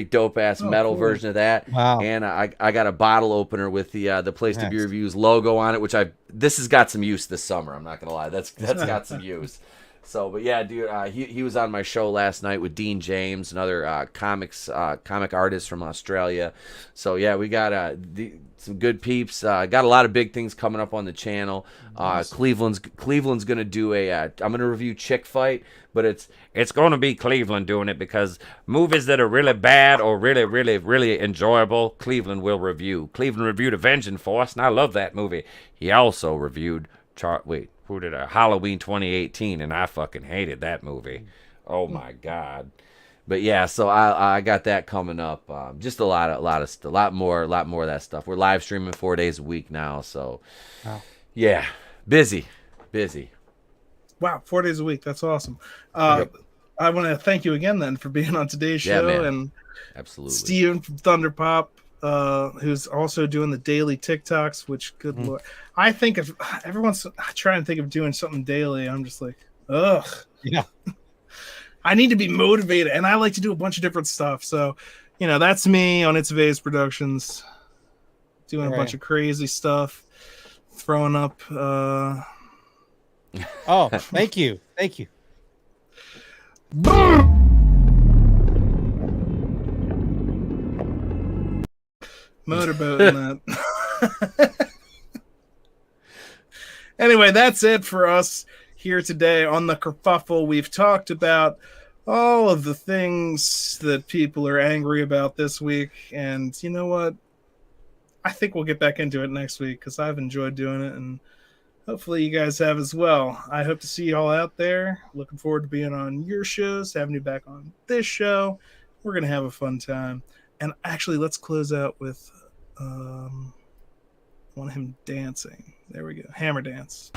Speaker 3: dope ass metal version of that.
Speaker 4: Wow.
Speaker 3: And I got a bottle opener with the Place to Be Reviews logo on it, which this has got some use this summer. I'm not gonna lie, that's got some use. So, but yeah, dude, he was on my show last night with Dean James, another comic artist from Australia. So yeah, we got some good peeps. Got a lot of big things coming up on the channel. Nice. Cleveland's gonna do I'm gonna review Chick Fight, but it's gonna be Cleveland doing it because movies that are really bad or really, really, really enjoyable, Cleveland will review. Cleveland reviewed Avenging Force, and I love that movie. He also reviewed Halloween 2018, and I fucking hated that movie. Oh my god. But yeah, so I got that coming up. Just a lot more of that stuff. We're live streaming 4 days a week now, so yeah, busy.
Speaker 2: Wow, 4 days a week. That's awesome.
Speaker 3: Yep.
Speaker 2: I want to thank you again then for being on today's show,
Speaker 3: man.
Speaker 2: and
Speaker 3: Absolutely.
Speaker 2: Steven from Thunderpop, who's also doing the daily TikToks, which good lord. I think if everyone's trying to think of doing something daily, I'm just like, ugh.
Speaker 4: Yeah.
Speaker 2: I need to be motivated, and I like to do a bunch of different stuff. So, that's me on It's Vase Productions, doing a bunch of crazy stuff, throwing up.
Speaker 4: Oh, thank you.
Speaker 2: Motorboating that. Anyway, that's it for us here today on the Kerfuffle. We've talked about all of the things that people are angry about this week, and you know what? I think we'll get back into it next week because I've enjoyed doing it, and hopefully you guys have as well. I hope to see you all out there. Looking forward to being on your shows, having you back on this show. We're going to have a fun time. And actually, let's close out with one of him dancing. There we go. Hammer dance.